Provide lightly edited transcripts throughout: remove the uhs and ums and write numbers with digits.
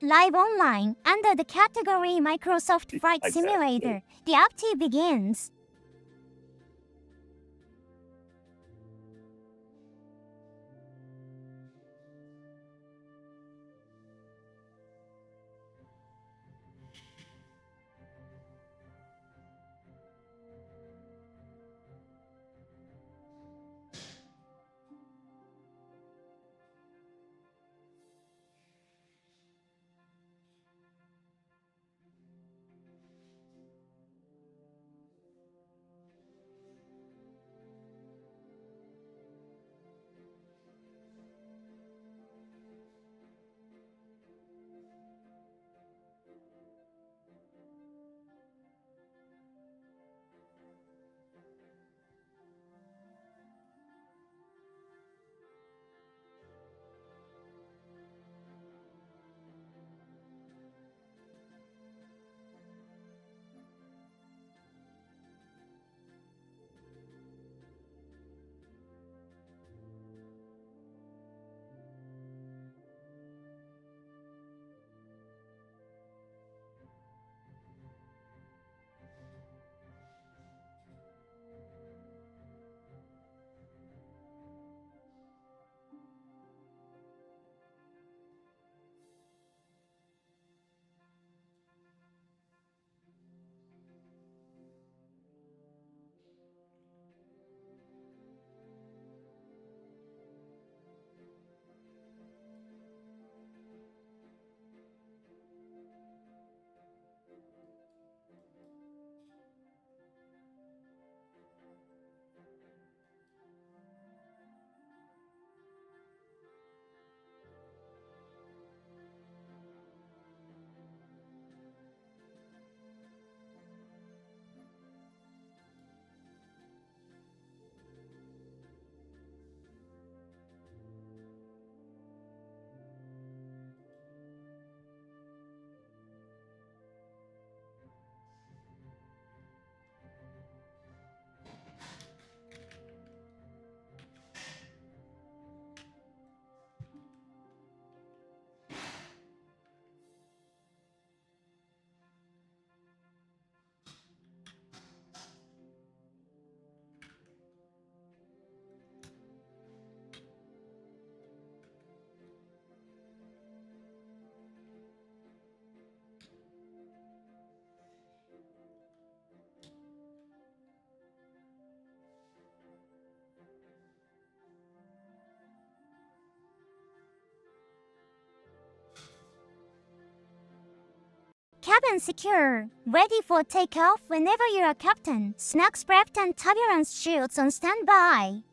Live online, under the category Microsoft Flight Simulator, the activity begins. Cabin secure, ready for takeoff whenever you are captain. Snacks prepped and turbulence shields on standby.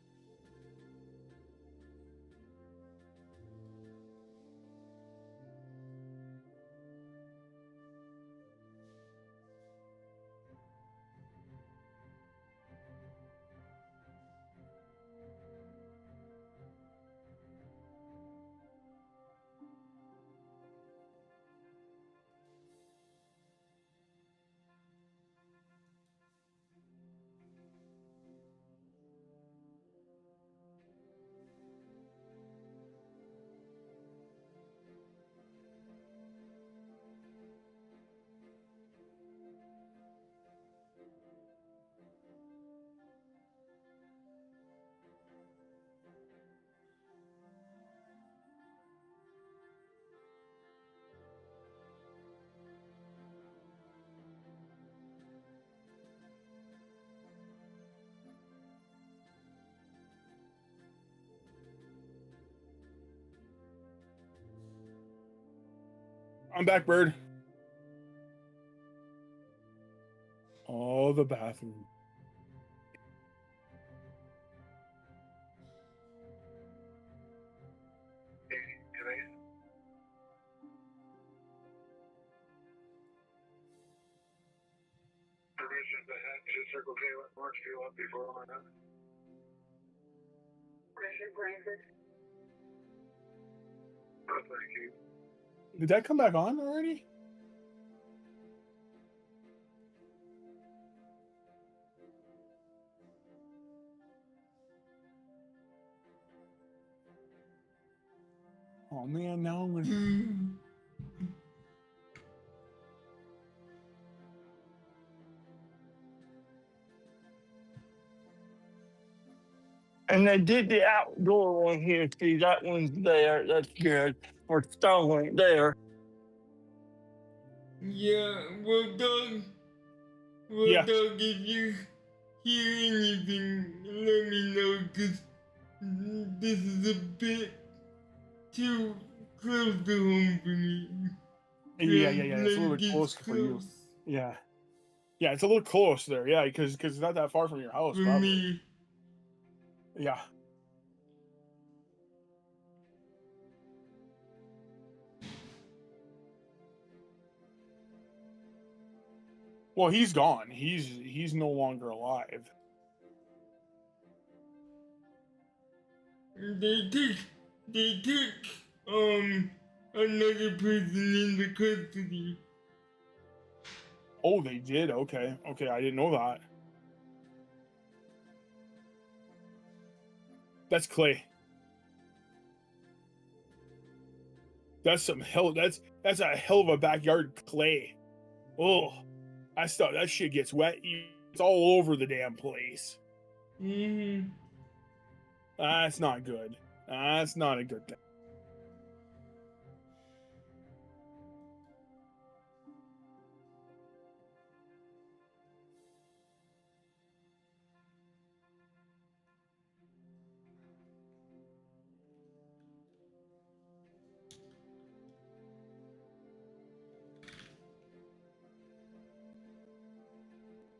I'm back, Bird. Oh, the bathroom. Circle K March Field up before my head. Did that come back on already? Oh man, now I'm gonna. And they did the outdoor one here. See, that one's there. That's good. For Starlink there. Yeah, well done. Well Yeah. done. If you hear anything, let me know, because this is a bit too close to home for me. Yeah. It's a little bit Like, close it's for you. close Yeah. Yeah, it's a little close there. Yeah, because it's not that far from your house, for probably. me. Yeah. Well, he's gone. He's no longer alive. They took another person into custody. Oh, they did. Okay. I didn't know that. That's Clay. That's some hell. That's a hell of a backyard Clay. Oh, that stuff. That shit gets wet. It's all over the damn place. Mm-hmm. That's not good. That's not a good thing.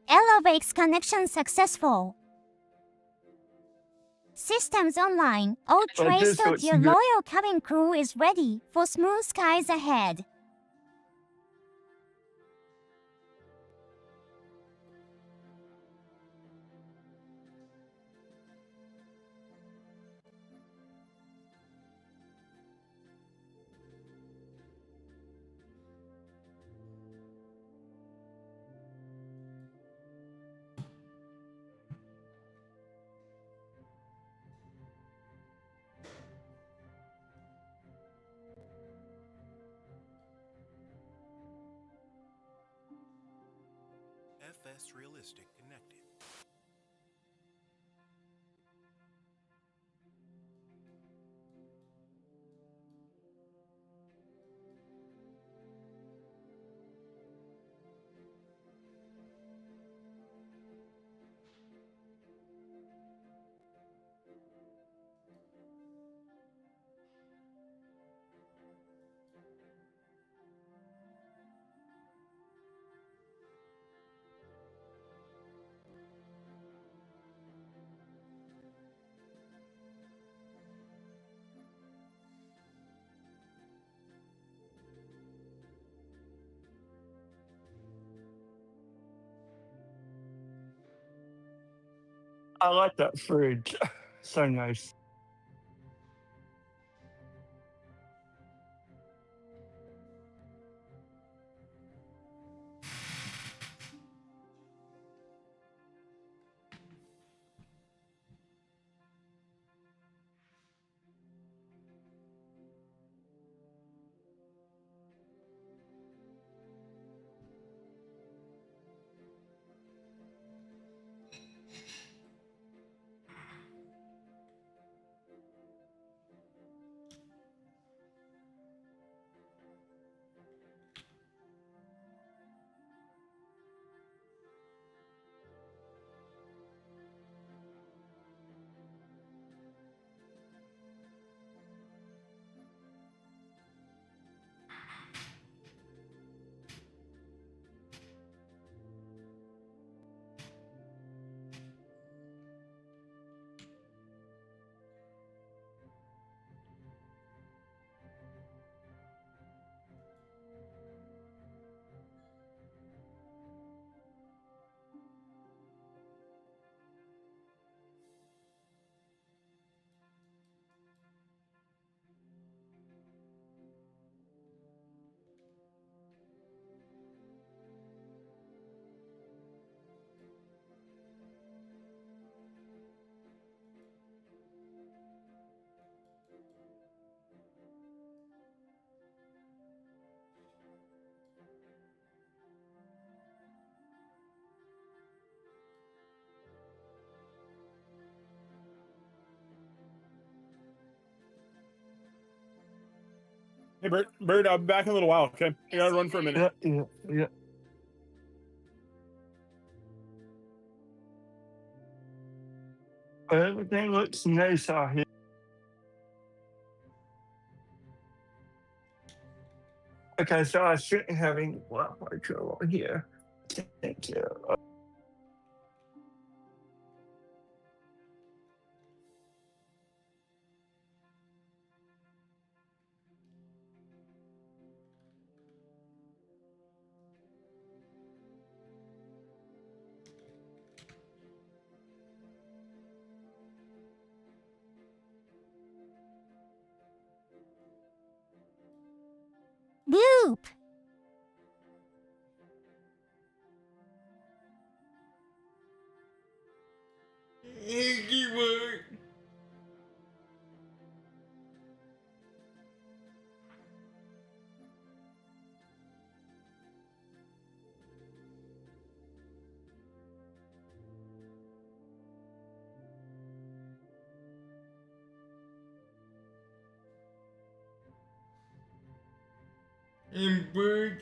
Elevates connection successful. Systems online. All But trace this that looks your good. loyal cabin crew is ready for smooth skies ahead. FS Realistic connected. I like that fridge. So nice. Hey, Bert, I'll be back in a little while, okay? I gotta run for a minute. Yeah. But everything looks nice out here. Okay, so I shouldn't have any Wi-Fi trouble here. Thank you. Boop! Hickey work. And Bert,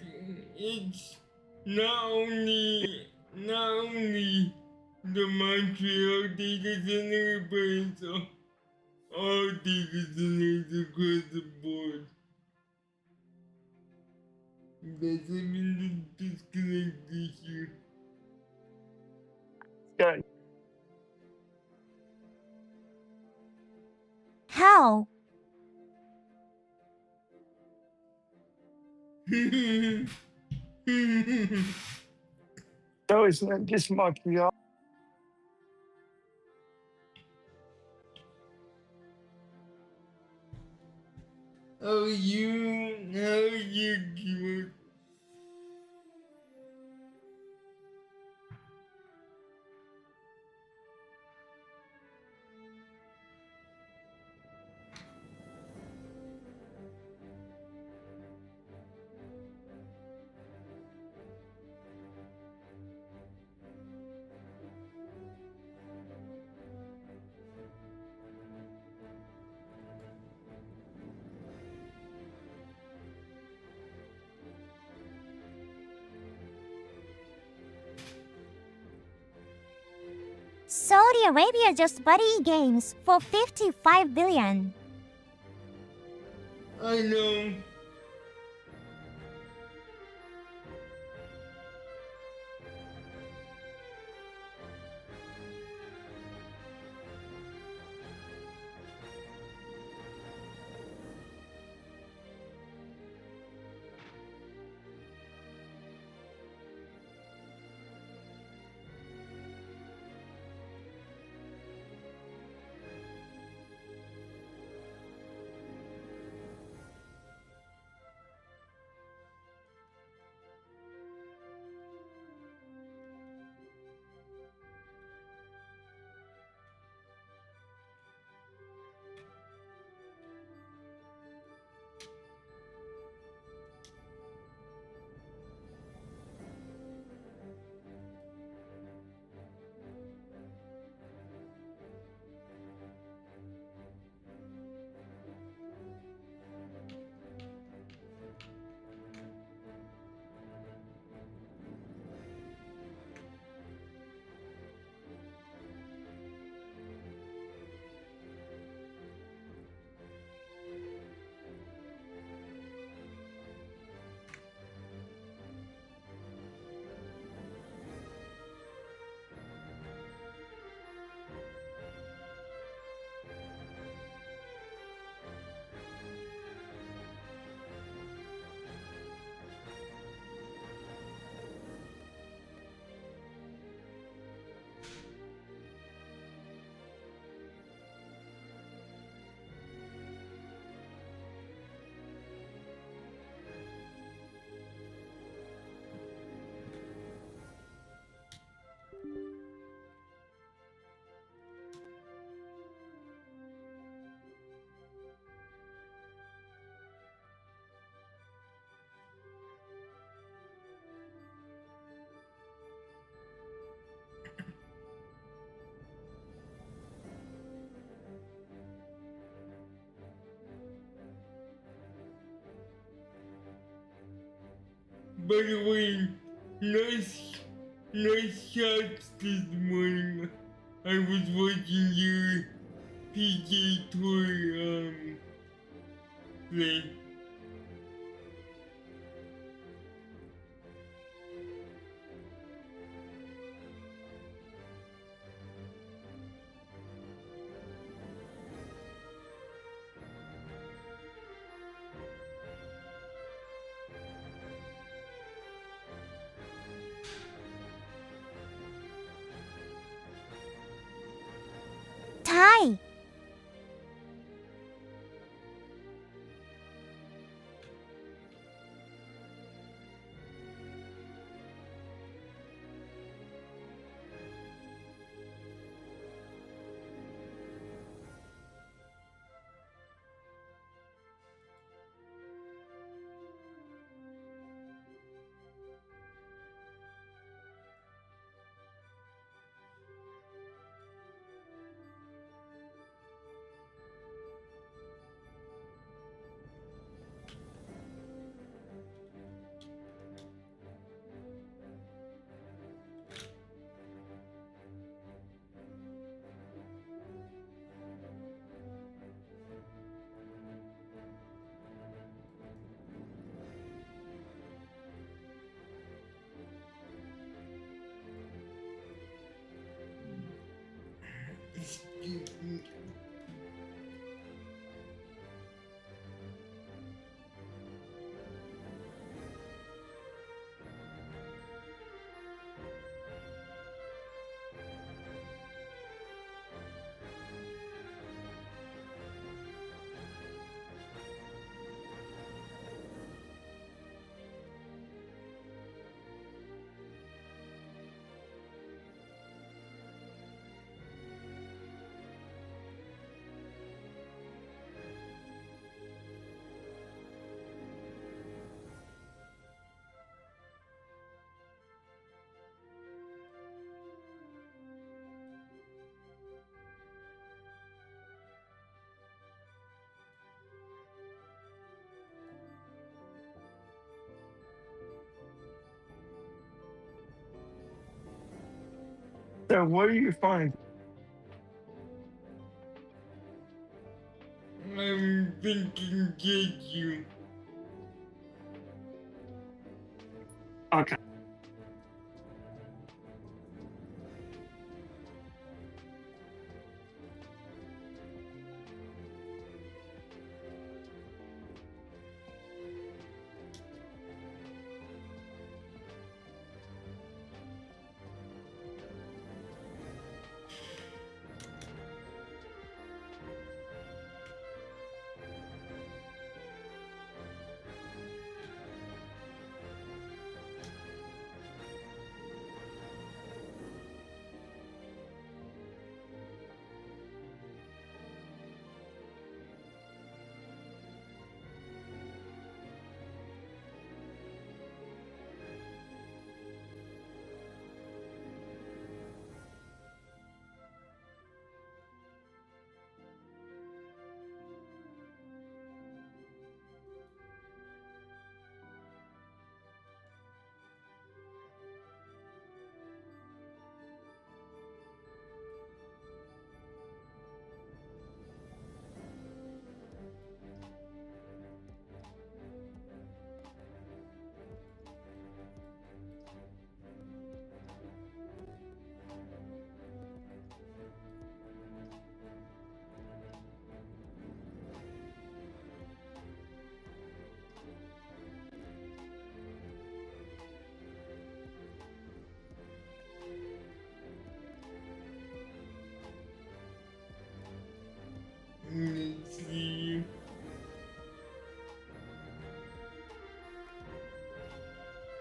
it's not only the Montreal data center, but it's all data centers across the board. That's having the disconnect this year. Good. How? So it's not just Montreal. How are you, Kimo? Saudi Arabia just bought E-Games for 55 billion. I know. by the way, nice shots this morning. I was watching your PJ Tour play. Ty! So what do you find? I'm thinking get you. Okay. Let's see.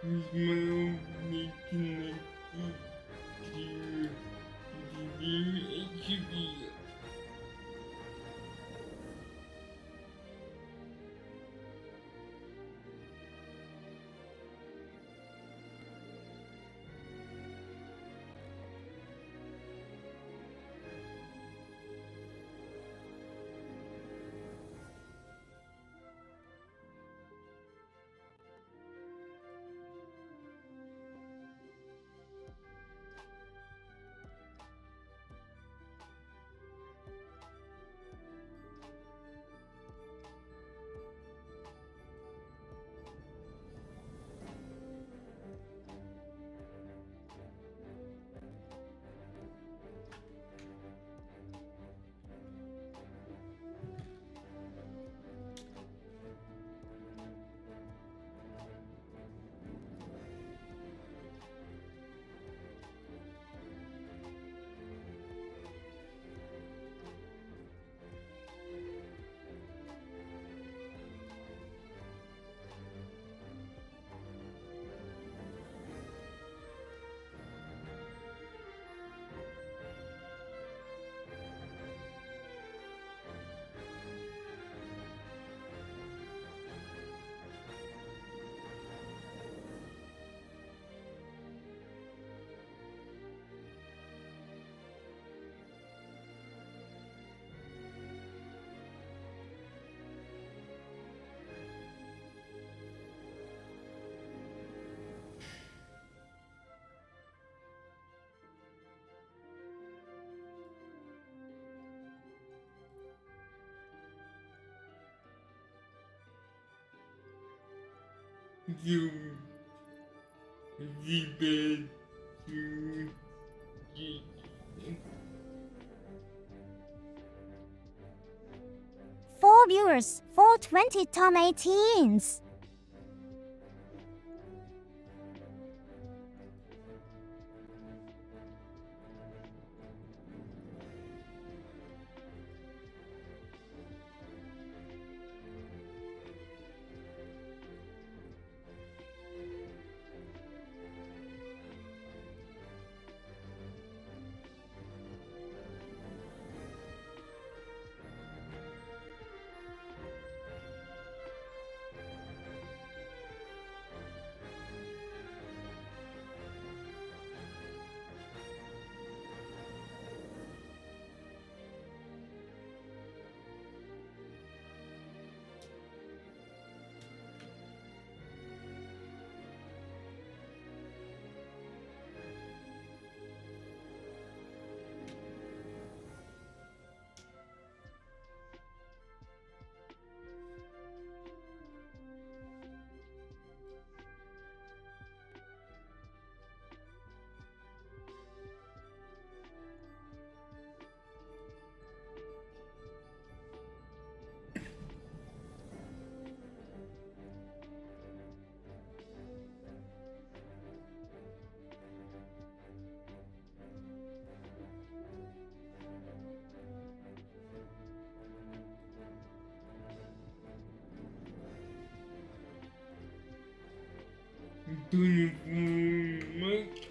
Who's my only connected to the HB? to the bed to get 4 viewers, 420 Tom 18s. much.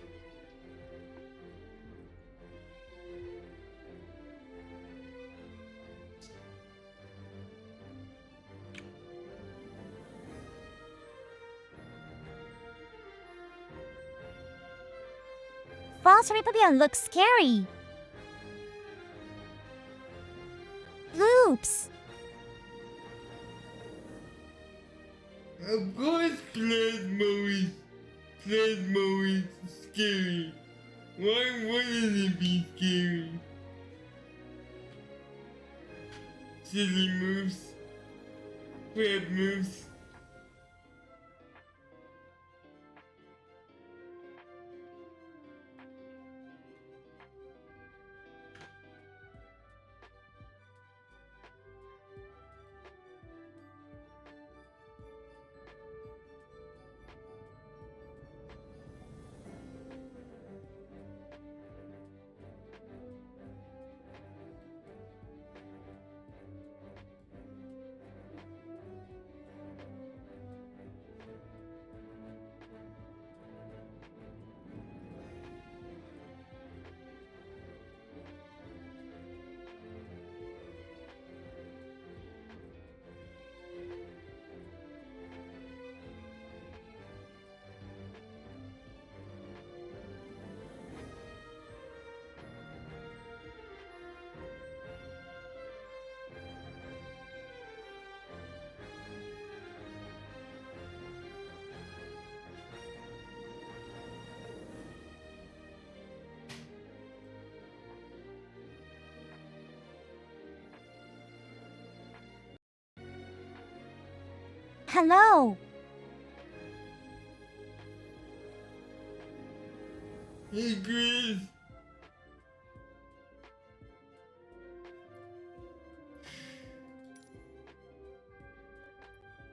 False Republican looks scary. Oops. Of course, plasma is scary. Why wouldn't it be scary? Silly moves, crab moves. Hello. Hey, Chris.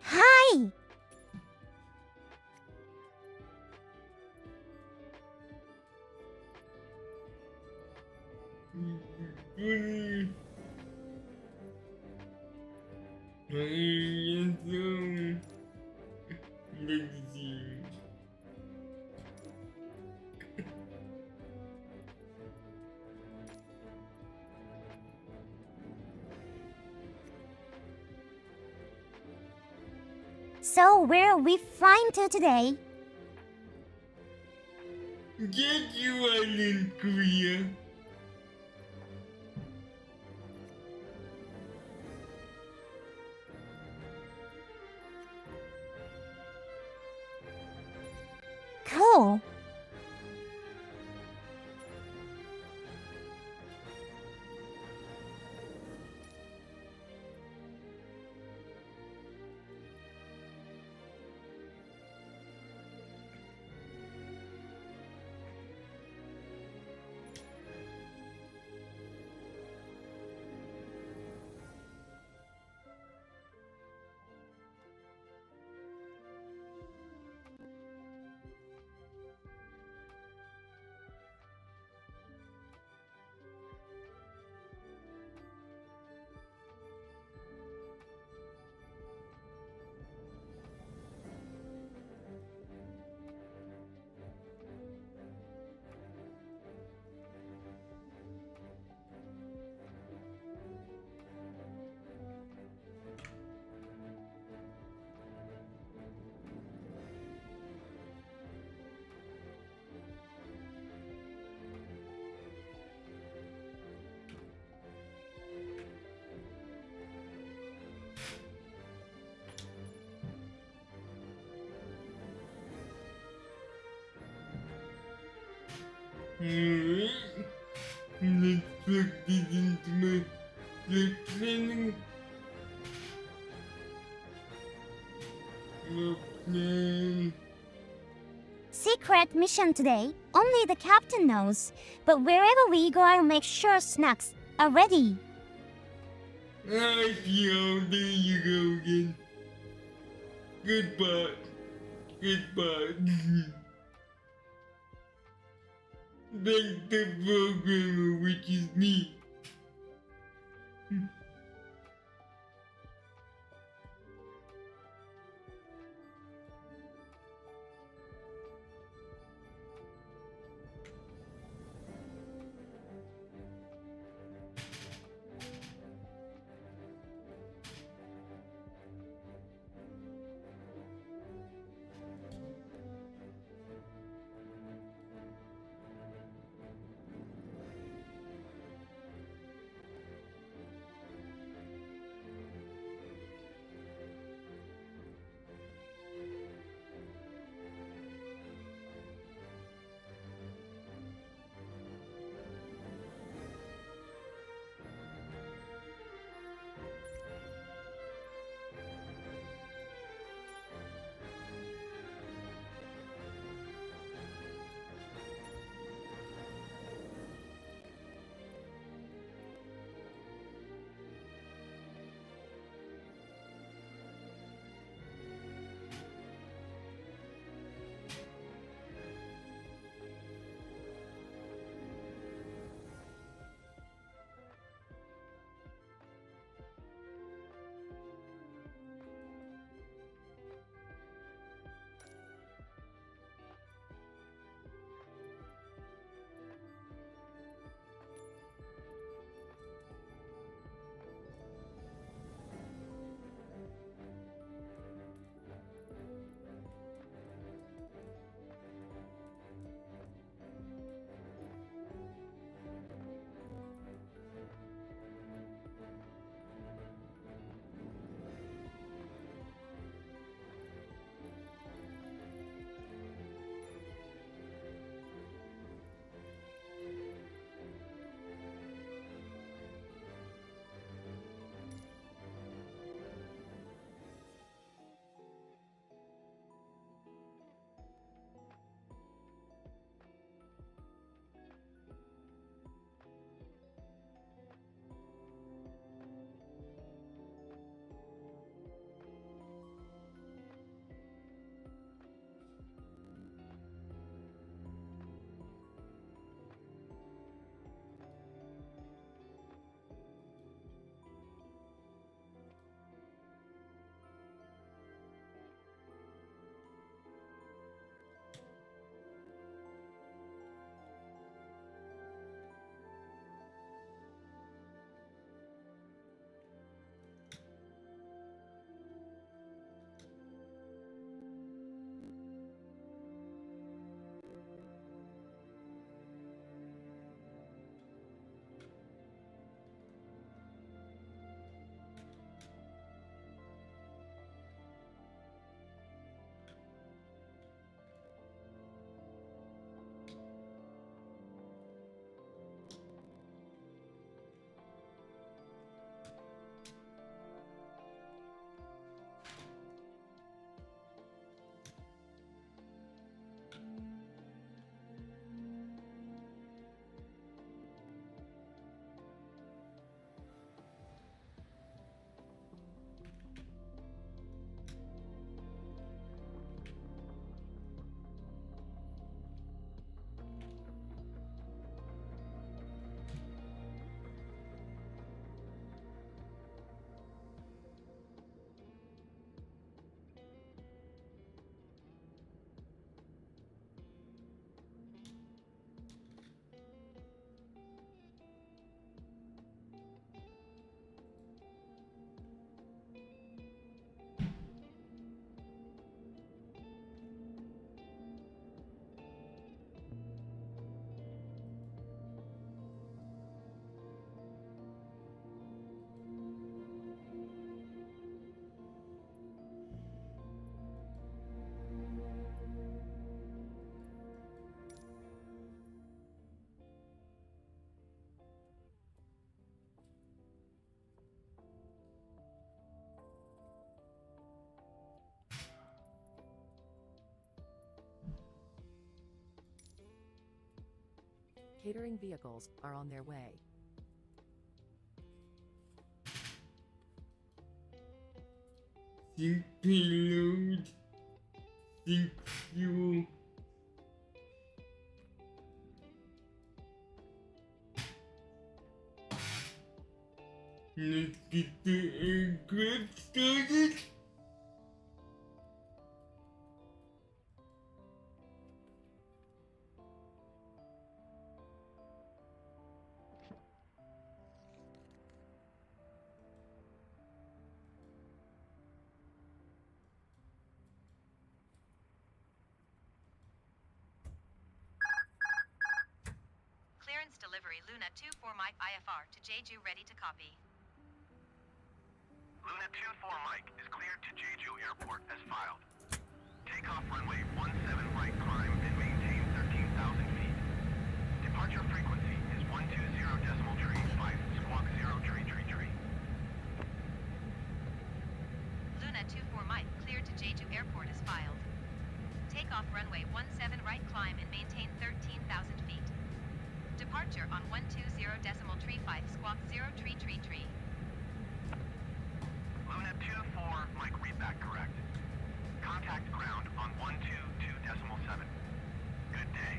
Hi. Funny. Let's see. So where are we flying to today? Jeju Island, Korea. Cool. Alright. Let's plug this into my sleep planning. Okay. Secret mission today. Only the captain knows. But wherever we go, I'll make sure snacks are ready. I see how there you go again. Goodbye. Goodbye. Thank the programmer, which is me. Catering vehicles are on their way. Sync payload. Sync fuel. Let's get the Eclipse started. Clearance delivery Luna 24 Mike IFR to Jeju ready to copy. Luna 24 Mike is cleared to Jeju Airport as filed. Takeoff runway 17 right climb and maintain 13,000 feet. Departure frequency is 120.35 squawk 0 tree tree tree. Luna 24 Mike cleared to Jeju Airport as filed. Takeoff runway 17 right climb and maintain 13,000 feet. Departure on 120.35 squawk 0 tree tree tree. Luna 24 Mike read that correct. Contact ground on 122.7. Good day.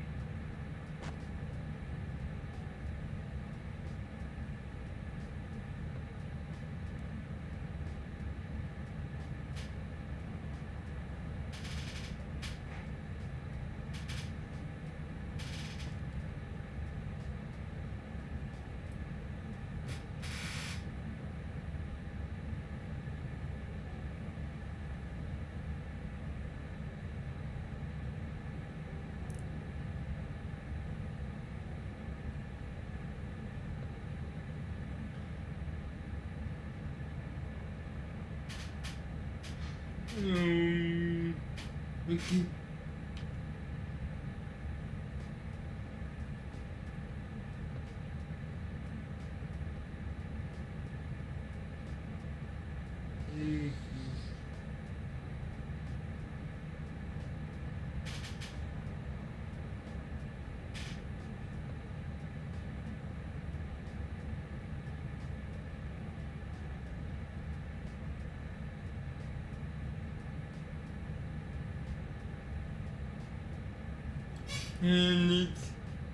Okay.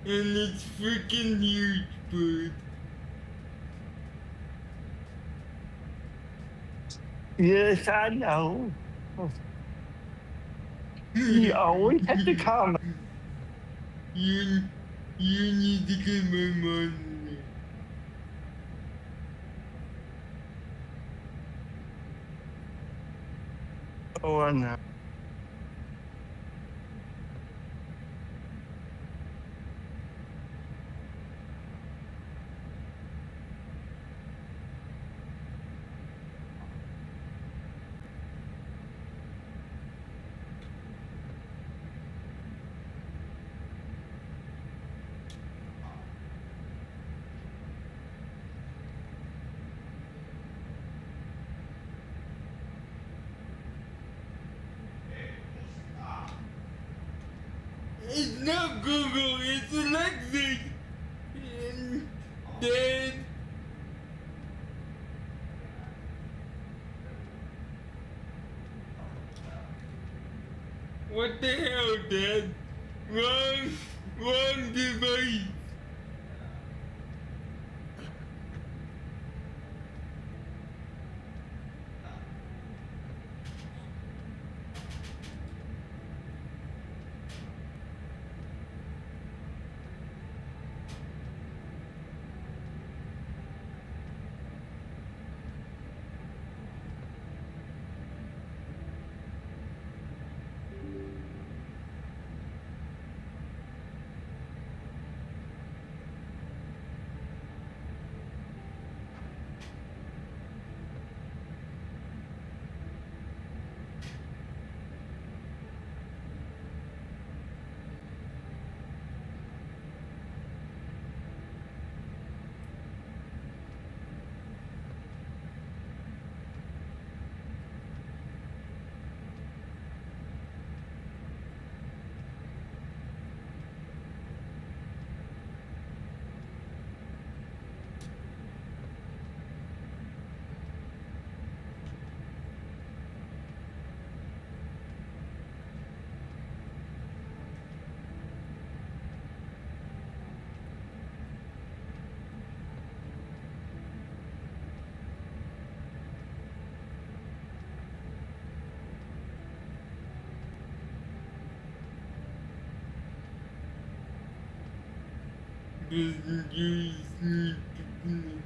And it's freaking huge, bud. Yes, I know. You always have to comment. You need to get my money. Oh, I know. It's not Google, it's Alexa. And Dad. What the hell, Dad? Wrong device. Passengers need to connect.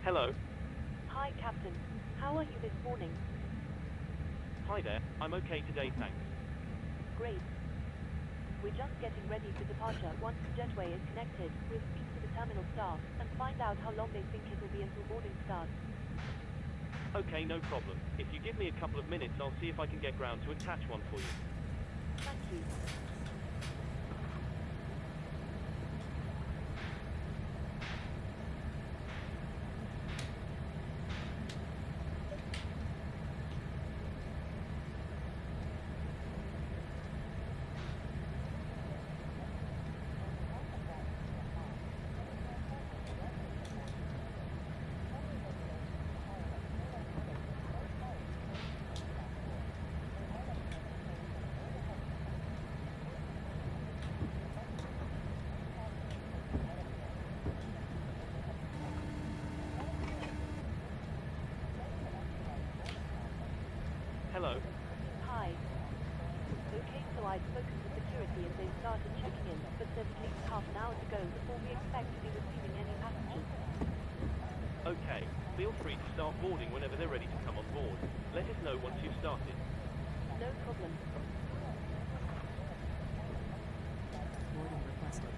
Hello. Hi, Captain. How are you this morning? Hi there. I'm okay today, thanks. Great. We're just getting ready for departure. Once the jetway is connected, we'll speak to the terminal staff and find out how long they think it'll be until boarding starts. Okay, no problem. If you give me a couple of minutes, I'll see if I can get ground to attach one for you. Thank you. Hello. Hi. Okay, so I've spoken to security and they started checking in, but there's at least half an hour to go before we expect to be receiving any passengers. Okay. Feel free to start boarding whenever they're ready to come on board. Let us know once you've started. No problem. Boarding requested.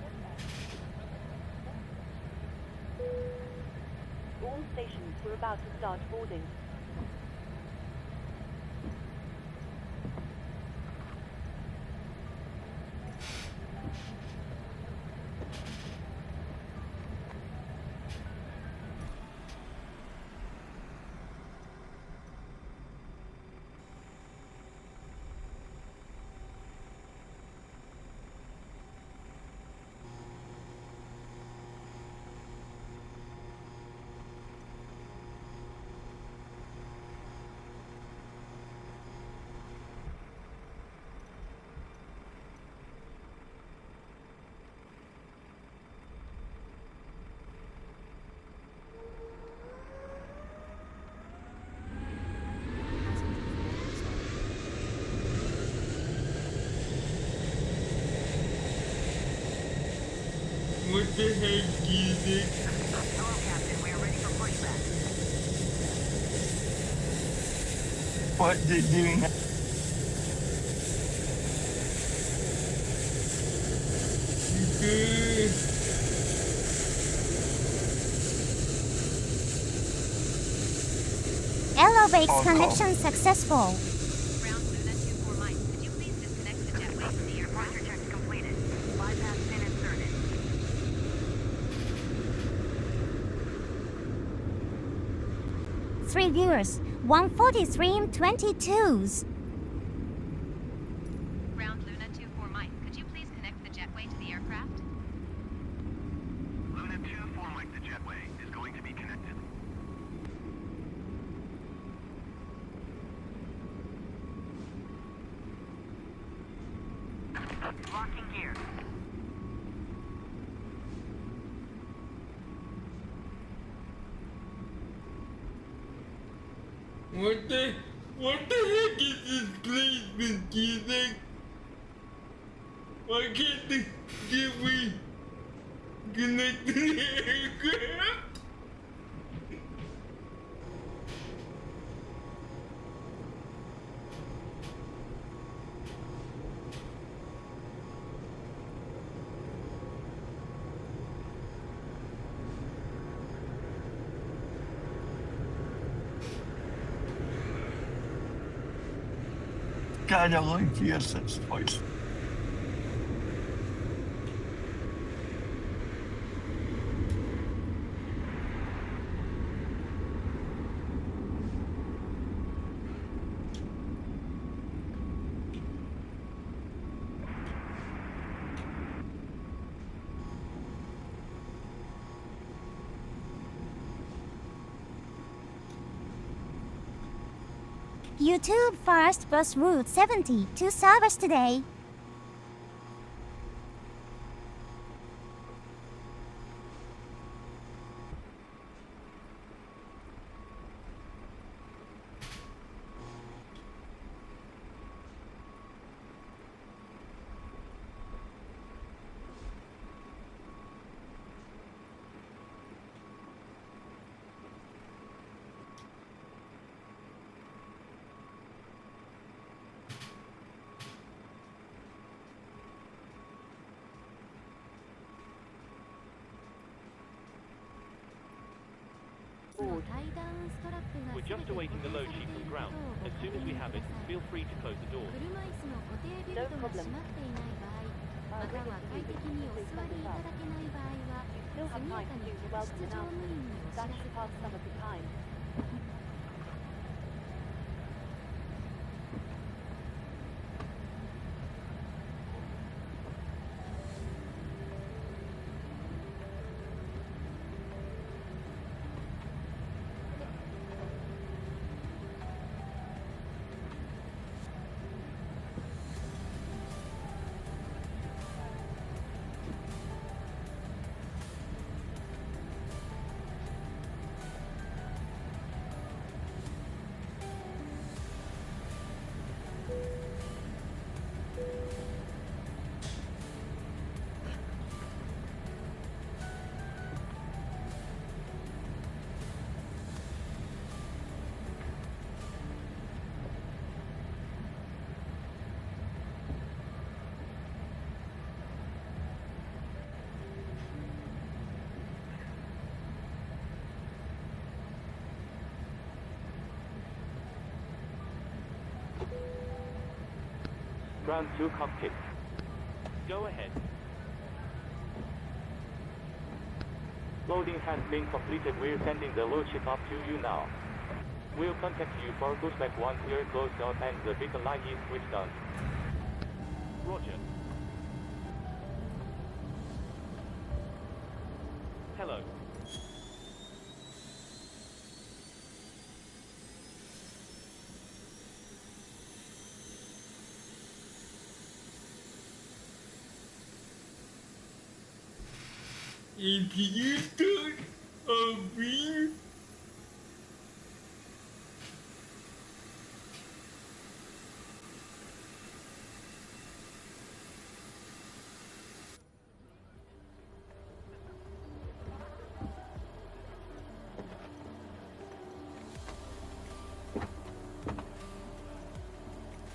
All stations, we're about to start boarding. What the heck is it? Hello, Captain. We are ready for pushback. What did doing that? Good. Airways Oh, connection successful. Ground Luna 24 Mike, could you please disconnect the jetway from the airport? Roger checks completed. Bypass pin inserted. Three viewers, 143.22s. Ground Luna 24 Mike, could you please connect the jetway to the aircraft? Luna 2-4 Mike, the jetway is going to be connected. Locking gear. What the heck is this place, Miss Cusick? Why can't the gateway connect to the aircraft? God, I like VSS voice. YouTube first bus route 70 to service today. We're just awaiting the load sheet from ground. As soon as we have it, feel free to close the doors. No problem. You still have time to do the welcome announcement. That should pass some of the time. Ground 2 cockpit. Go ahead. Loading has been completed. We're sending the load ship up to you now. We'll contact you for pushback once we're closed out and the beacon light is switched on. Roger. Hello. If you start a beam,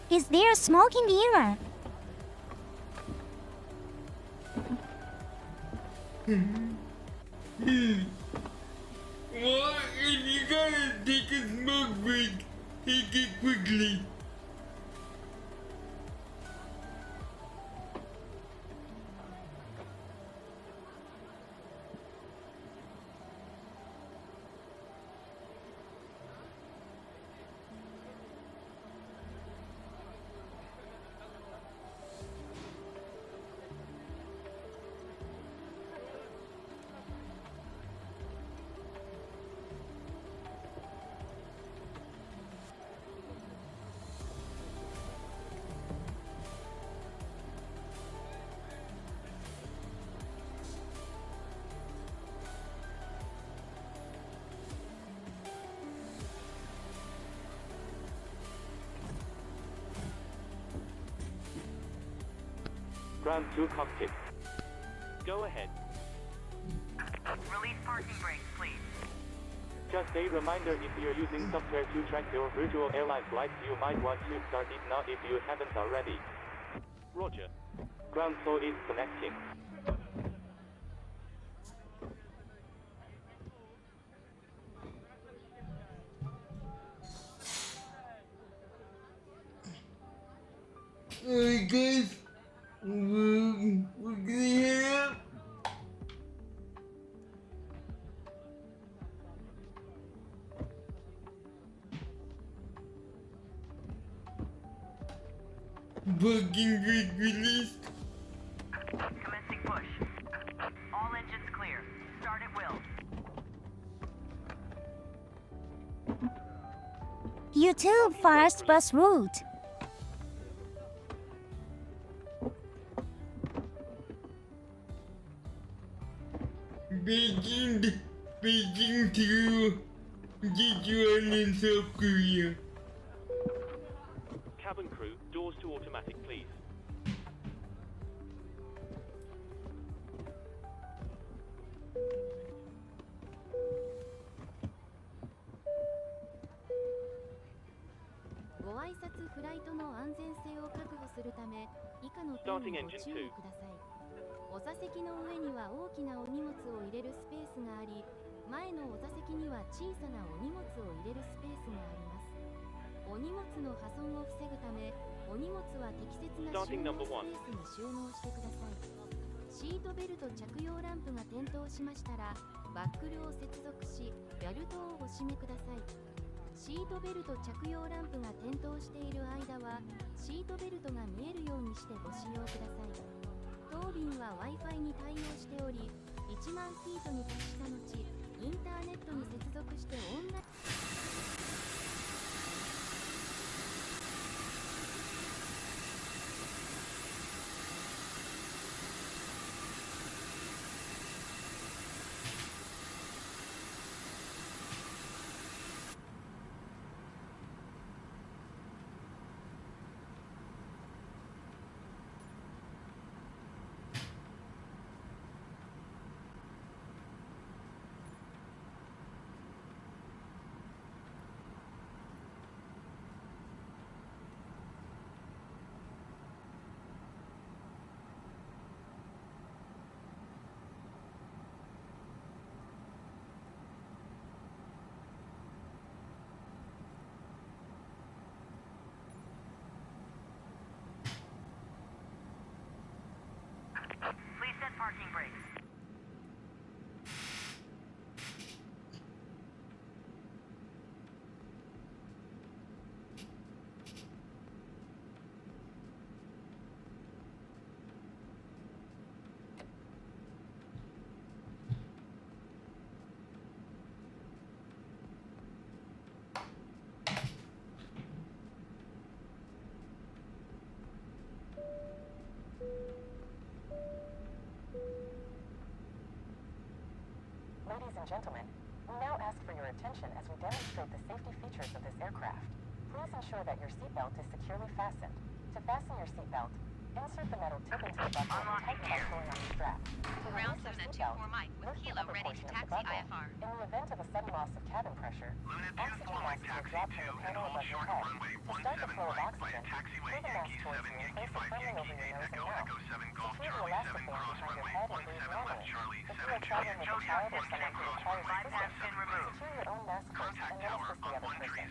Is there smoking error? what if you gotta take a smoke break? Take it quickly. Ground to cockpit. Go ahead. Release parking brakes, please. Just a reminder, if you're using software to track your virtual airline flights, you might want to start it now if you haven't already. Roger. Ground floor is connecting. Alright guys, we're gonna head out. Parking brake released. Commencing push. All engines clear. Start at will. YouTube fast bus route. Beijing to Jeju in South Korea. Cabin crew, doors to automatic, please. Starting engine 2. お座席の上には大きなお荷物を入れるスペースがあり、前のお座席には小さなお荷物を入れるスペースがあります。お荷物の破損を防ぐため、お荷物は適切な収納スペースに収納してください。シートベルト着用ランプが点灯しましたら、バックルを接続し、ベルトをお締めください。シートベルト着用ランプが点灯している間は、シートベルトが見えるようにしてご使用ください。当便は Wi-Fi に対応しており、1万フィートに達した後、インターネットに接続してオンラインPlease set parking brakes. Ladies and gentlemen, we now ask for your attention as we demonstrate the safety features of this aircraft. Please ensure that your seatbelt is securely fastened. To fasten your seatbelt, insert the metal tip into the buckle and tighten by pulling on the strap. To Ground release your Luna seatbelt, 24 Mike with lift the Kilo upper ready to portion of the taxi buckle. IFR. In the event of a sudden loss of cabin pressure, oxygen masks will drop from the panel above your head. To start the flow of oxygen, pull the mask towards you and place it firmly over your nose and mouth. Secure the elastic band behind your head and breathe normally. If you are traveling with a child or someone who requires assistance, secure your own mask first and then assist the other person.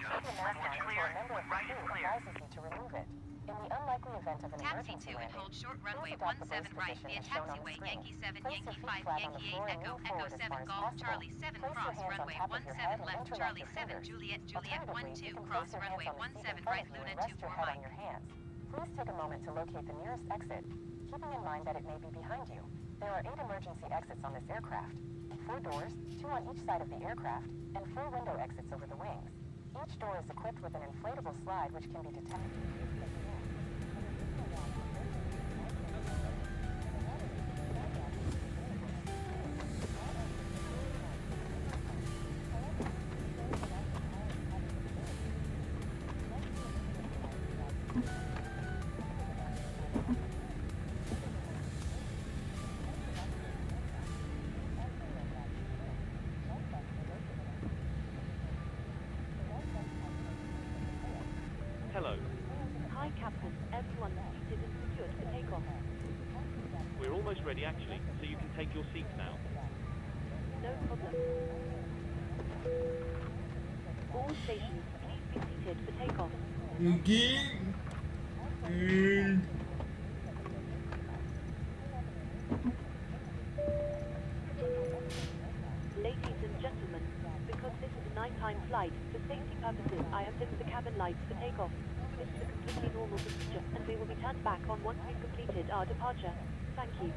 Keep your mask on until a member of the crew advises you to remove it. In the unlikely event of an Taxi emergency 2 and landing, hold short runway please adopt the 17 brace right position via as shown on the taxiway screen. Yankee 7 Place Yankee your 5 feet flat on Yankee the 8 floor and Echo move Echo forward as 7 far as Golf possible. Charlie 7 Place your cross hands on runway top of your head 17 and left interlock Charlie your 7 fingers. Juliet Juliet 1 Alternatively, 2 you can cross place your runway hands on the seat in 17 front right of you Luna and rest 24 your head on Mike. your hands. Please take a moment to locate the nearest exit, keeping in mind that it may be behind you. There are 8 emergency exits on this aircraft. 4 doors, 2 on each side of the aircraft, and 4 window exits over the wings. Each door is equipped with an inflatable slide which can be detached. Aye, Captain. Everyone seated and secured for takeoff. We're almost ready actually, so you can take your seats now. No problem. All stations, please be seated for takeoff. Okay. And Ladies and gentlemen, because this is a nighttime flight, for safety purposes, I have dimmed the cabin lights for takeoff. This is a completely normal procedure, and we will be turned back on once we've completed our departure. Thank you.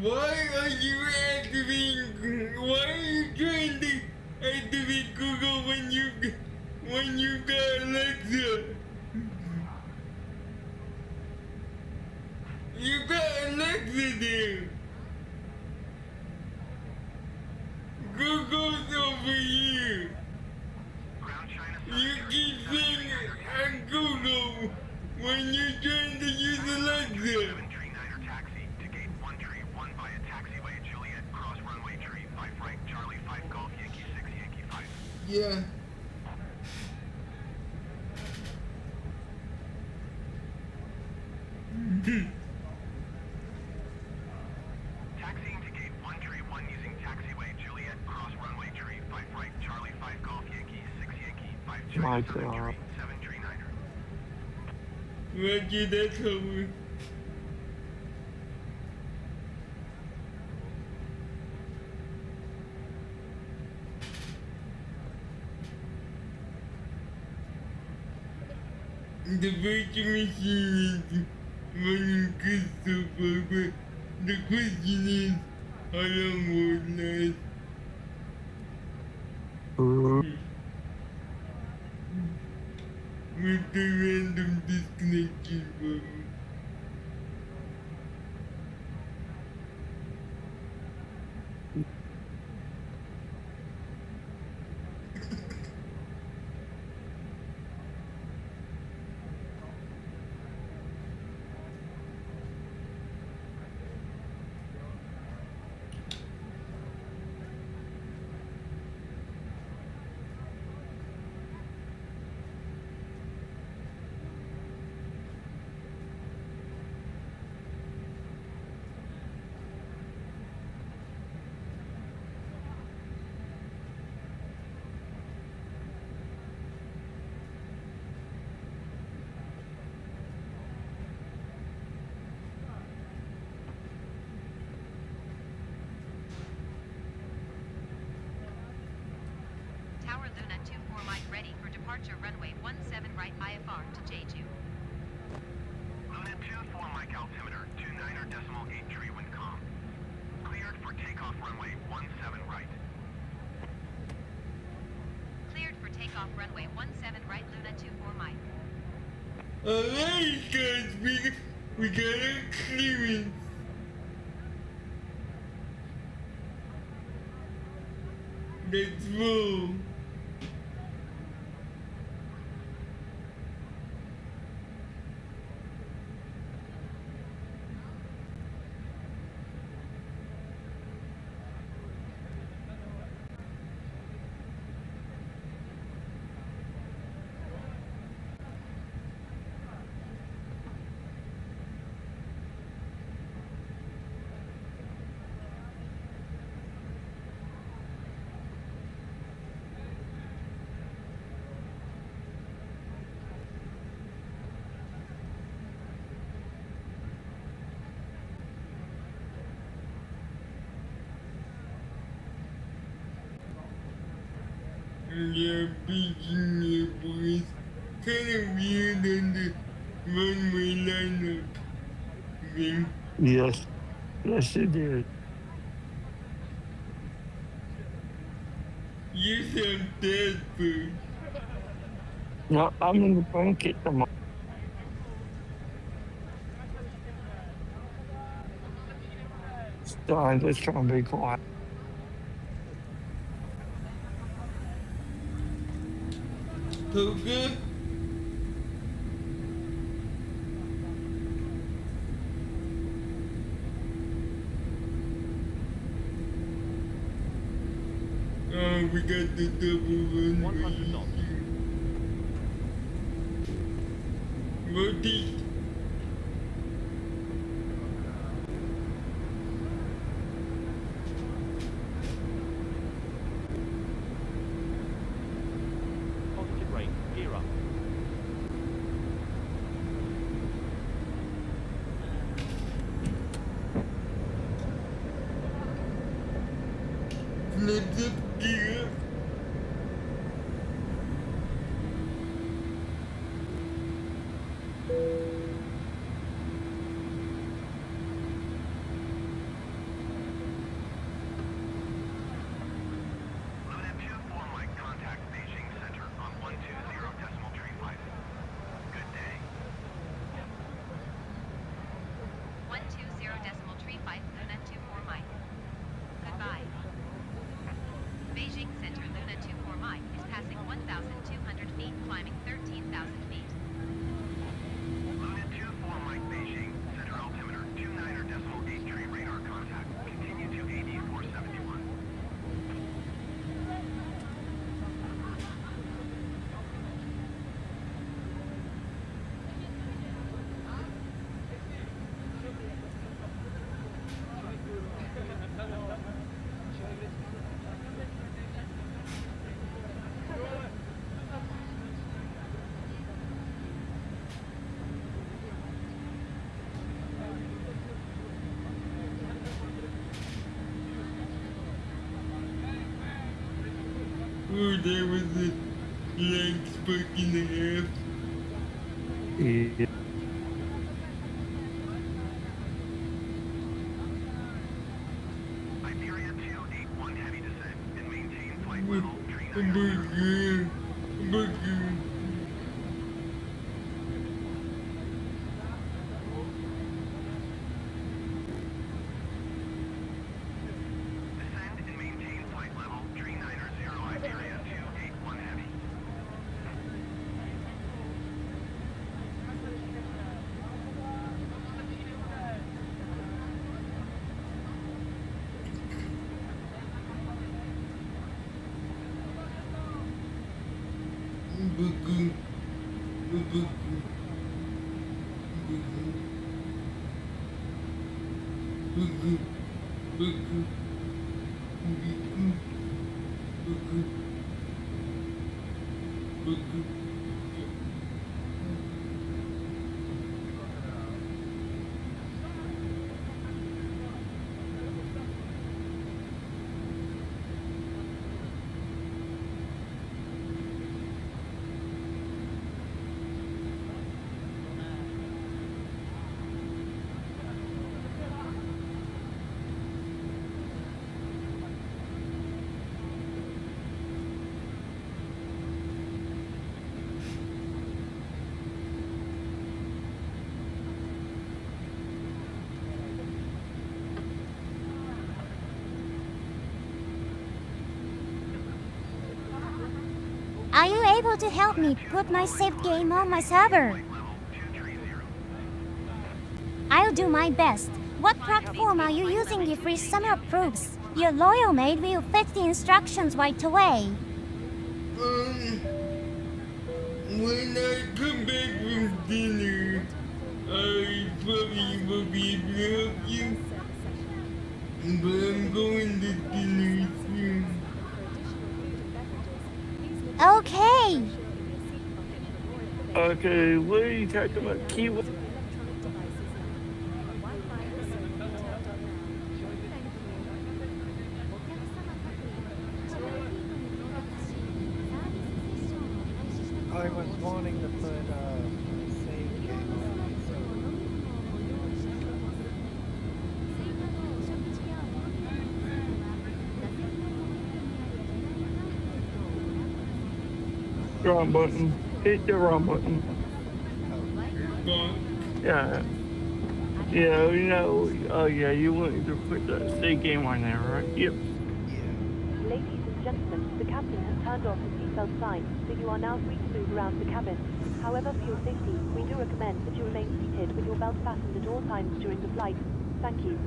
why are you activating? Why are you trying to activate Google when you've got Alexa? You got Alexa there. Google's over here. You keep saying Google when you're trying to use Alexa. Yeah. Taxiing to gate 131 using taxiway Juliet, cross runway tree, 5 right, Charlie 5 Golf Yankee, 6 Yankee, 5 My Charlie, 7 God. tree, 7 tree niner. Roger, that's over. The virtual machine is running Christopher, but the question is, how long will it last? With the random disconnection problem. Mike ready for departure runway 17 right IFR to Jeju. Luna 24 Mike altimeter, 29er decimal 83 wind calm. Cleared for takeoff runway 17 right. Cleared for takeoff runway 17 right Luna 24 Mike. Alright guys, we got a clearance. Let's roll. Yeah, beating the boys. Kinda weird on the runway lineup. Then Yes. Yes, it did. you sound desperate. No, I'm in the blanket tomorrow. So I'm just trying to be quiet. Poker? Oh, we got the double runway. 100 knots. Rotate. Positive rate. Gear up. Flips up gear. Luna 24 Mike contact Beijing Center on 120 decimal tree flight. Good day. 120 decimal tree 5 Luna 24 Mike. Goodbye. Beijing Center Luna 24 Mike is passing 1,200 feet, climbing 13,000 feet. Luna 24 Mike Beijing Center altimeter, 29er decimal 83 radar contact. Continue to AD 471. Oh, there was a lag spike in the half. Yeah. Iberia 281 heavy descent and maintain flight Hamburger. level 39. Hamburger. Descend and maintain flight level 390 Iberia 281 heavy. Hamburger. Hamburger. Hamburger. Hamburger. Are you able to help me put my saved game on my server? I'll do my best. What platform are you using if free summer proofs? Your loyal maid will fetch the instructions right away. When I come back from dinner, I probably will be able to help you. But I'm going to dinner soon. Okay. Okay, what are you talking about? Keyword? I was wanting to put save game on my server. Wrong button. Hit the wrong button. Yeah. Yeah, you know, oh yeah, you wanted to put that save game on there, right? Yep. Ladies and gentlemen, the captain has turned off his seatbelt sign, so you are now free to move around the cabin. However, for your safety, we do recommend that you remain seated with your belt fastened at all times during the flight. Thank you.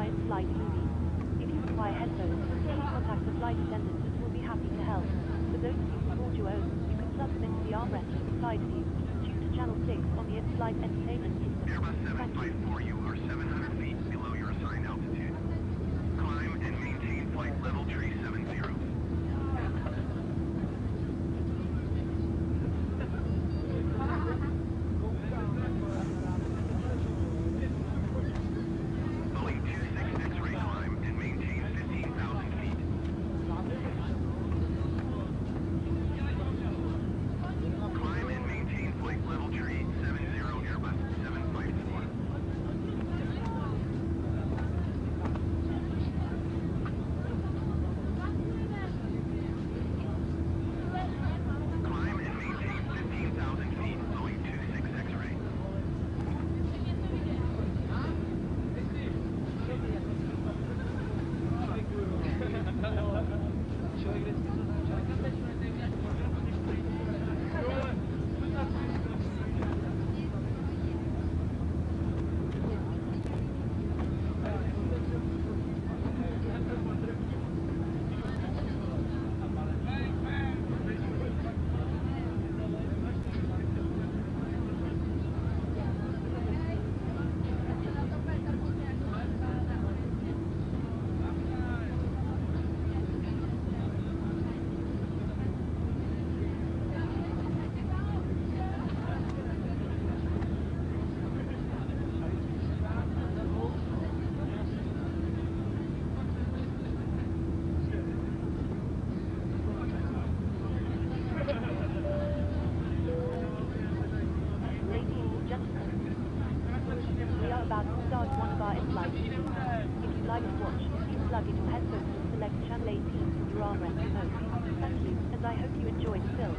our in-flight movies. If you require headphones, please contact the flight attendant who will be happy to help. For those of you who brought your own, you can plug them into the armrest to the side of you. Tune to channel 6 on the in-flight entertainment system. Airbus Thank you. 754, you are 700 feet below your assigned altitude. Climb and maintain flight level tree 70. Boeing 26 X-ray climb and maintain 15,000 feet. Climb and maintain flight level tree 70 Airbus 754. Climb and maintain 15,000 feet, Boeing 26 X-ray. Ladies and gentlemen, we are about to start one of our in-flight movies. If you'd like to watch, please plug in your headphones and select channel 18 from your armrest remote. Thank you, and I hope you enjoy the film.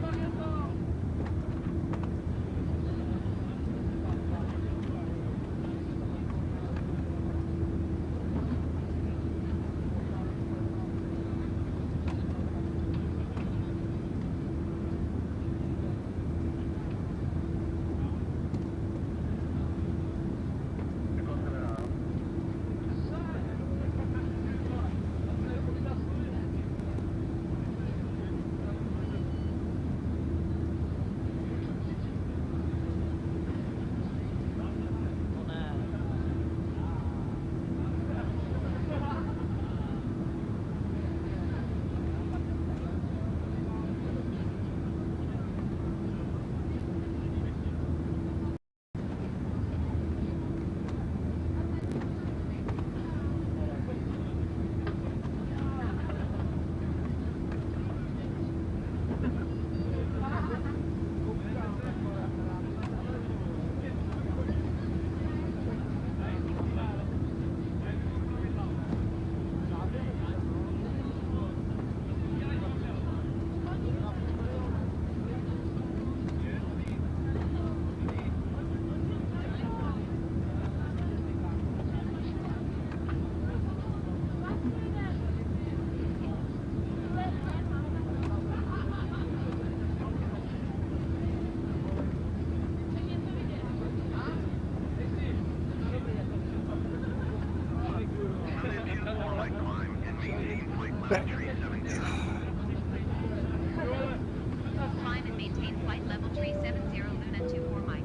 Climb and maintain flight level tree 70 Luna 24 Mike.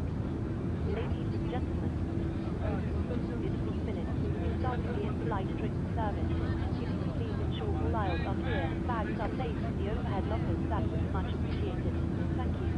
Ladies and gentlemen, in a few minutes, we'll start the in-flight drinks service. If you could please ensure all aisles are clear and bags are placed in the overhead lockers, that would be much appreciated. Thank you.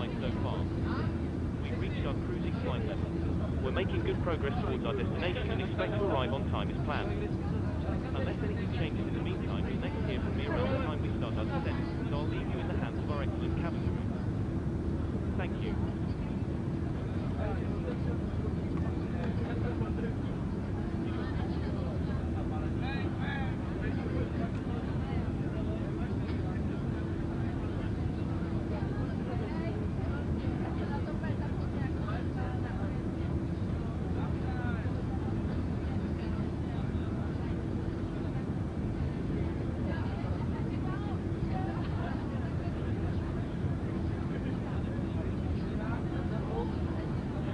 flight so far. We've reached our cruising flight level. We're making good progress towards our destination and expect to arrive on time as planned. Unless anything changes in the meantime, you'll next hear from me around the time we start our descent, so I'll leave you in the hands of our excellent cabin crew. Thank you.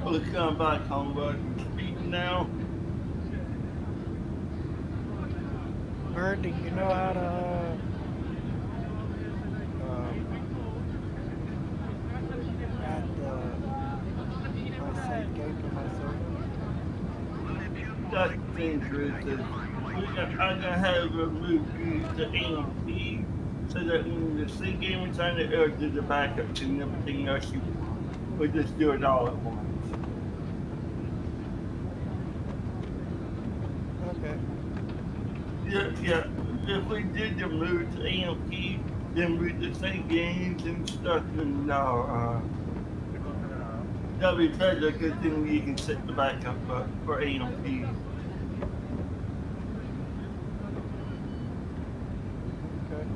Let's come back home, bud. Speaking now. Bird, do you know how to add my save game to my server? That's dangerous. I'm gonna have a move to AMP so that when the C game is on the air, do the backups and everything else you want. We'll just do it all at once. Okay. Yeah. If we did the move to AMP, then we the same games and stuff, and that'd be better because then you can set the backup up for AMP. Okay.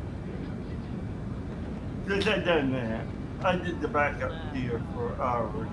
Because I done that. I did the backup here for hours.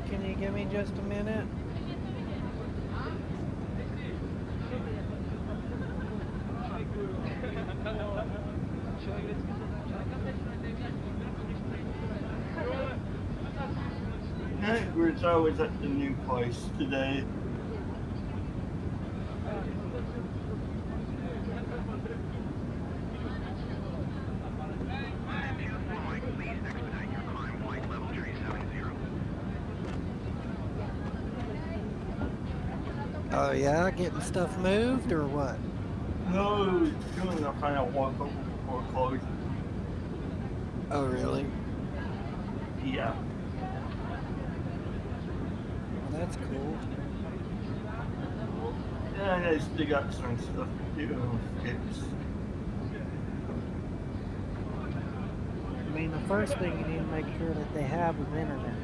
can you give me just a minute? I was at the new place today. Oh yeah, getting stuff moved or what? No, doing a final walkover before closing. Oh really? Yeah. Well, that's cool. Yeah, and I still got some stuff to do and fix. I mean, the first thing you need to make sure that they have is internet.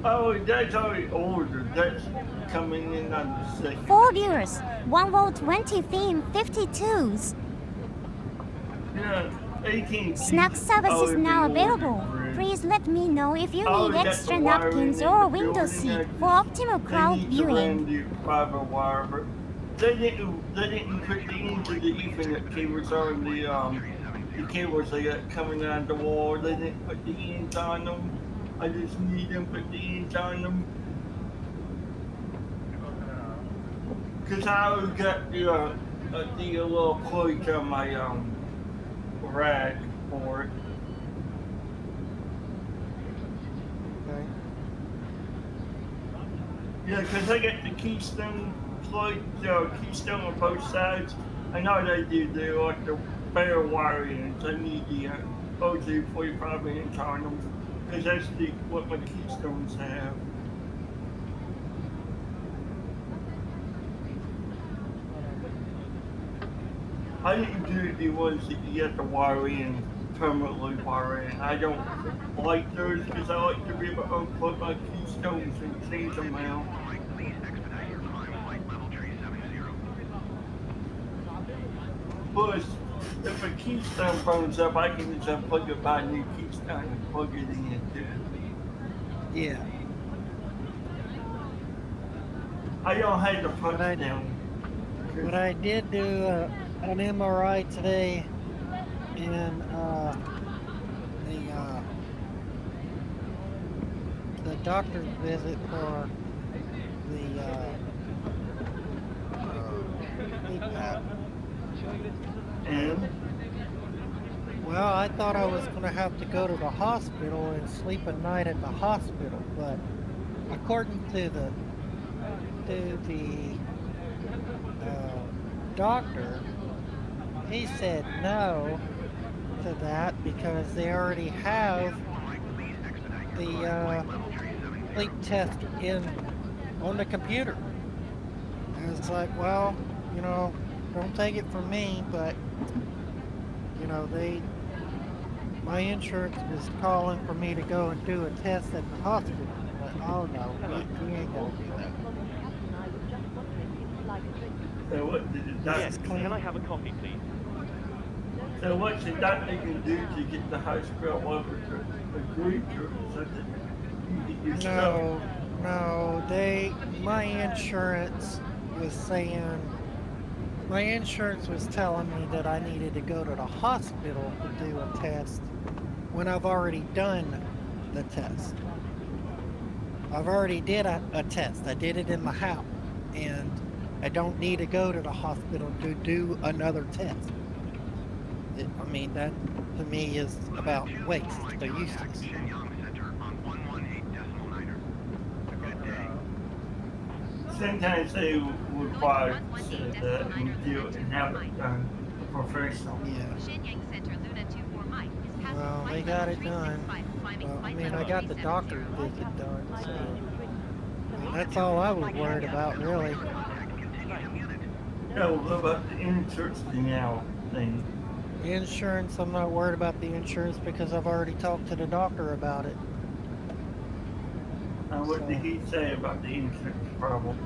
Oh, that's already ordered. That's coming in on the 2nd. 4 viewers, 1 volt 20 theme 52s. Yeah, 18. Snack service is now available. Please let me know if you need extra napkins or a window seat for optimal crowd viewing. They didn't put the ends of the Ethernet cables on the cables they got coming out the wall. They didn't put the ends on them. I just need them to put the ends on them. Cause I always got the little plug on my rack for it. Okay. Yeah, cause I got the keystone plug, keystone on both sides. I know they do like the bare wire ends. I need the OG 45 inch on them. Cause that's what my keystones have. I didn't do the ones that you have to wire in, permanently wire in. I don't like those because I like to be able to unplug my keystones and change them out. Plus, if a keystone burns up, I can just unplug it, buy a new keystone and plug it in too. Yeah. I don't have to plug it down. But I did do an MRI today in the doctor's visit for the CPAP. And? Well, I thought I was going to have to go to the hospital and sleep a night at the hospital, but according to the doctor, he said no to that because they already have the sleep test on the computer. And it's like, well, you know, don't take it from me, but you know, my insurance was calling for me to go and do a test at the hospital. But oh no, we ain't gonna do that. So what did the doctor Yes, can I have a coffee, please? So what's the doctor can do to get the hospital worker to agree to it so that you get your stuff? No, my insurance was telling me that I needed to go to the hospital to do a test when I've already done the test. I've already did a test. I did it in my house, and I don't need to go to the hospital to do another test. I mean, that to me is about waste. They're useless. Sometimes they require that and do it and have it done professional. Yeah. Well, they got it done. Well, I mean, I got the doctor's visit done, so I mean, that's all I was worried about, really. Yeah, well, what about the insurance thing? The insurance, I'm not worried about the insurance because I've already talked to the doctor about it. And what did he say about the insurance problem?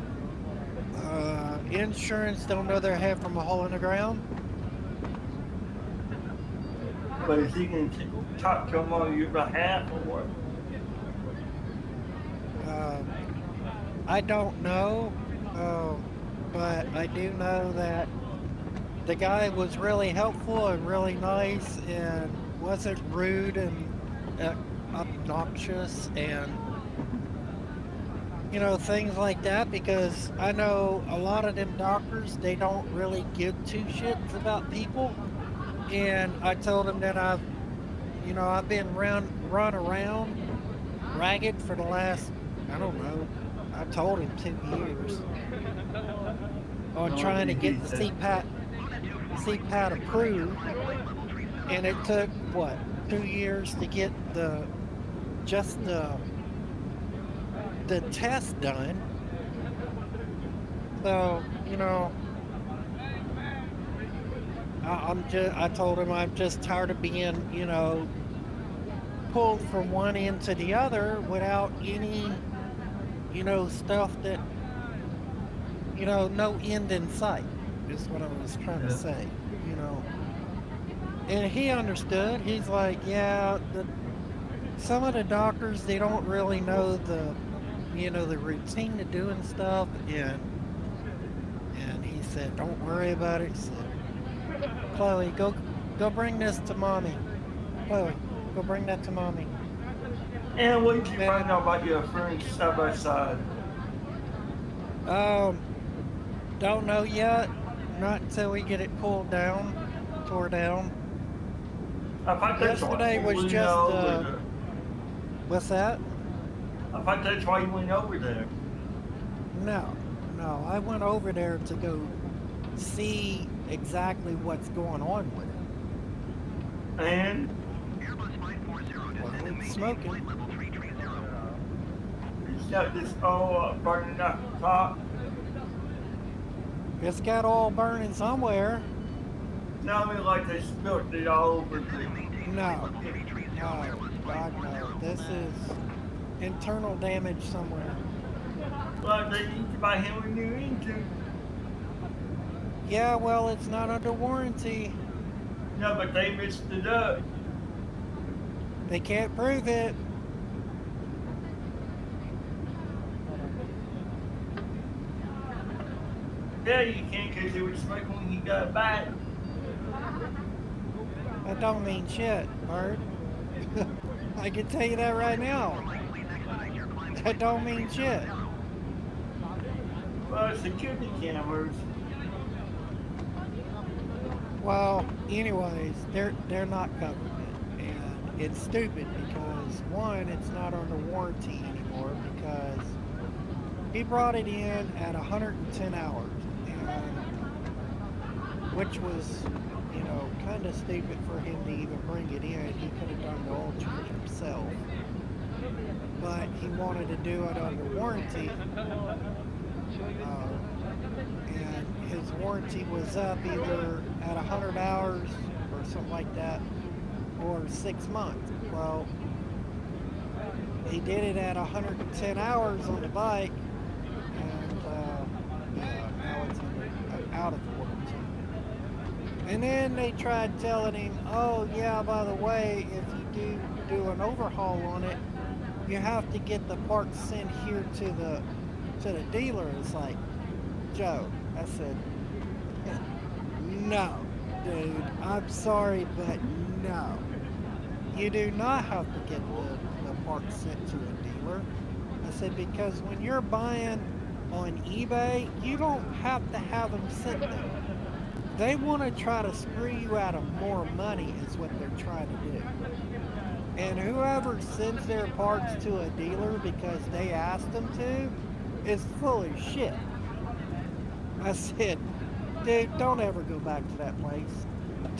Insurance don't know their head from a hole in the ground. But is he going to talk to him on your behalf or what? I don't know, but I do know that the guy was really helpful and really nice and wasn't rude and obnoxious and, you know, things like that, because I know a lot of them doctors, they don't really give two shits about people. And I told him that I've been run around ragged for the last, I don't know, I told him 2 years on trying to get the CPAT approved, and it took what, 2 years to get the test done. So, you know, I told him I'm just tired of being, you know, pulled from one end to the other without any, you know, stuff that, you know, no end in sight, is what I was trying to say, you know. And he understood. He's like, yeah, some of the doctors, they don't really know the, you know, the routine of doing stuff, and he said, don't worry about it. He said, Chloe, go bring this to mommy. Chloe, go bring that to mommy. And what did you find out about your friends side by side? Don't know yet. Not until we get it pulled down, tore down. Yesterday was just, what's that? I thought that's why you went over there. No, I went over there to go see exactly what's going on with it. And? Well, it's smoking. It's got this all burning up the top. It's got all burning somewhere. No, I mean like they spilled it all over the... No, God no. This is internal damage somewhere. Well, they need to buy him a new engine. Yeah, well, it's not under warranty. No, but they messed it up. They can't prove it. Yeah, you can, because it was smoking when he got back. That don't mean shit, Bert. I can tell you that right now. That don't mean shit. Well, security cameras. Well, anyways, they're not covering it, and it's stupid because one, it's not under warranty anymore because he brought it in at 110 hours, and which was, you know, kind of stupid for him to even bring it in. He could have done the oil change himself, but he wanted to do it under warranty. And his warranty was up either at 100 hours or something like that, or 6 months. Well, he did it at 110 hours on the bike, and now it's out of warranty. And then they tried telling him, oh yeah, by the way, if you do an overhaul on it, you have to get the parts sent here to the dealer. It's like, Joe, I said, no, dude, I'm sorry, but no. You do not have to get the parts sent to a dealer. I said, because when you're buying on eBay, you don't have to have them sent there. They want to try to screw you out of more money is what they're trying to do. And whoever sends their parts to a dealer because they asked them to is full of shit. I said, dude, don't ever go back to that place.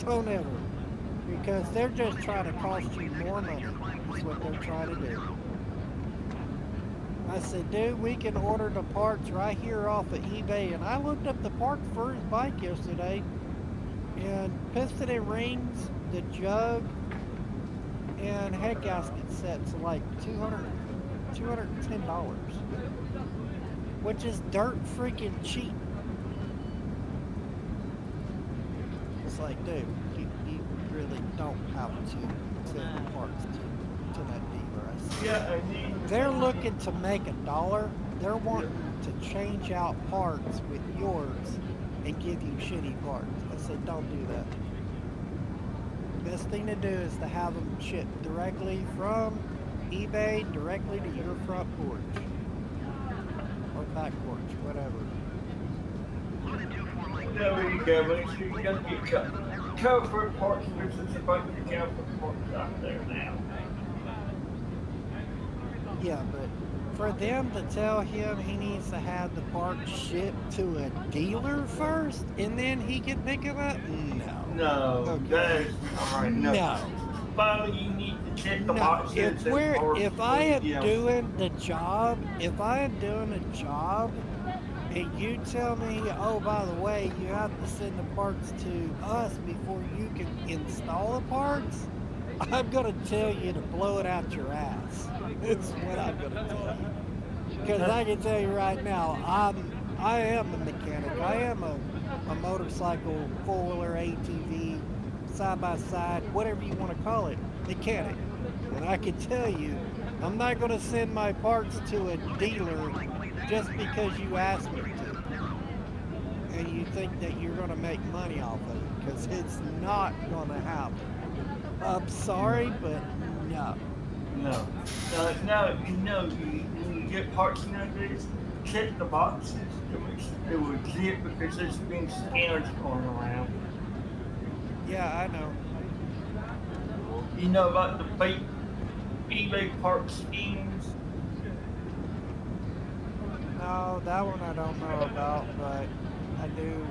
Don't ever. Because they're just trying to cost you more money is what they're trying to do. I said, dude, we can order the parts right here off of eBay. And I looked up the parts for his bike yesterday. And piston and rings, the jug, and head gasket sets are like $210. Which is dirt freaking cheap. It's like, dude, you really don't have to send the parts to to that dealer. I said, Yeah, I mean, they're looking to make $1. They're wanting to change out parts with yours and give you shitty parts. I said, don't do that. Best thing to do is to have them shipped directly from eBay directly to your front porch or back porch, whatever. there you go. Make sure you gotta get covered parts. There's a bunch of covered parts out there now. Yeah, but for them to tell him he needs to have the parts shipped to a dealer first and then he can pick them up? No. No, that's alright. No. Finally, you need to check the boxes. If I am doing a job and you tell me, oh, by the way, you have to send the parts to us before you can install the parts, I'm gonna tell you to blow it out your ass. It's what I'm gonna tell you. Because I can tell you right now, I am a mechanic. I am a motorcycle, four-wheeler, ATV, side-by-side, whatever you want to call it, mechanic. And I can tell you, I'm not going to send my parts to a dealer just because you asked me to. And you think that you're going to make money off of it, because it's not going to happen. I'm sorry, but no. No, when you get parts nowadays, check the boxes. It was legit because there's been scams going around. Yeah, I know. You know about the fake eBay part schemes? No, that one I don't know about, but I do.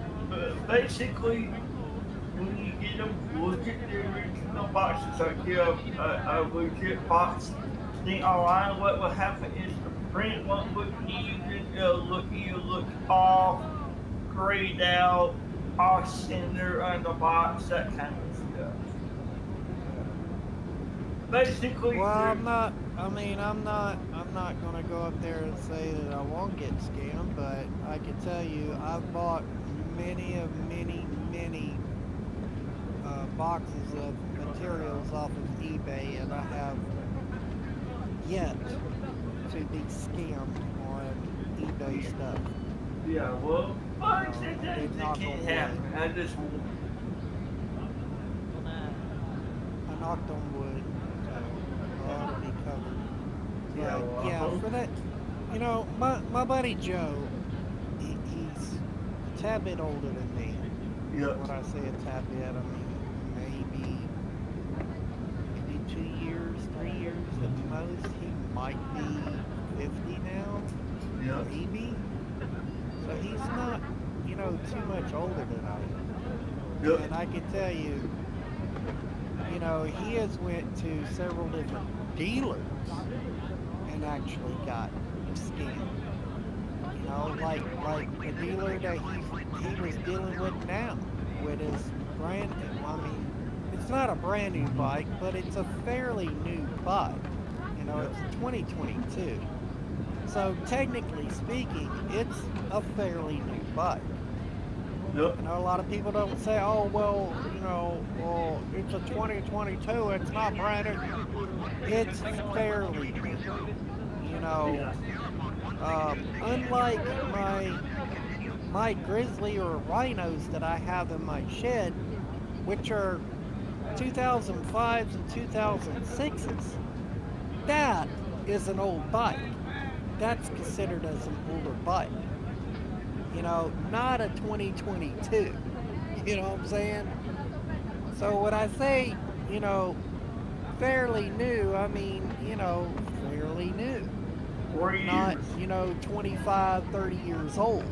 Basically, when you get them, look at the original boxes. Like you have a legit box. Then online, what will happen is the print won't look even. It'll look off, grayed out, off center on the box, that kind of stuff. Basically, well, I'm not gonna go up there and say that I won't get scammed, but I can tell you I've bought many boxes of materials off of eBay, and I have yet to be scammed on eBay stuff. Yeah, well, that can't happen. I knocked on wood, so I'll be covered. Yeah, But, well, yeah, for that, you know, my buddy Joe, he's a tad bit older than me. Yep. When I say a tad bit, I mean maybe 2 years, 3 years at most. He might be 50 now, maybe. So he's not, too much older than I am. Yep. And I can tell you, he has went to several different dealers and actually got scammed. Like the dealer that he was dealing with now with his brand new, it's not a brand new bike, but it's a fairly new bike. It's 2022. So technically speaking, it's a fairly new bike. Yep. A lot of people don't say, oh, well, it's a 2022, it's not brand new. It's fairly new. Unlike my Grizzly or Rhinos that I have in my shed, which are 2005s and 2006s, that is an old bike. That's considered as an older bike. Not a 2022. You know what I'm saying? So when I say, fairly new, I mean, fairly new. 4 years. Not, 25, 30 years old.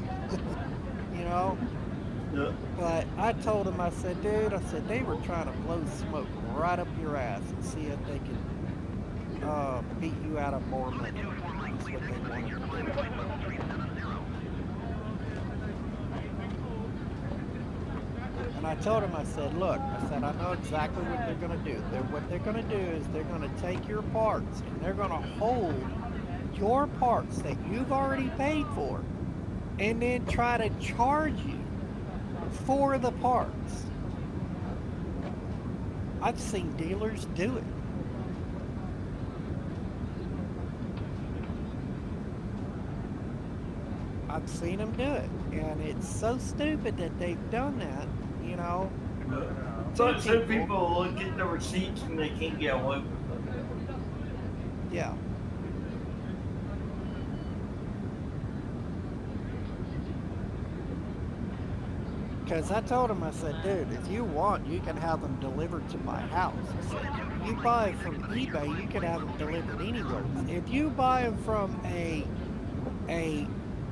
Yep. But I told him, I said, dude, they were trying to blow smoke right up your ass and see if they could beat you out of more money. That's what they wanted to do. And I told him, I said, look, I know exactly what they're going to do. What they're going to do is they're going to take your parts and they're going to hold your parts that you've already paid for and then try to charge you for the parts. I've seen dealers do it. I've seen them do it, and it's so stupid that they've done that. You know. But some people look at the receipts and they can't get away with it. Yeah. Because I told him, I said, dude, if you want, you can have them delivered to my house. I said, you buy it from eBay, you can have them delivered anywhere. If you buy them from a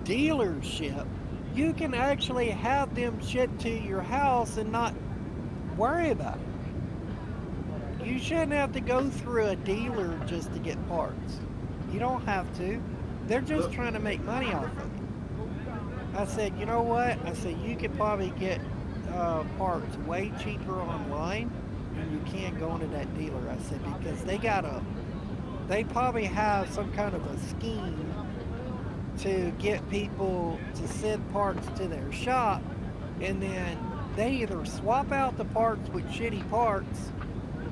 dealership, you can actually have them shipped to your house and not worry about it. You shouldn't have to go through a dealer just to get parts. You don't have to. They're just trying to make money off of it. I said, you know what? I said, you could probably get parts way cheaper online than you can going to that dealer. I said, because they probably have some kind of a scheme to get people to send parts to their shop, and then they either swap out the parts with shitty parts,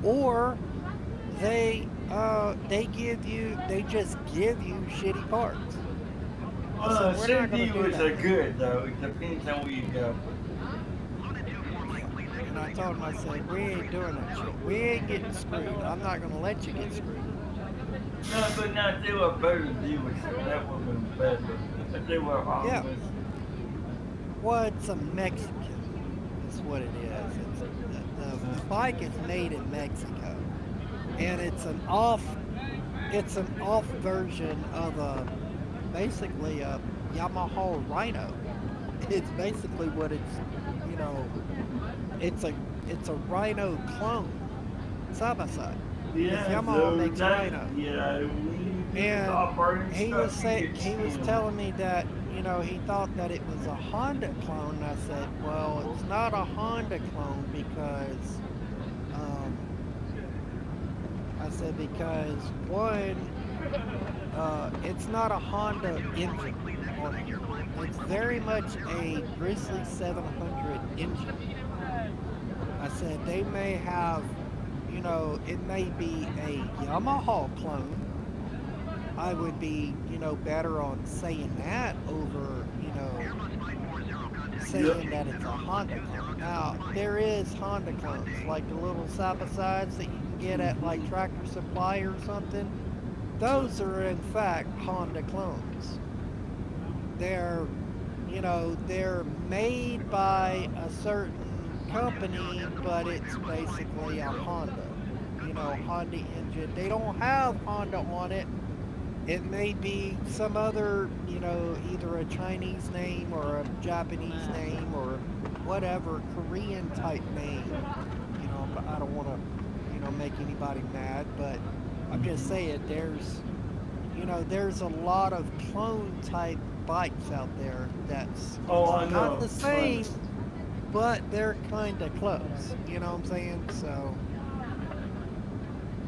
or they just give you shitty parts. Some dealers are good though. It depends on where you go. And I told him, I said, we ain't doing that shit. We ain't getting screwed. I'm not gonna let you get screwed. No, but not they were better dealers. That would have been better. If they were honest. Yeah. Well, it's a Mexican. That's what it is. The bike is made in Mexico, and it's an off version of basically a Yamaha Rhino. It's basically what it's, you know, it's a Rhino clone, side by side. Yeah, Yamaha makes Rhino. Yeah, and he was telling me that, you know, he thought that it was a Honda clone. And I said, well, it's not a Honda clone because, one, it's not a Honda engine on it. It's very much a Grizzly 700 engine. I said they may have, you know, it may be a Yamaha clone. I would be, you know, better on saying that over, you know, saying that it's a Honda clone. Now, there is Honda clones, like the little side-by-sides that you can get at like Tractor Supply or something. Those are in fact Honda clones. They're, you know, they're made by a certain company, but it's basically a Honda, you know, Honda engine. They don't have Honda on it. It may be some other, you know, either a Chinese name or a Japanese name or whatever, Korean type name. You know, but I don't want to, you know, make anybody mad, but I'm just saying there's, you know, there's a lot of clone type bikes out there that's not the same, but they're kind of close. You know what I'm saying? So,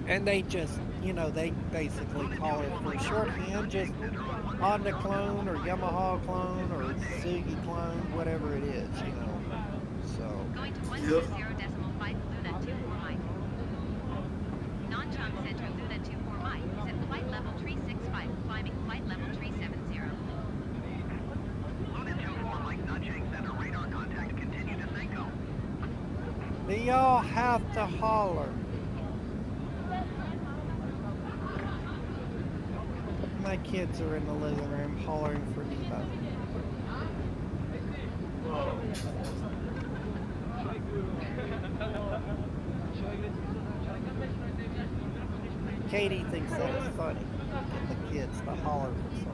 and they just, you know, they basically call it for shorthand just Honda clone or Yamaha clone or Suzuki clone, whatever it is, you know. So. Going to 160.5 Luna 24 Mike. Non-jump center Luna 24 Mike is at flight level 365, climbing flight level 370. Luna 24 Mike, nudging center radar contact, continue to Seiko. Do y'all have to holler? My kids are in the living room hollering for Nemo. Katie thinks that's funny. Get the kids to holler for something.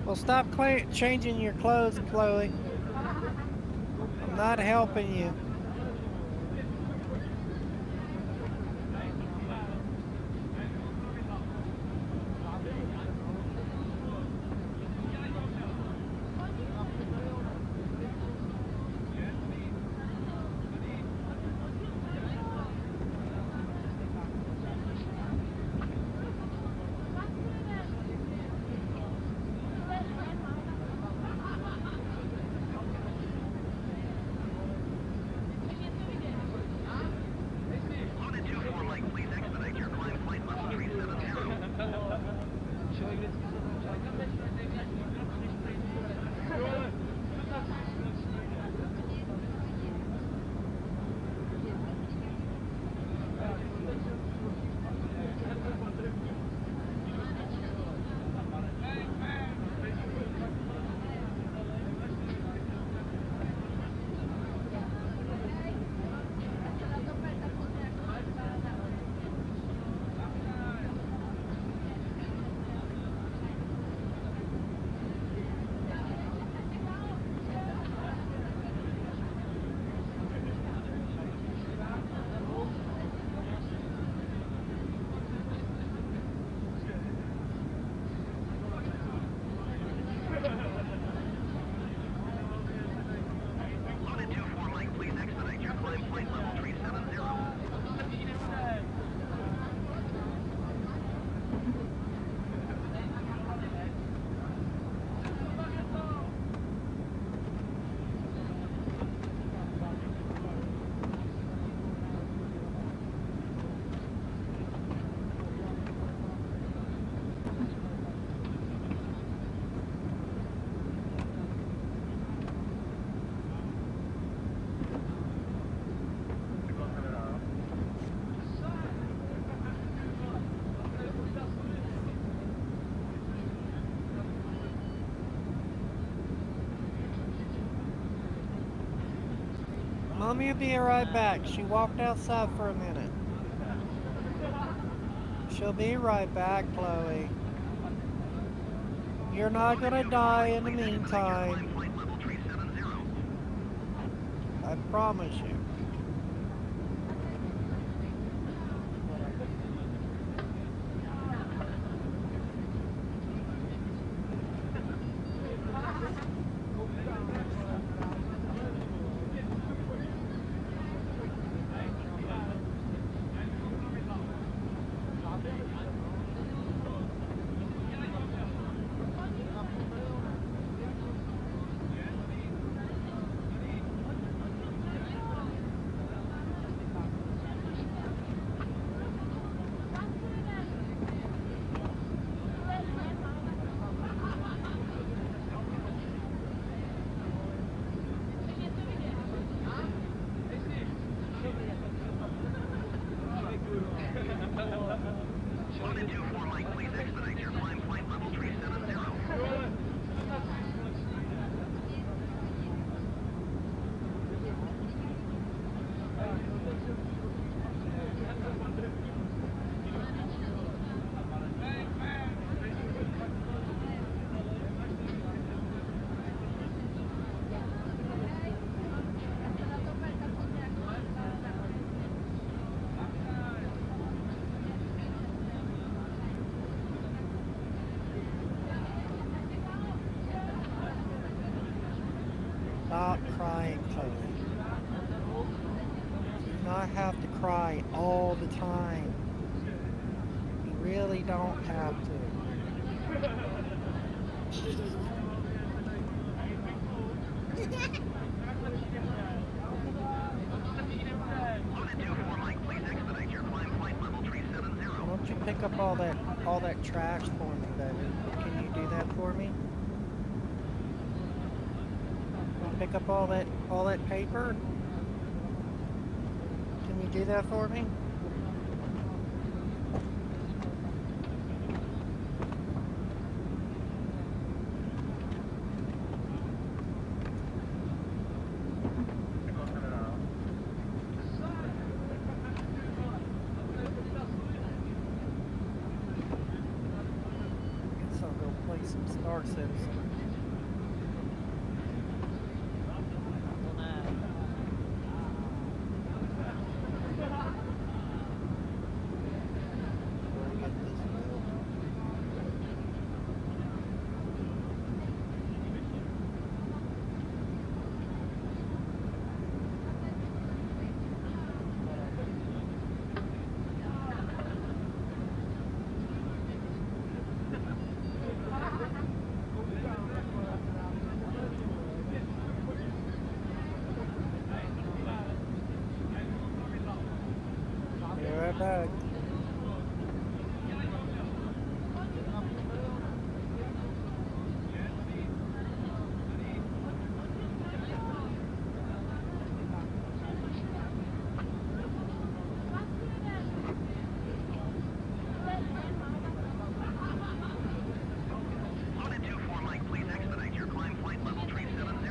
Well, stop changing your clothes, Chloe. I'm not helping you. Mommy will be right back. She walked outside for a minute. She'll be right back, Chloe. You're not gonna die in the meantime. I promise you. Stop crying, Chloe. You do not have to cry all the time. You really don't have to. Why don't you pick up all that trash for me, baby? Can you do that for me? Pick up all that paper? Can you do that for me? Guess I'll go play some Star Citizen. Back. Loaded 2-4 Mike, please expedite your climb flight level 370.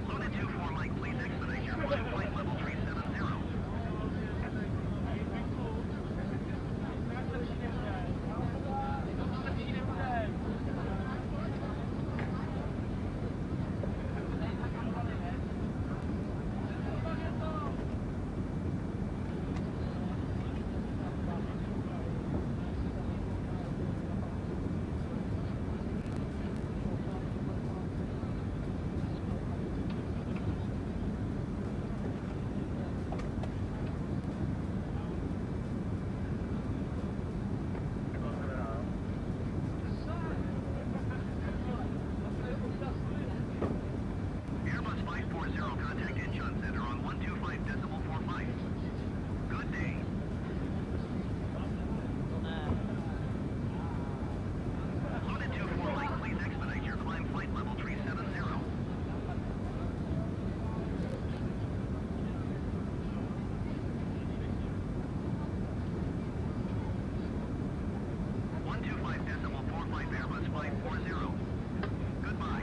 Loaded 2-4 Mike, please expedite your climb flight level 370. Airbus 540, contact Incheon Center on 125.45. Good day. Loaded 2-4 Mike, please expedite your climb flight level 370. Airbus 540. Goodbye.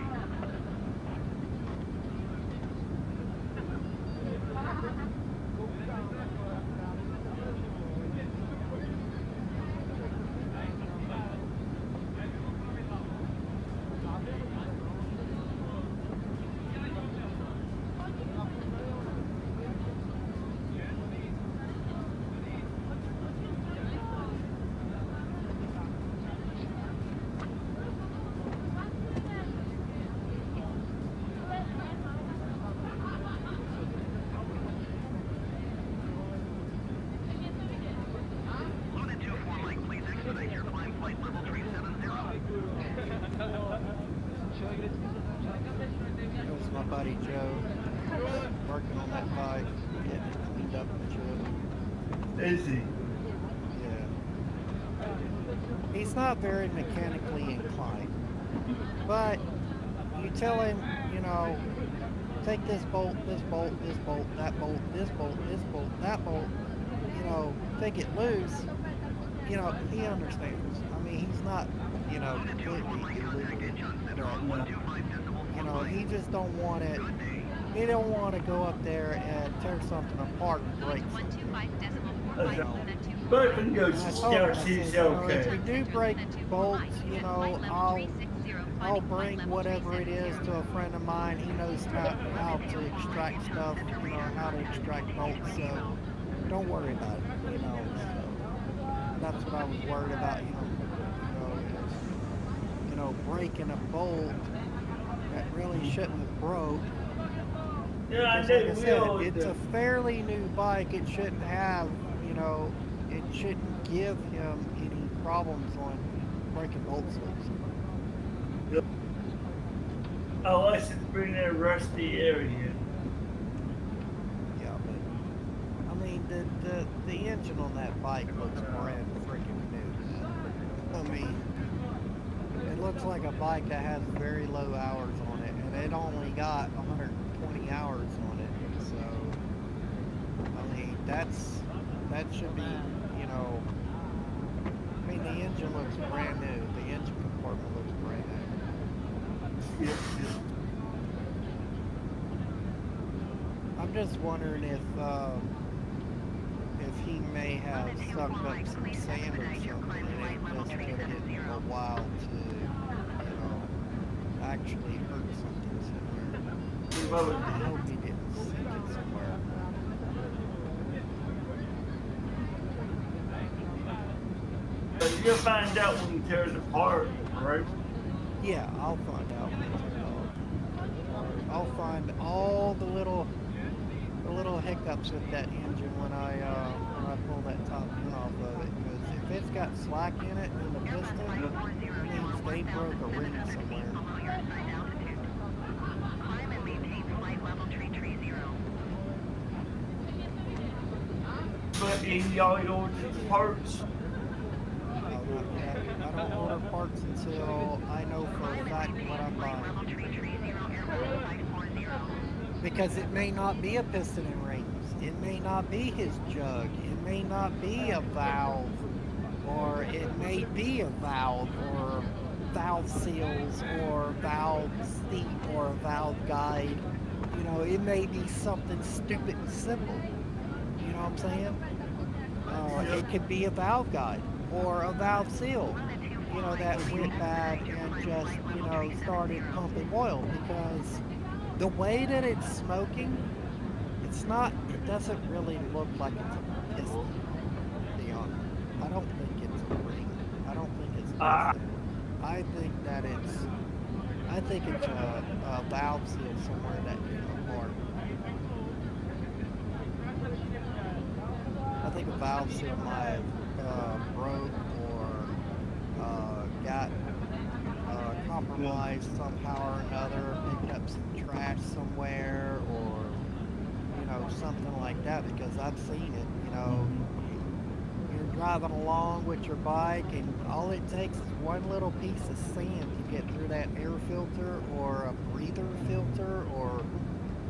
Loaded 2-4 Mike, please expedite your climb flight level 370. That was my buddy Joe, working on that bike, getting it cleaned up and shit. Is he? Yeah. He's not very mechanically inclined, but you tell him, you know, take this bolt, this bolt, this bolt, that bolt, this bolt, this bolt, that bolt, you know, take it loose, you know, he understands. I mean, he's not, you know, completely illiterate, but, you know, he just don't want it, he don't want to go up there and tear something apart and break something. But when you And I told him, I said, you know, if we do break bolts, you know, I'll bring whatever it is to a friend of mine. He knows how to extract stuff, you know, how to extract bolts, so don't worry about it, you know. So that's what I was worried about, breaking a bolt that really shouldn't have broke. Yeah, Because they like I said, will. it's a fairly new bike. It shouldn't have, you know, it shouldn't give him any problems on breaking bolt slips. Yep. Unless it's been in a rusty area. Yeah, but I mean, the engine on that bike looks brand freaking new, man. I mean, it looks like a bike that has very low hours on it, and it only got 120 hours on it. So, I mean, that should be, you know, I mean, the engine looks brand new. The engine compartment looks brand new. Yep. I'm just wondering if he may have sucked up some sand or something, and it just took it a while to, you know, actually hurt something somewhere. I hope he didn't sink it somewhere. But you'll find out when he tears apart, right? Yeah, I'll find out when he tears apart. I'll find all the little hiccups with that engine when I pull that top pin off of it, because if it's got slack in it in the piston, it means they broke a ring somewhere. But y'all order parts. I don't order parts until I know for a fact what I'm buying. Because it may not be a piston and rings. It may not be his jug. It may not be a valve. Or it may be a valve, or valve seals, or valve seat, or a valve guide. You know, it may be something stupid and simple. You know what I'm saying? It could be a valve guide or a valve seal, you know, that went bad and just, you know, started pumping oil, because the way that it's smoking, it doesn't really look like it's a piston, to be honest. I don't think it's a ring. I don't think it's a piston. I think it's a valve seal somewhere that came apart. I think a valve seal might have broke or got compromised somehow or another, picked up some trash somewhere, or, you know, something like that, because I've seen it. You know, you're driving along with your bike and all it takes is one little piece of sand to get through that air filter or a breather filter or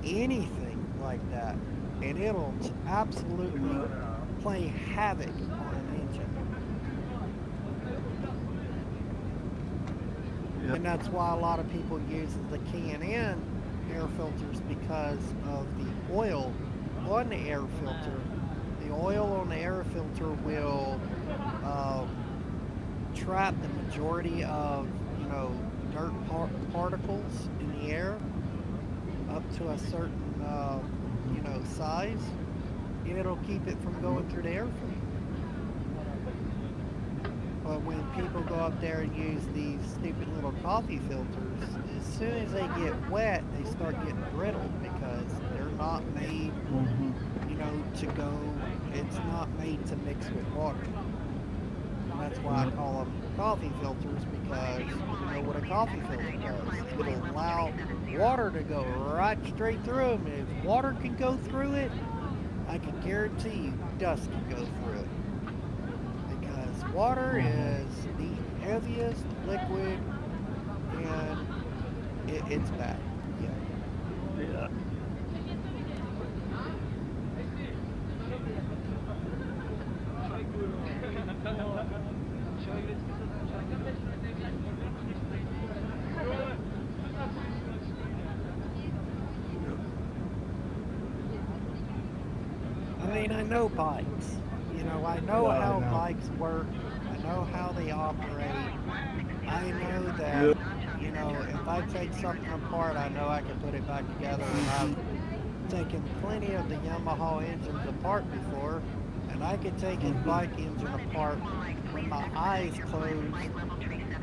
anything like that, and it'll absolutely play havoc on an engine. Yep. And that's why a lot of people use the K&N air filters, because of the oil on the air filter. The oil on the air filter will trap the majority of, you know, dirt particles in the air up to a certain, you know, size, and it'll keep it from going through the air filter. But when people go up there and use these stupid little coffee filters, as soon as they get wet, they start getting brittle, because they're not made, you know, to go, it's not made to mix with water. And that's why I call them coffee filters, because you know what a coffee filter does. It'll allow water to go right straight through them, and if water can go through it, I can guarantee you dust can go through it. Because water is the heaviest liquid, and it's bad. Yeah. I mean, I know bikes. You know, I know how bikes work. I know how they operate. I know that, you know, if I take something apart, I know I can put it back together. And I've taken plenty of the Yamaha engines apart before, and I could take a bike engine apart with my eyes closed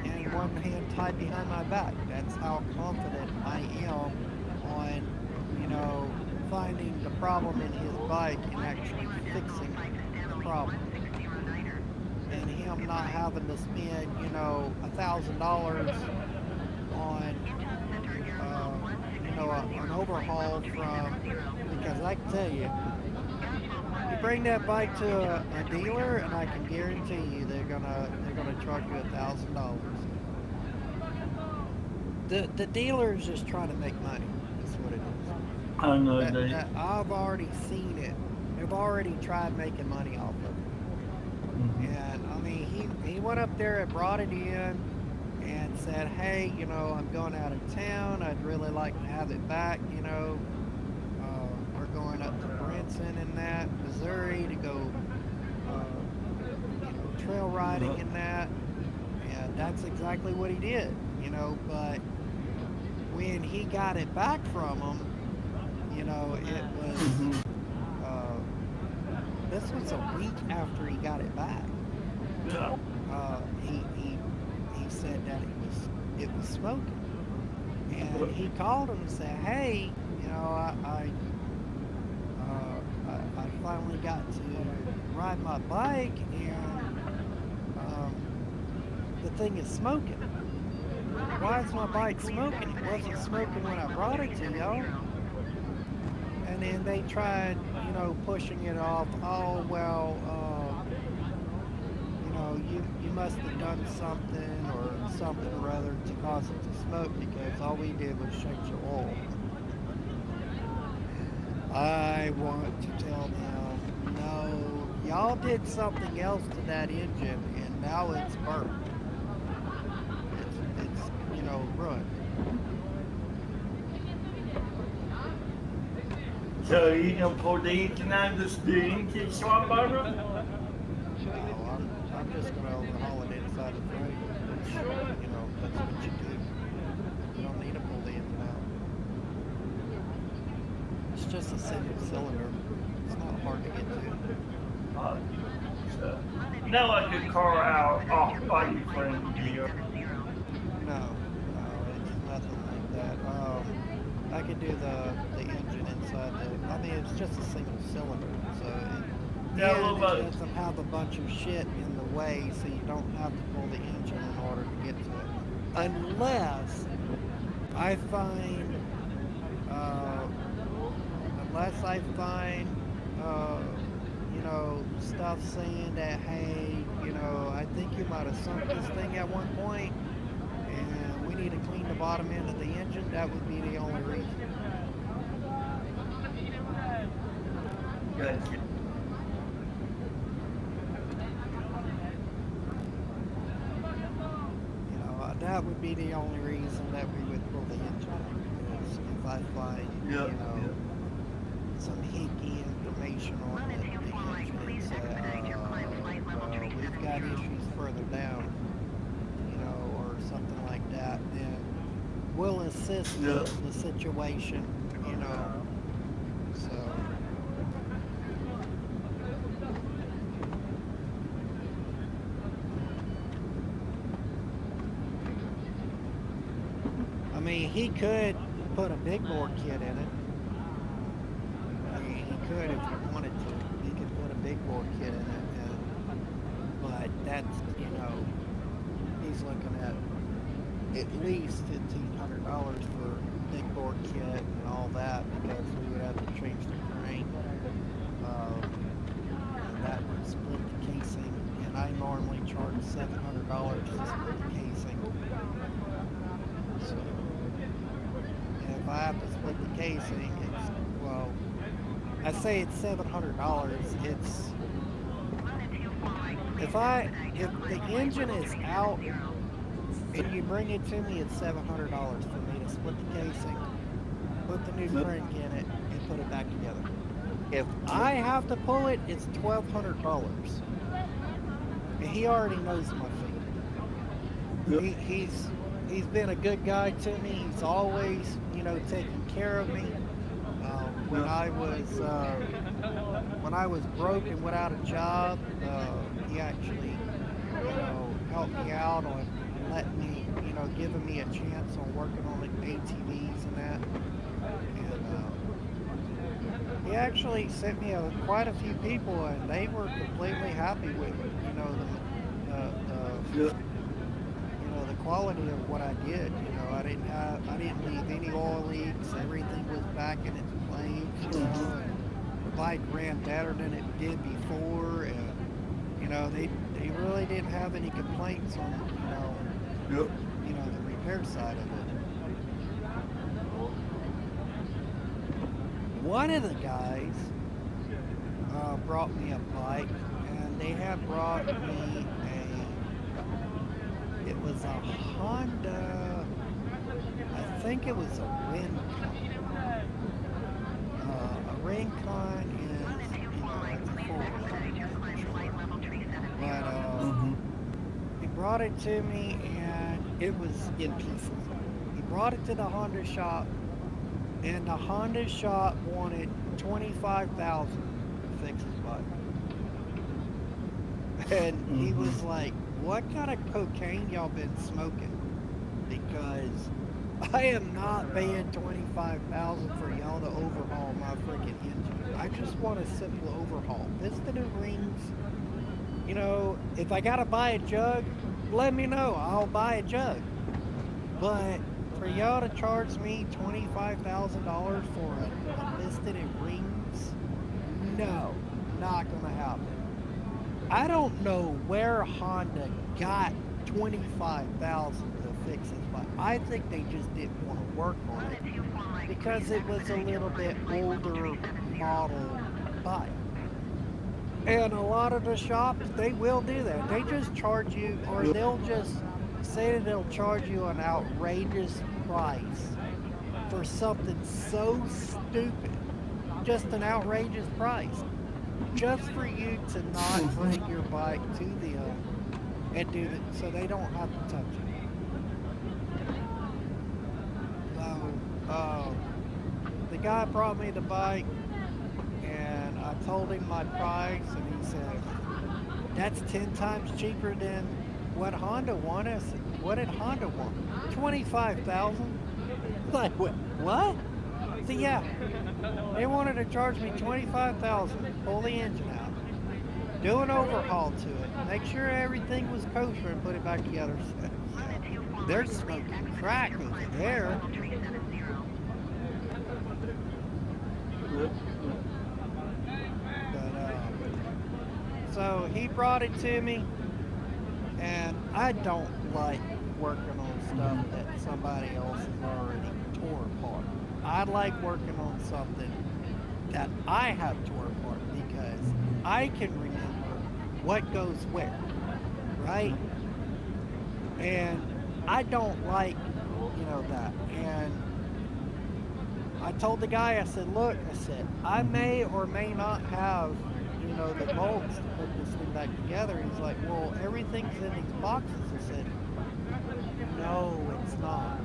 and one hand tied behind my back. That's how confident I am on, you know, finding the problem in his bike and actually fixing the problem. And him not having to spend, you know, $1,000 on, you know, an overhaul from, because I can tell you, you bring that bike to a dealer, and I can guarantee you they're gonna charge you $1,000. The dealer is just trying to make money. That's what it is. I know I've already seen it. They've already tried making money off of it. And I mean, he went up there and brought it in and said, hey, you know, I'm going out of town. I'd really like to have it back, you know. We're going up to Branson and that, Missouri to go, you know, trail riding and that. And that's exactly what he did, you know, but when he got it back from him, you know, it was, this was a week after he got it back. Yeah. He said that it was smoking, and he called him and said, "Hey, you know, I finally got to ride my bike, and the thing is smoking. Why is my bike smoking? It wasn't smoking when I brought it to y'all." And then they tried, you know, pushing it off. Oh, well, you know, you must have done something or something or other to cause it to smoke, because all we did was change the oil. I want to tell them, no, y'all did something else to that engine, and now it's burnt. It's you know, ruined. So you can pull the engine out of the steering to swap over? No, I'm just going to overhaul it inside the frame, which, you know, that's what you do. You don't need to pull the engine out. It's just a single cylinder. It's not hard to get to. So, now like a car out off body frame deal. No, it's nothing like that. I could do the engine inside the, I mean, it's just a single cylinder, so it doesn't have a bunch of shit in the way, so you don't have to pull the engine in order to get to it. Unless I find, you know, stuff saying that, hey, you know, I think you might have sunk this thing at one point, and we need to clean the bottom end of the engine, that would be the only reason. Good. You know, that would be the only reason that we would pull the engine, is if I find, you know, some hinky information on the engine and say, we've got issues further down, you know, or something like that, then we'll assist the situation, you know. So. I mean, he could put a big bore kit in it. I mean, he could if he wanted to. He could put a big bore kit in it, but that's, you know, he's looking at least $1,500 for big bore kit and all that, because we would have to change the crank, and that would split the casing, and I normally charge $700 to split the casing. So, and if I have to split the casing, it's, well, I say it's $700. It's, if the engine is out and you bring it to me, it's $700 for me to split the casing, put the new crank in it, and put it back together. If I have to pull it, it's $1,200. And he already knows my fee. He's been a good guy to me. He's always, you know, taking care of me. When I was broke and without a job, he actually, you know, helped me out on letting me, you know, giving me a chance on working on like ATVs and that. And He actually sent me quite a few people, and they were completely happy with, you know, the quality of what I did. You know, I didn't leave any oil leaks. Everything was back in its place. You know, and the bike ran better than it did before, and you know, they really didn't have any complaints on, you know, the repair side of it. One of the guys brought me a bike, and they had brought me it was a Honda, I think it was a Rincon. A Rincon is, you know, it's a four-wheeler. But he brought it to me, and it was in pieces. He brought it to the Honda shop, and the Honda shop wanted $25,000 to fix his bike. And he was like, what kind of cocaine y'all been smoking? Because I am not paying $25,000 for y'all to overhaul my freaking engine. I just want a simple overhaul. Piston and rings. You know, if I gotta buy a jug, let me know. I'll buy a jug. But for y'all to charge me $25,000 for a piston and rings, no, not gonna happen. I don't know where Honda got $25,000 to fix his bike. I think they just didn't want to work on it because it was a little bit older model bike. And a lot of the shops, they will do that. They just charge you, or they'll just say that they'll charge you an outrageous price for something so stupid. Just an outrageous price. Just for you to not bring your bike to them and do it so they don't have to touch it. So, the guy brought me the bike, and I told him my price, and he said, that's 10 times cheaper than what Honda wanted. I said, what did Honda want? $25,000? Like, what? So yeah, they wanted to charge me $25,000, pull the engine out, do an overhaul to it, make sure everything was kosher, and put it back together. They're smoking crack over there. But, so he brought it to me, and I don't like working on stuff that somebody else has already tore apart. I like working on something that I have tore apart because I can remember what goes where, right? And I don't like, you know, that. And I told the guy, I said, look, I said, I may or may not have, you know, the bolts to put this thing back together. He's like, well, everything's in these boxes. I said, no, it's not.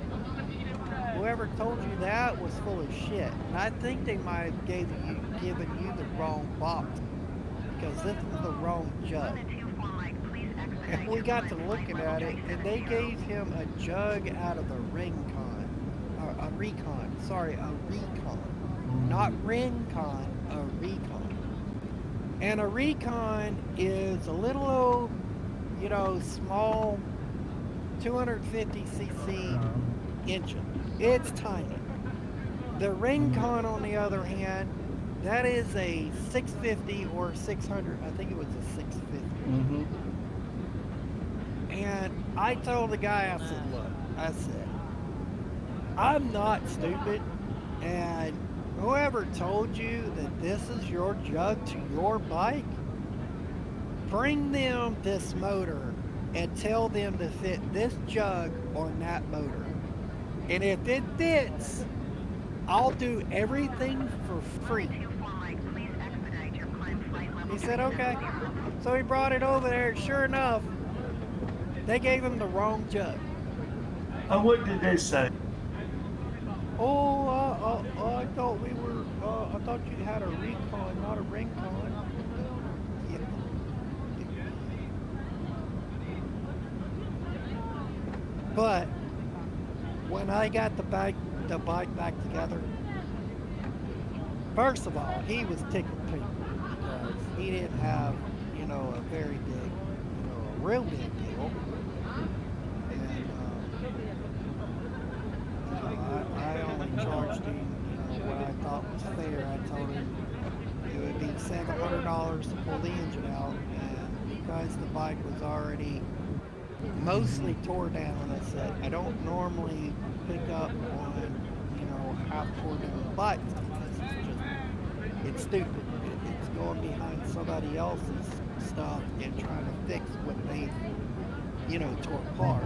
Whoever told you that was full of shit. And I think they might have given you the wrong box because this is the wrong jug. And we got to looking at it, and they gave him a jug out of the Recon. Not Rincon, a Recon. And a Recon is a little old, you know, small 250cc engine. It's tiny. The Rincon, on the other hand, that is a 650 or 600. I think it was a 650. And I told the guy, I said, look, I said, I'm not stupid, and whoever told you that this is your jug to your bike, bring them this motor and tell them to fit this jug on that motor. And if it fits, I'll do everything for free. He said, okay. So he brought it over there. Sure enough, they gave him the wrong jug. And what did they say? Oh, I thought we were, I thought you had a Recon, not a Rincon. Yeah. But when I got the bike back together, First of all, he was tickled pink because he didn't have, you know, a very big, you know, a real big deal. And, you know, I only charged him, you know, what I thought was fair. I told him it would be $700 to pull the engine out, and because the bike was already mostly tore down, I said, I don't normally pick up on, you know, half tore down bikes because it's stupid. It's going behind somebody else's stuff and trying to fix what they, you know, tore apart.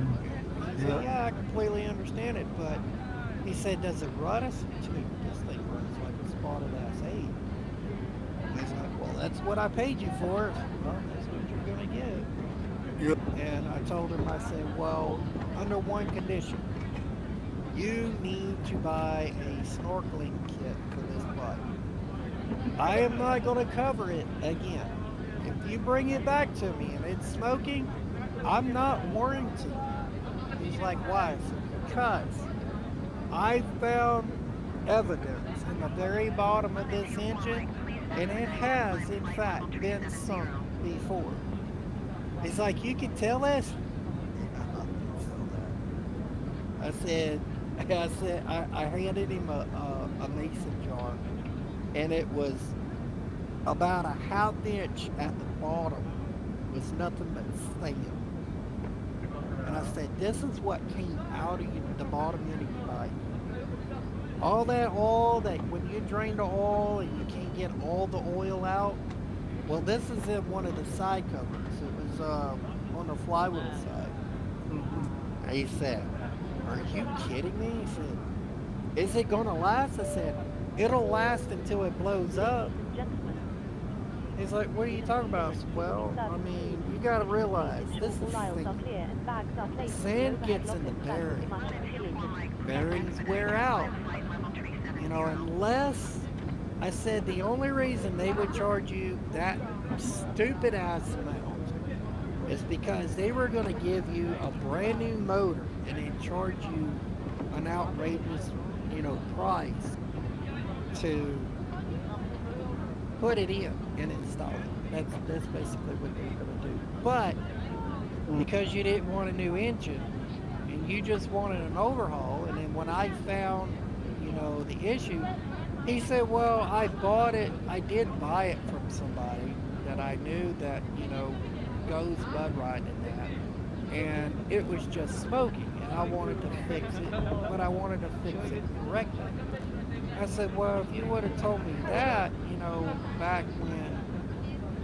He said, yeah, I completely understand it, but he said, does it run? I said, dude, this thing runs like a spotted ass 8. He's like, well, that's what I paid you for. Well, that's what you're gonna get. Yep. And I told him, I said, well, under one condition, you need to buy a snorkeling kit for this bike. I am not going to cover it again. If you bring it back to me and it's smoking, I'm not warranting it. He's like, why? I said, because I found evidence in the very bottom of this engine, and it has, in fact, been sunk before. He's like, you can tell this? I said, I handed him a mason jar, and it was about a half inch at the bottom, was nothing but sand. And I said, this is what came out of the bottom end of your bike. All that oil, that when you drain the oil and you can't get all the oil out, well, this is in one of the side covers. It was on the flywheel side. And he said, are you kidding me? He said, is it going to last? I said, it'll last until it blows up. He's like, what are you talking about? I said, well, I mean, you got to realize, this is sand gets in the bearing. Bearings wear out. You know, unless, I said, the only reason they would charge you that stupid ass amount is because they were going to give you a brand new motor and then charge you an outrageous, you know, price to put it in and install it. That's basically what they were going to do. But because you didn't want a new engine and you just wanted an overhaul, and then when I found, you know, the issue, he said, well, I bought it, I did buy it from somebody that I knew that, you know, goes mud riding in that, and it was just smoking, and I wanted to fix it, but I wanted to fix it correctly. I said, well, if you would have told me that, you know, back when,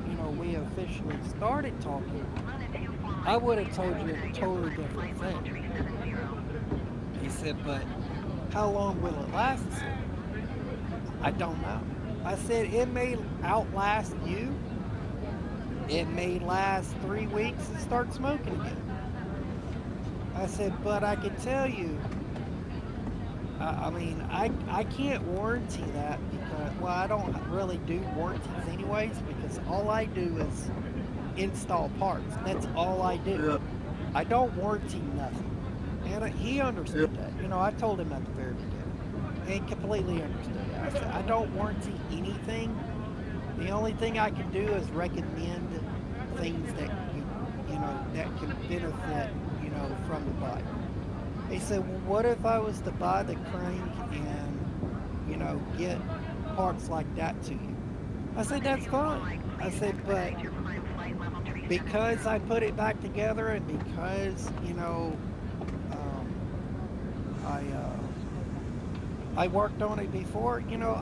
you know, we officially started talking, I would have told you a totally different thing. He said, but how long will it last? I said, I don't know. I said, it may outlast you. It may last 3 weeks and start smoking again. I said, but I can tell you, I mean, I can't warranty that because, well, I don't really do warranties anyways, because all I do is install parts. That's all I do. Yep. I don't warranty nothing. And he understood that. You know, I told him at the very beginning. And he completely understood that. I said, I don't warranty anything. The only thing I can do is recommend things that you know, that can benefit, you know, from the bike. He said, well, what if I was to buy the crank and, you know, get parts like that to you? I said, that's fine. I said, but because I put it back together and because, you know, I worked on it before, you know,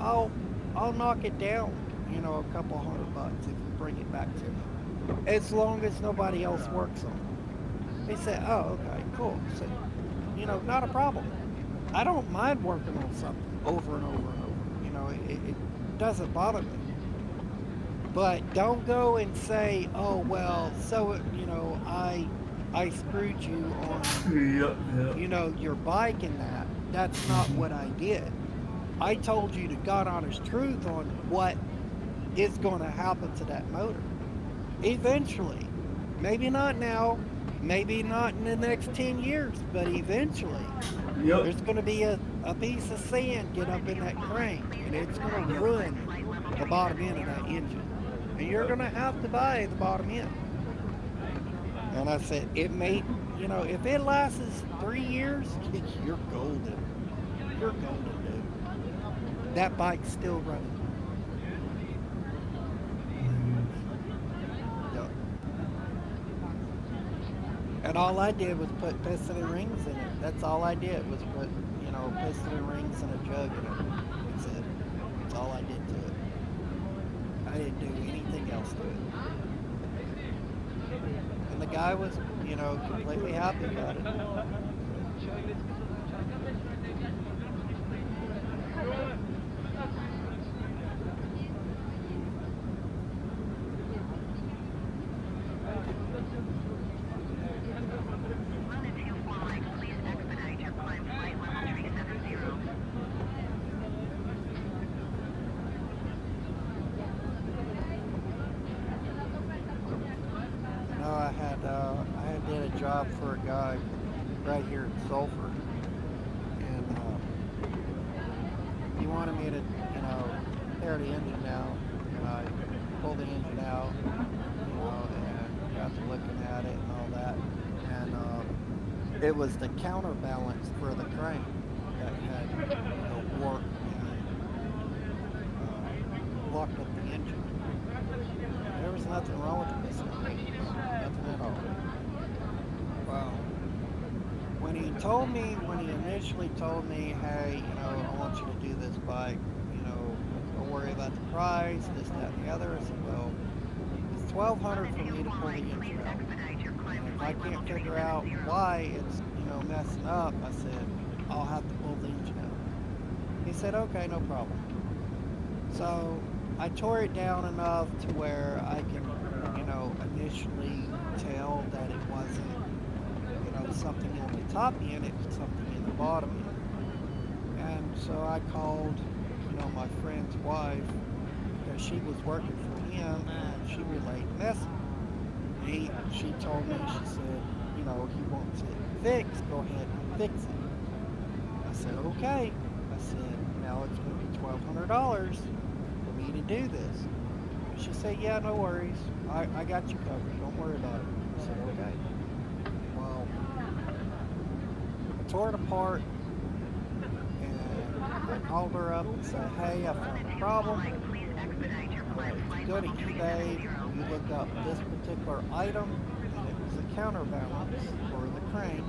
I'll knock it down, you know, a couple $100 if you bring it back to me, as long as nobody else works on it. He said, oh, okay, cool. So, you know, not a problem. I don't mind working on something over and over and over. You know, it doesn't bother me. But don't go and say, oh, well, so, you know, I screwed you on, you know, your bike and that. That's not what I did. I told you the God honest truth on what is going to happen to that motor. Eventually. Maybe not now. Maybe not in the next 10 years, but eventually, Yep. There's going to be a piece of sand get up in that crank, and it's going to ruin the bottom end of that engine. And you're going to have to buy the bottom end. And I said, it may, you know, if it lasts 3 years, you're golden. You're golden, dude. That bike's still running. Yep. And all I did was put piston rings in it. That's all I did was put, you know, piston rings and a jug in it. That's it. That's all I did to it. I didn't do anything else to it. And the guy was, you know, completely happy about it. Did a job for a guy right here in Sulphur, and he wanted me to, you know, tear the engine out, and I pulled the engine out, you know, and got to looking at it and all that, and it was the counterbalance for the crank that had, you know, warped and blocked up the engine. There was nothing wrong with the piston rings, nothing at all. When he initially told me, hey, you know, I want you to do this bike, you know, don't worry about the price, this, that, and the other. I said, well, it's $1,200 for me to pull the engine out. And if I can't figure out why it's, you know, messing up, I said, I'll have to pull the engine out. He said, okay, no problem. So I tore it down enough to where I can, you know, initially tell that it wasn't, something on the top end, it was something in the bottom end. And so I called, you know, my friend's wife, because she was working for him, and she relayed the message. She told me, she said, you know, he wants it fixed, go ahead and fix it. I said, okay. I said, now it's going to be $1,200 for me to do this. And she said, yeah, no worries. I got you covered. Don't worry about it. I said, okay. Well, tore it apart, and I called her up and said, hey, I found a problem. If you go to eBay, you look up this particular item, and it was a counterbalance for the crank.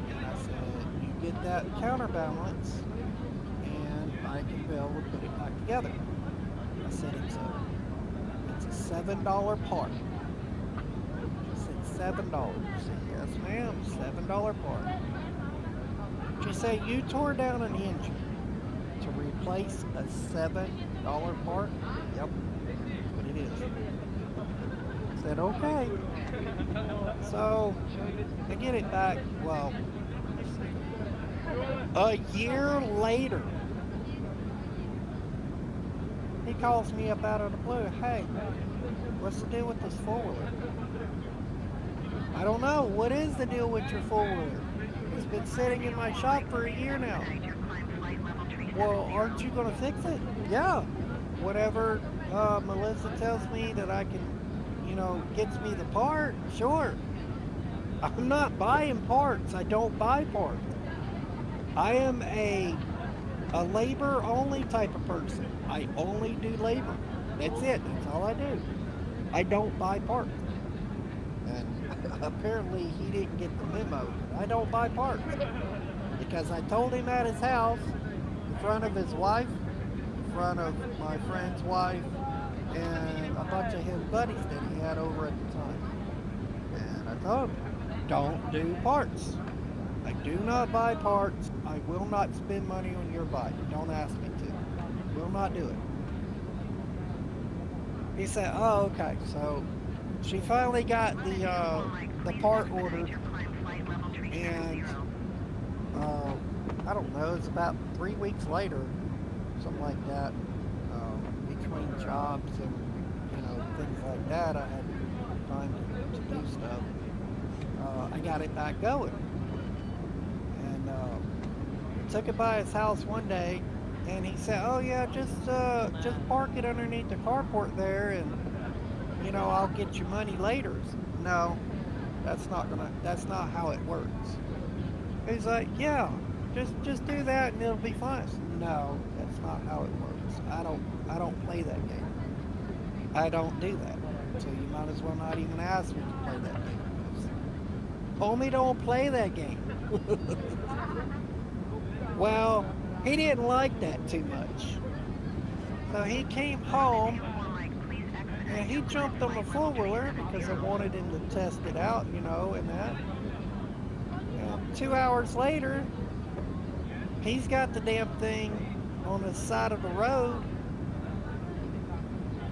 And I said, you get that counterbalance, and I can be able to put it back together. I said, it's a $7 part. She said, $7. I said, yes, ma'am, $7 part. She said, you tore down an engine to replace a $7 part? Yep, that's what it is. I said, okay. So, I get it back, well, a year later. He calls me up out of the blue. Hey, what's the deal with this four-wheeler? I don't know. What is the deal with your four-wheeler? It's been sitting in my shop for a year now. Well, aren't you going to fix it? Yeah. Whatever Melissa tells me that I can, you know, gets me the part, sure. I'm not buying parts. I don't buy parts. I am a labor-only type of person. I only do labor. That's it. That's all I do. I don't buy parts. And apparently he didn't get the memo. I don't buy parts. Because I told him at his house, in front of his wife, in front of my friend's wife, and a bunch of his buddies that he had over at the time. And I told him, don't do parts. I do not buy parts. I will not spend money on your bike. Don't ask me to. Will not do it. He said, oh, okay. So she finally got the part ordered, and I don't know, it's about 3 weeks later, something like that, between jobs and, you know, things like that, I had time to do stuff. I got it back going, and took it by his house one day, and he said, "Oh yeah, just park it underneath the carport there, and I'll get your money later." No, that's not how it works. He's like, "Yeah, just do that and it'll be fine." No, that's not how it works. I don't play that game. I don't do that. So you might as well not even ask me to play that game. Homie, don't play that game. Well, he didn't like that too much. So he came home and he jumped on the four-wheeler because I wanted him to test it out, and that. And 2 hours later, he's got the damn thing on the side of the road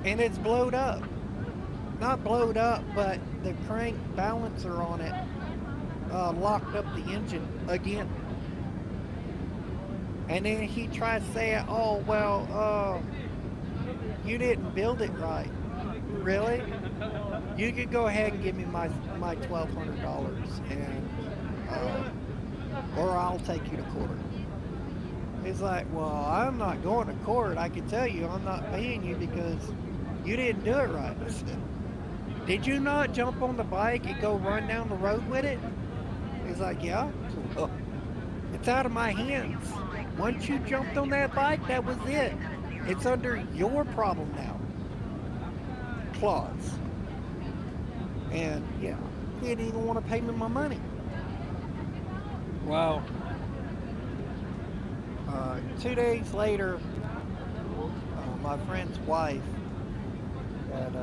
and it's blowed up. Not blowed up, but the crank balancer on it locked up the engine again. And then he tried saying, "Oh, well, you didn't build it right." Really? You could go ahead and give me my $1,200 and or I'll take you to court. He's like, "Well, I'm not going to court. I can tell you I'm not paying you because you didn't do it right." I said, "Did you not jump on the bike and go run down the road with it?" He's like, "Yeah." "Well, it's out of my hands. Once you jumped on that bike, that was it. It's under your problem now." Clause. And yeah, he didn't even want to pay me my money. Well, 2 days later, my friend's wife had,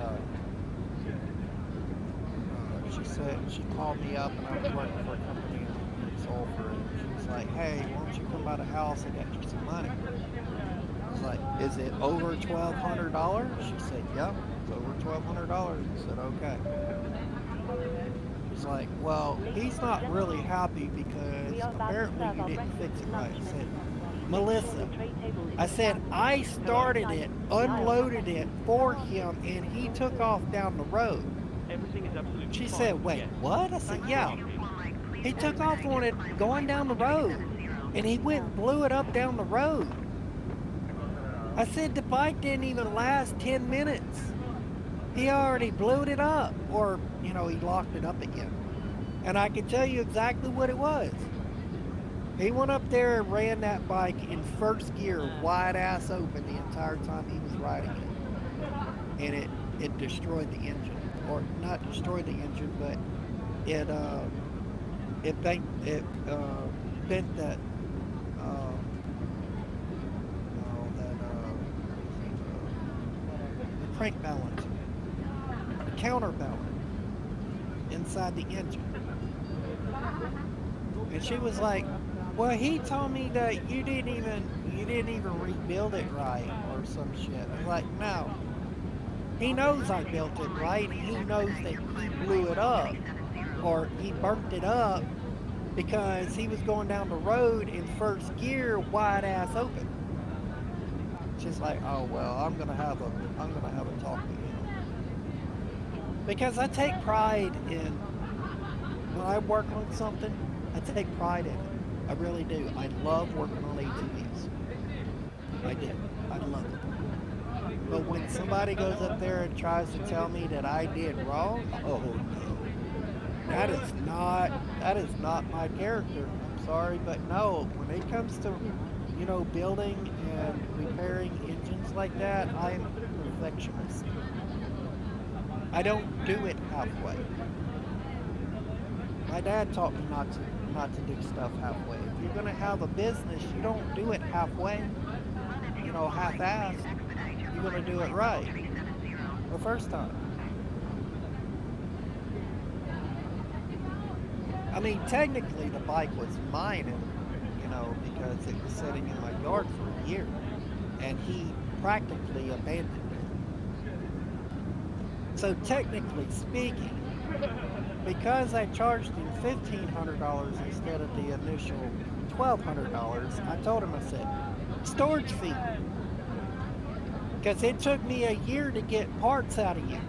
she called me up, and I was working for a company in Sulphur, and she was like, "Hey, why don't you come by the house? I got you some money." I was like, "Is it over $1,200? She said, "Yep, it's over $1,200. I said, "Okay." She's like, "Well, he's not really happy because apparently you didn't fix it right." I said, "Melissa," I said, "I started it, unloaded it for him, and he took off down the road." Everything is absolutely She fine. said, "Wait, what?" I said, "Yeah. He took off on it going down the road, and he went and blew it up down the road." I said, "The bike didn't even last 10 minutes. He already blew it up," or, he locked it up again. And I can tell you exactly what it was. He went up there and ran that bike in first gear, wide ass open the entire time he was riding it. And it destroyed the engine. Or not destroyed the engine, but it bent that the crank balance, the counterbalance inside the engine. And she was like, "Well, he told me that you didn't even rebuild it right or some shit." I was like, "No. He knows I built it right. He knows that he blew it up or he burnt it up because he was going down the road in first gear, wide ass open." She's like, "Oh well, I'm gonna have a talk with him," because I take pride in when I work on something. I take pride in it. I really do. I love working on ATVs. I do. I love it. But when somebody goes up there and tries to tell me that I did wrong, oh no. That is not my character. I'm sorry, but no. When it comes to, building and repairing engines like that, I'm a perfectionist. I don't do it halfway. My dad taught me not to do stuff halfway. If you're gonna have a business, you don't do it halfway, half-assed. You're gonna do it right the first time. I mean, technically the bike was mine, because it was sitting in my yard for a year, and he practically abandoned it. So technically speaking, because I charged him $1,500 instead of the initial $1,200, I told him, I said, "Storage fee. Because it took me a year to get parts out of you."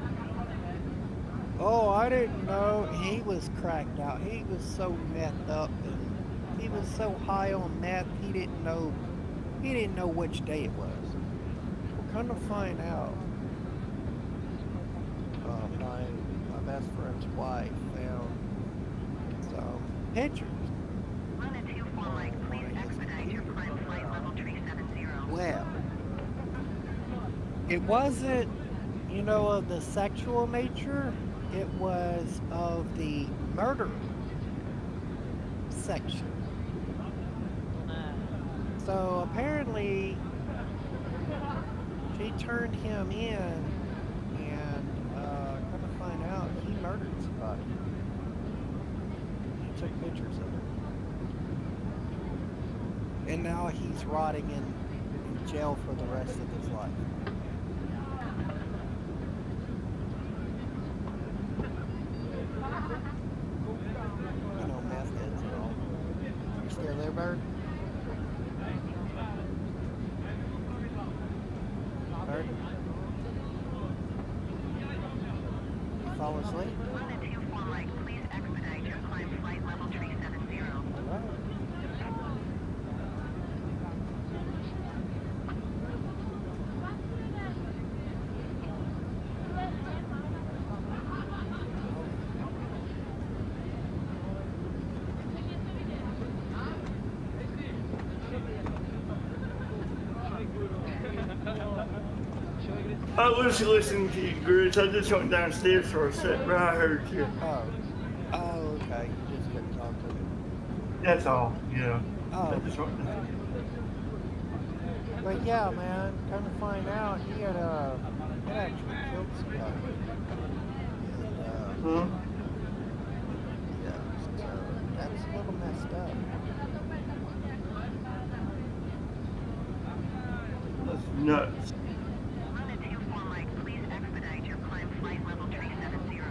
"Oh, I didn't know." He was cracked out. He was so messed up and he was so high on meth he didn't know which day it was. We're gonna find out. My best friend's wife found some pictures. Well, it wasn't, of the sexual nature. It was of the murder section. So apparently, she turned him in, and come to find out, he murdered somebody. He took pictures of it. And now he's rotting in jail for the rest of his life. Meth heads and all. You still there, Bird? Bird? You fall asleep? Please expedite your climb flight level 370. All right. I was listening to you, Grizz. I just went downstairs for a sec, but I heard you. Oh, okay. You just couldn't talk to me. That's all, yeah. Oh. I just went But yeah, man, come to find out, he had actually killed somebody. And, yeah, so that's a little messed up. That's nuts. Please expedite your climb flight level 370.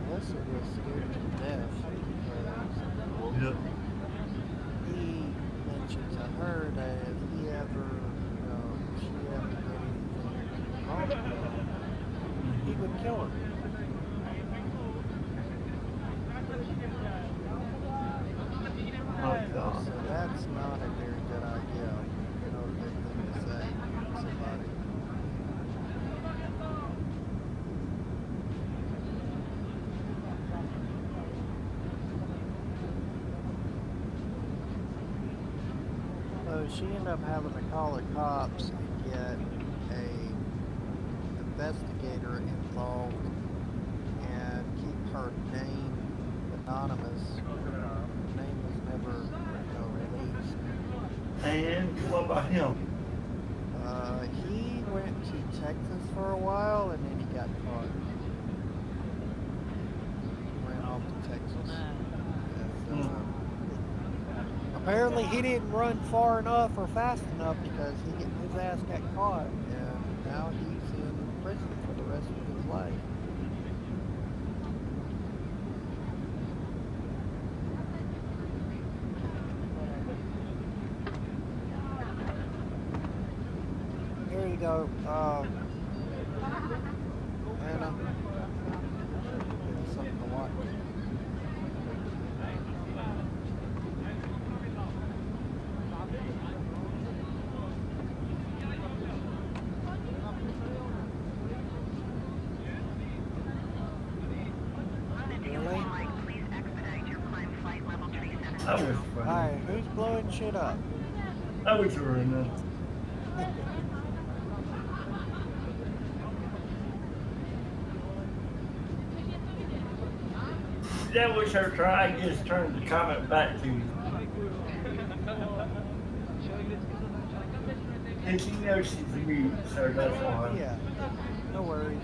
Melissa was scared to death because he mentioned to her that if he ever, she ever did anything wrong with him, he would kill her. Oh, God. So that's not a very good idea. Good thing to say to somebody. So she ended up having to call the cops and get a investigator involved and keep her name anonymous. Her name was never, released. And what about him? He went to Texas for a while and then he got caught. He ran off to Texas. And, apparently he didn't run far enough or fast enough because his ass got caught, and now he's in prison for the rest of his life. Here you go, Anna. Give me something to watch. Alright, who's blowing shit up? I was doing that. That was her try. I just turned the comment back to you. And she knows she's mute, so that's why. Yeah, no worries.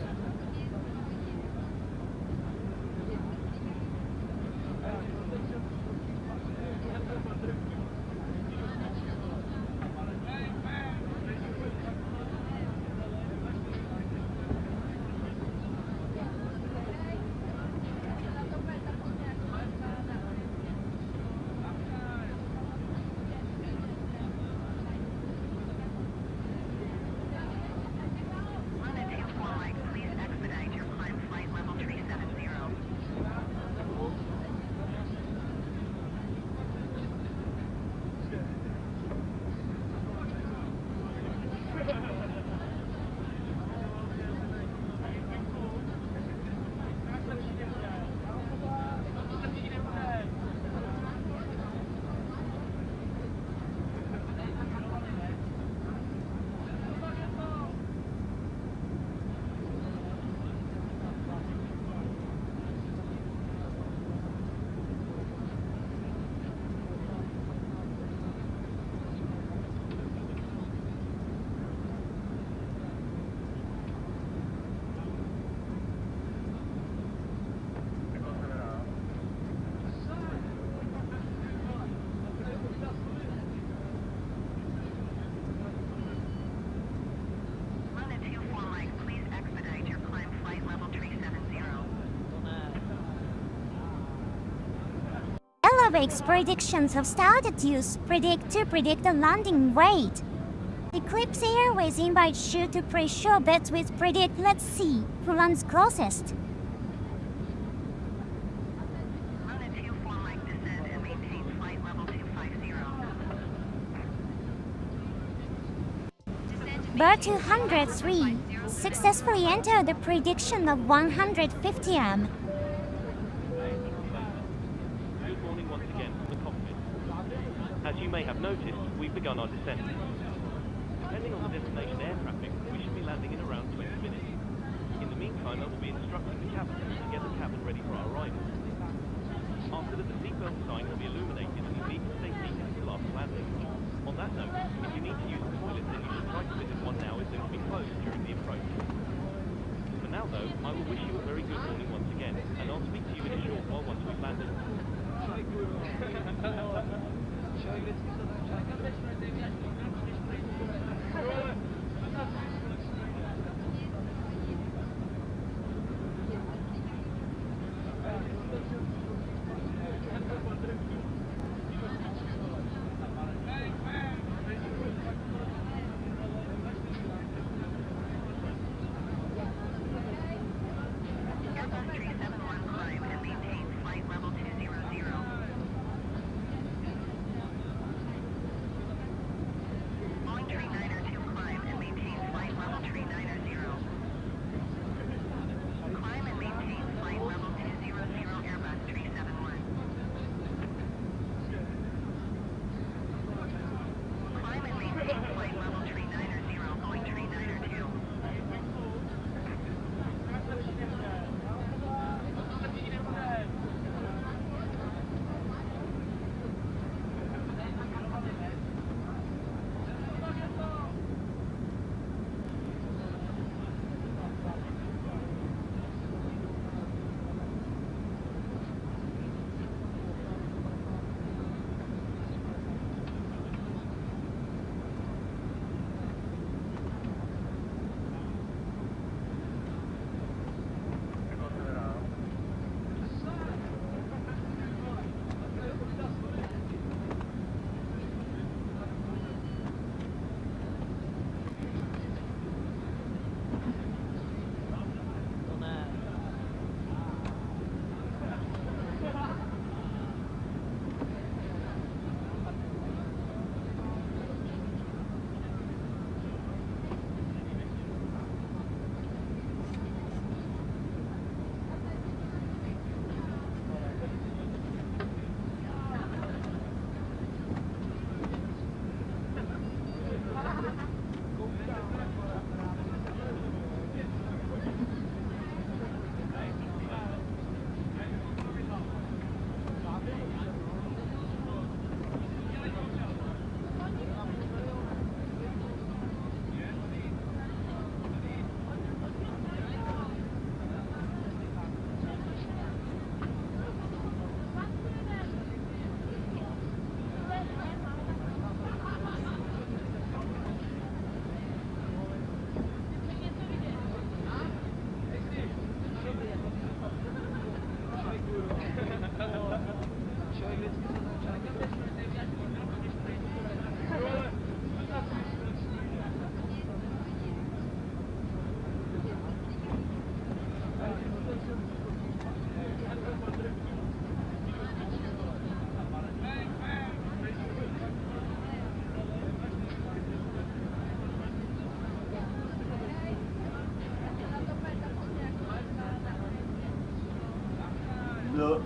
Airways predictions have started to predict the landing weight. Eclipse Airways invites you to place your bets with Predict. Let's see who lands closest. Luna 24 Mike descend and maintain flight level 250. Bird 203 successfully entered the prediction of 150 m. Good morning once again from the cockpit. As you may have noticed, we've begun our descent. Depending on the destination air traffic, we should be landing in around 20 minutes. In the meantime, I will be instructing the cabin crew to get the cabin ready for our arrival. After that, the seatbelt sign will be illuminated and you need to stay seated until after landing. On that note, if you need to use the toilet, then you should try to visit one now as they will be closed during the approach. For now though, I will wish you a very good morning once again, and I'll speak to you in a short while once we've landed. Look.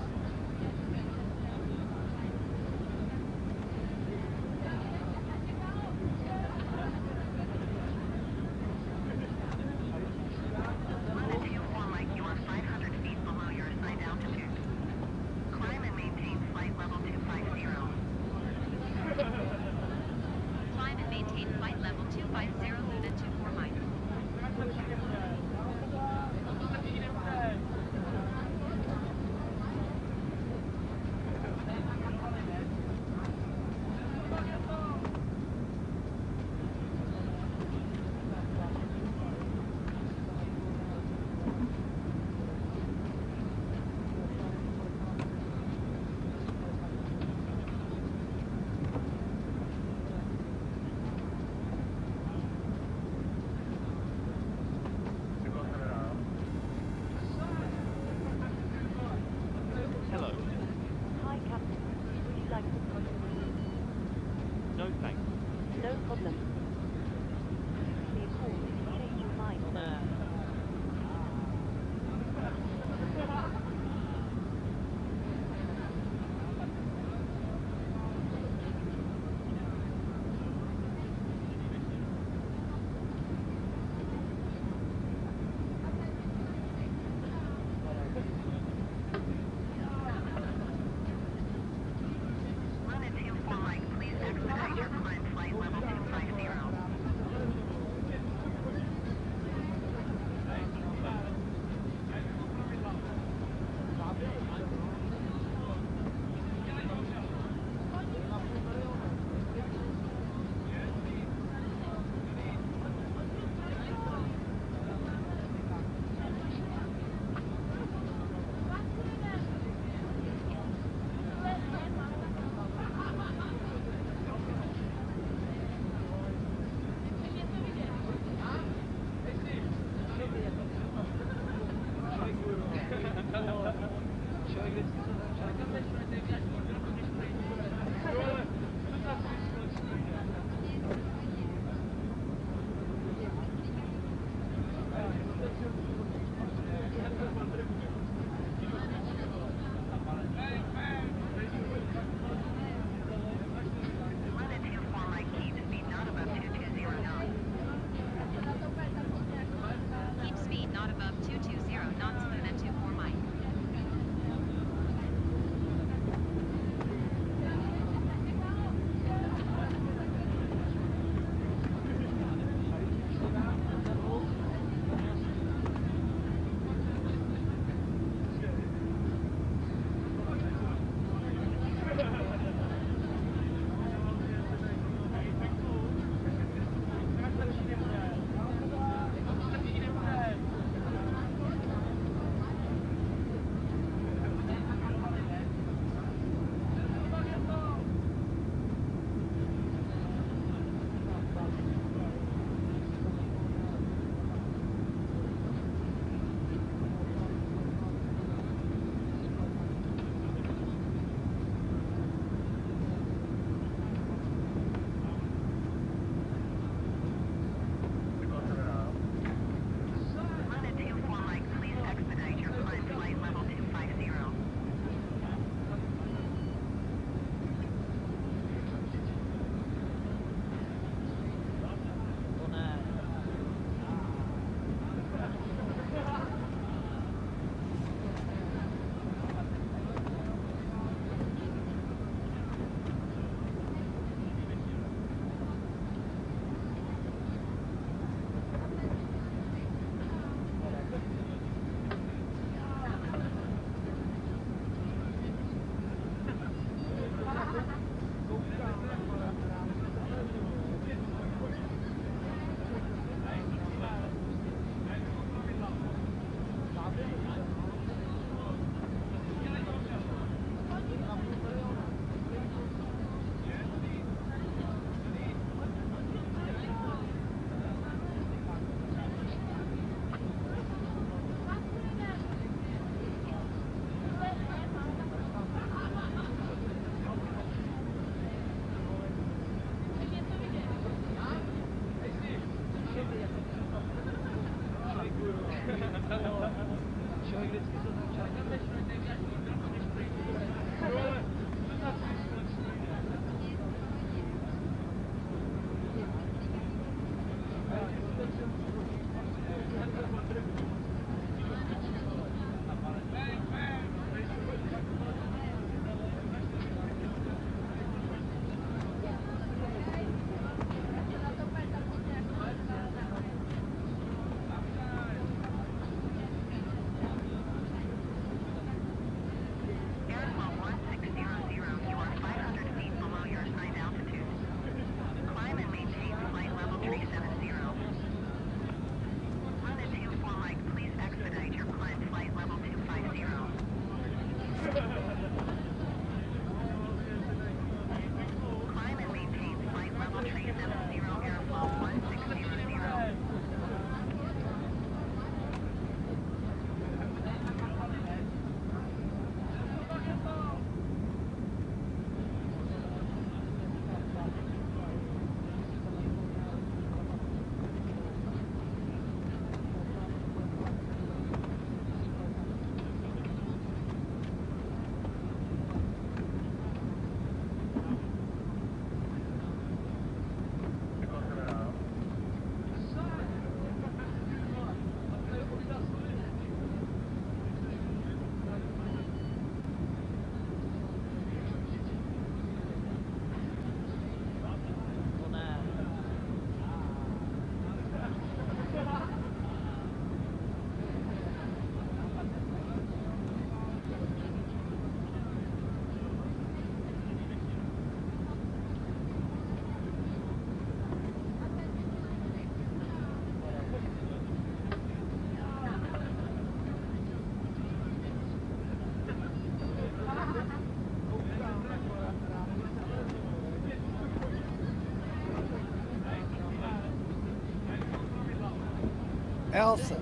Elsa.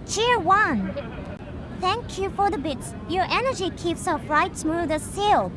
Cheer 1. Thank you for the bits. Your energy keeps our flight smooth as silk.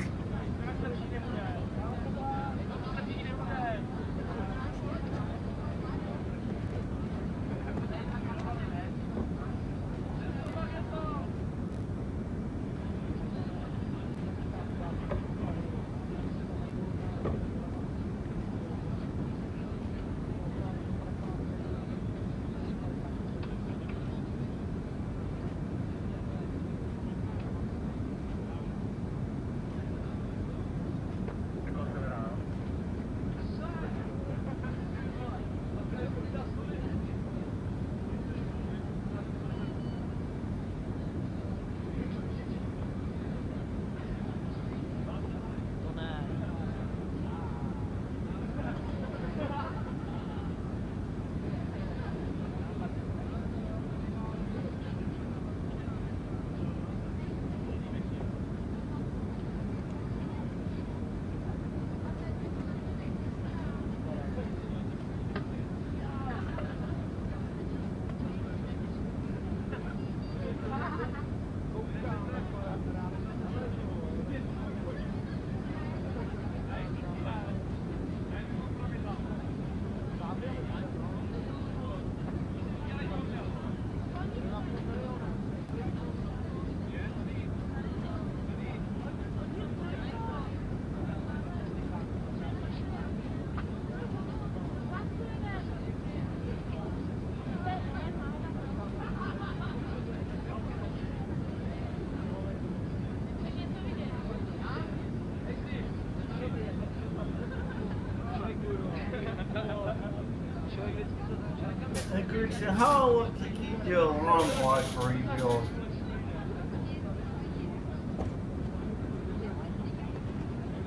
how long to keep your alarm clock rebuild?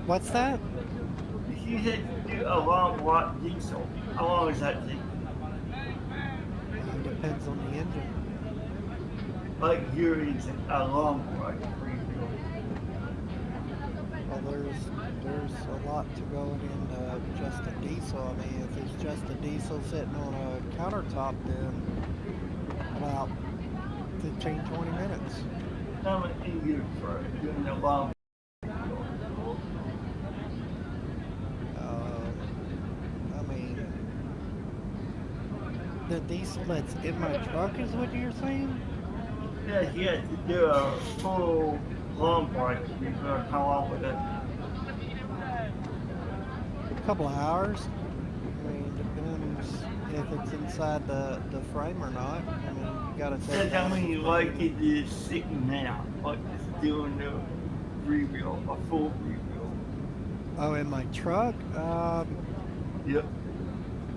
What's that? If you hit do alarm clock diesel, how long does that take? Depends on the engine. Like your engine alarm clock rebuild. Well, there's a lot to go into just a diesel. I mean, if it's just a diesel sitting on a countertop, then about 15-20 minutes. How much do you use for doing the alarm? I mean, the diesel that's in my truck is what you're saying? Yeah, you have to do a full alarm clock rebuild. How long would that? A couple of hours. I mean, depends if it's inside the frame or not. I mean, you gotta take. That's how many like it is sitting now, like just doing the rebuild, a full rebuild. Oh, in my truck? Yep.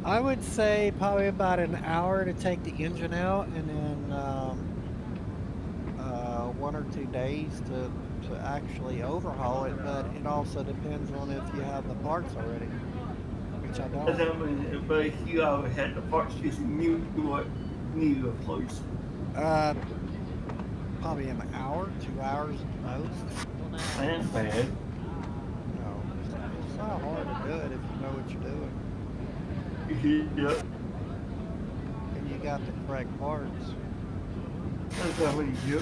I would say probably about an hour to take the engine out, and then 1 or 2 days to actually overhaul it. But it also depends on if you have the parts already, which I That's don't. how many, but if you already had the parts, just need to replace. Probably an hour, 2 hours at most. That's bad. No, it's not hard to do it if you know what you're doing. Yep. And you got the correct parts. That's how many you.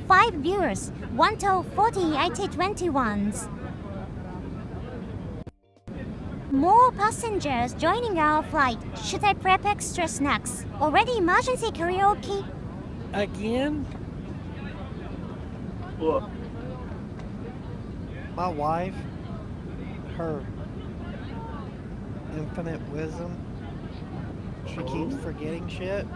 5 viewers, 1 to 40 IT21s. More passengers joining our flight. Should I prep extra snacks? Already emergency karaoke? Again? What? My wife, her infinite wisdom, she keeps forgetting shit.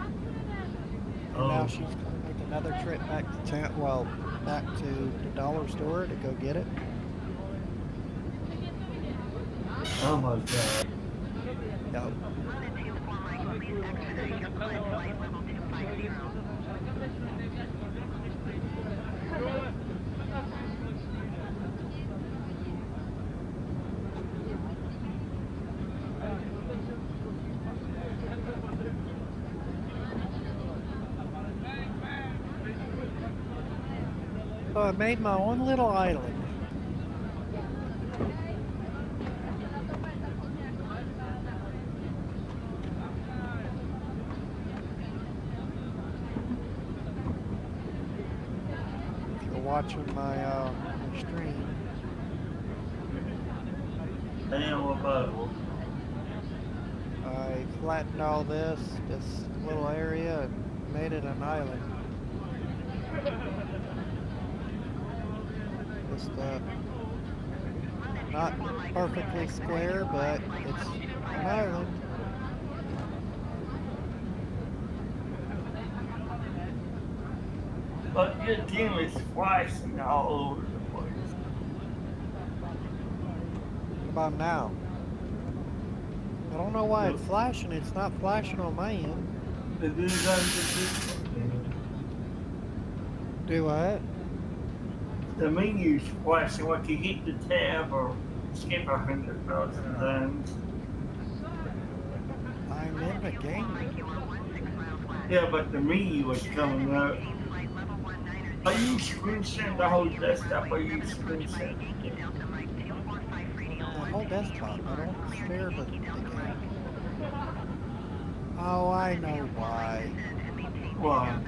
And now she's going to make another trip back to town, well, back to the dollar store to go get it. Oh my god. No. So I made my own little island. If you're watching my stream. Damn, what about? I flattened all this little area and made it an island. Just not perfectly square, but it's an island. But your team is flashing all over the place. What about now? I don't know why it's flashing. It's not flashing on my end. It is on the Do what? The menu's flashing like you hit the tab or skip 100,000 times. I'm in the game. Yeah, but the menu was coming up. Are you screen sharing the whole desktop or are you screen sharing? The whole desktop. I don't share the game. Oh, I know why. Why?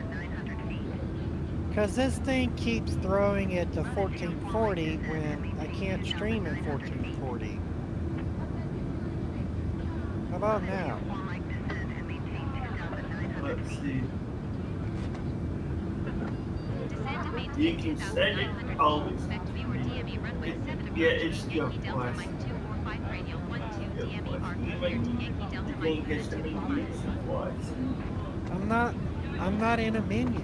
Because this thing keeps throwing it to 1440 when I can't stream in 1440. How about now? Let's see. You can set it always. Yeah, it's still flashing. I'm not in a menu.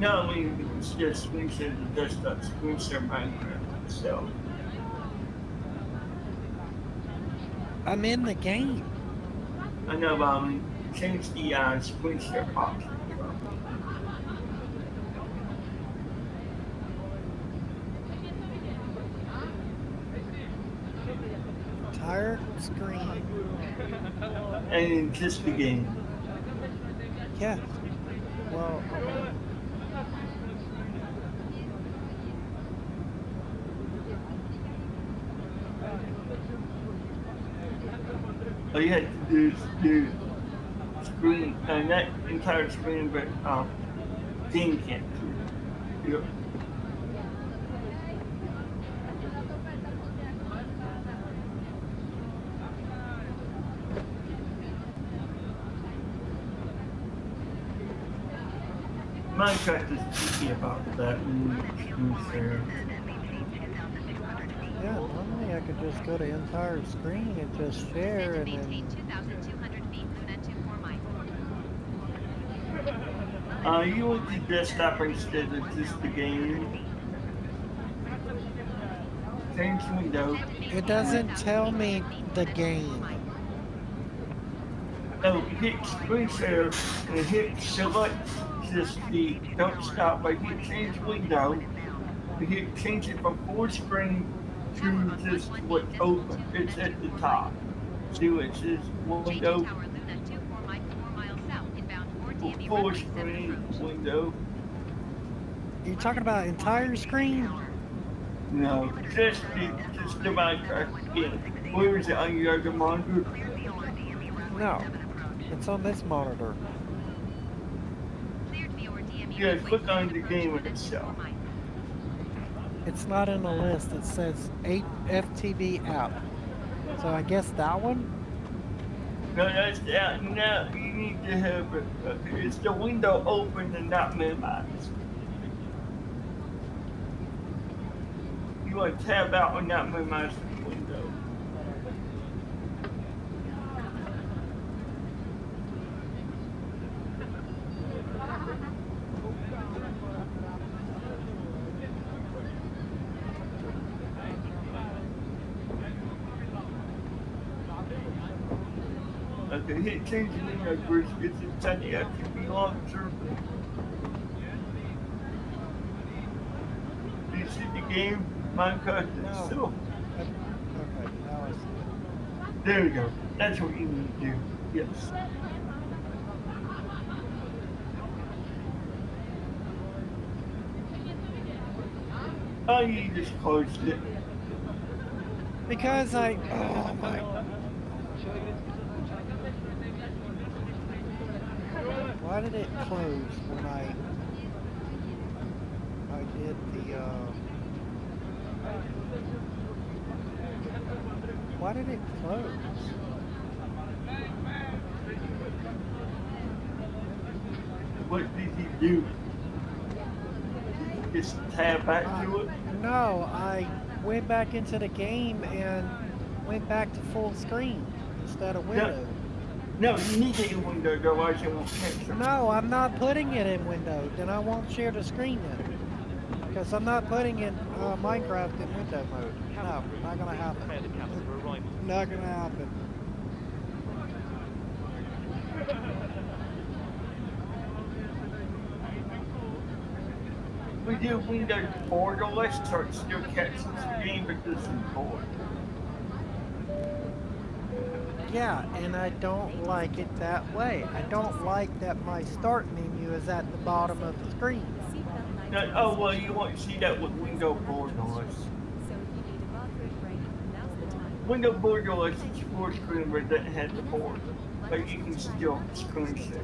No, I mean, it's just screen share the desktop, screen share Minecraft itself. I'm in the game. I know, but I mean, change the screen share option. Entire screen. And in just the game. Yeah. Well, all you had to do is do screen, not entire screen, but game can't do. Yep. Minecraft is tricky about that screen share. yeah, normally I could just go to entire screen and just share and Maintain then 2,200 feet, Luna 24 miles. You went to desktop instead of just the game. Change window. it doesn't tell me the game. Oh, hit screen share and hit select just the don't stop by hit change window. You hit change it from full screen to just what's open. It's at the top. See what it says window. JJ Tower, Luna 4 miles south, inbound 4 DME Full runway screen 7. window. You're talking about entire screen? No, just the Minecraft game. Where is it on your other monitor? No. It's on this monitor. Cleared VOR DME Yeah, runway click on 7, the game 24 itself. miles. It's not in the list. It says 8 FTV app. So I guess that one? No, that's that. No, you need to have it. It's the window open and not minimized. You want to tab out and not minimize the window. Okay, hit change the window first, gets inside the FTP launcher. Do you see the game? Minecraft No. itself. Okay, now I see it. There we go. That's what you need to do. Yes. Oh, you just closed it. Because I... Oh my... Why did it close when I did the, Why did it close? What did he do? Just tab back to it? No, I went back into the game and went back to full screen instead of window. No, you need it in window, otherwise it won't capture. No, I'm not putting it in window. Then I won't share the screen then. Because I'm not putting in Minecraft in window mode. No, not gonna happen. Prepare the captain for arrival. Not gonna happen. We do window borderless, so it still catches the game, but this is board. Yeah, and I don't like it that way. I don't like that my start menu is at the bottom of the screen. No, oh, well, you won't see that with window borderless. Window borderless is full screen, but it doesn't have the board. But you can still screen share.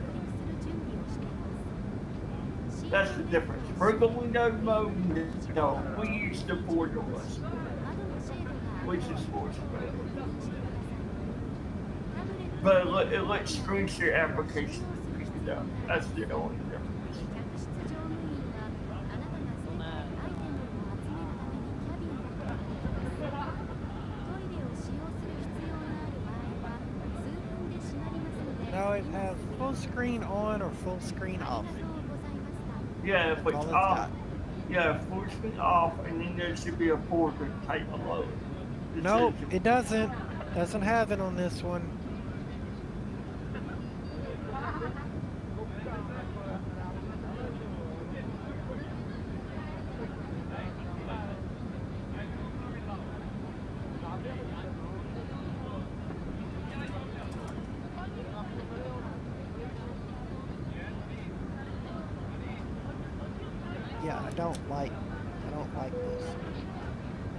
That's the difference. Regular window mode, no, we use the borderless, which is full screen. But it lets screen share applications pick it up. That's the only difference. Now it has full screen on or full screen off. Yeah, if it's All it's off. got. Yeah, full screen off, and then there should be a portrait type below it. Nope, it doesn't. Doesn't have it on this one. Yeah, I don't like this.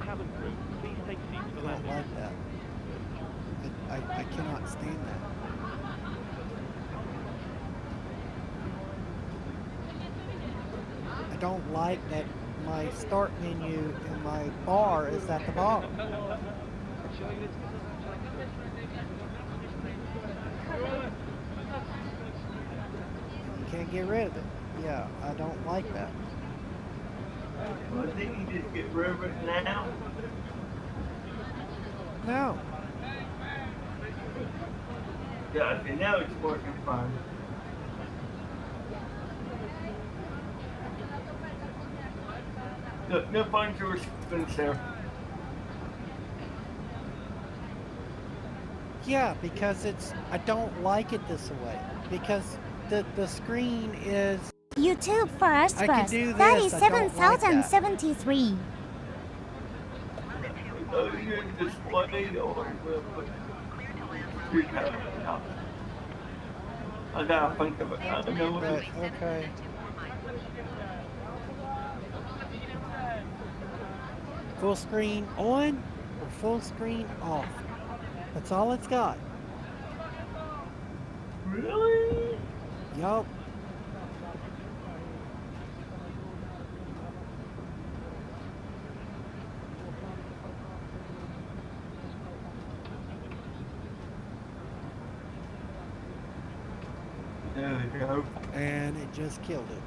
Cabin crew, please take seats for I don't landing. like that. I cannot stand that. I don't like that my start menu and my bar is at the bottom. You can't get rid of it. Yeah, I don't like that. Well, didn't you just get rid of it now? No. Yeah, okay, now it's working fine. Look, no fun to response there. Yeah, because I don't like it this way. Because the screen is... YouTube first I can bus. do That this, is I don't like that. 7,073. Oh, you're displayed or I gotta think of it. I don't know what Right, okay. Full screen on or full screen off. That's all it's got. Really? Yup. There we go. And it just killed it.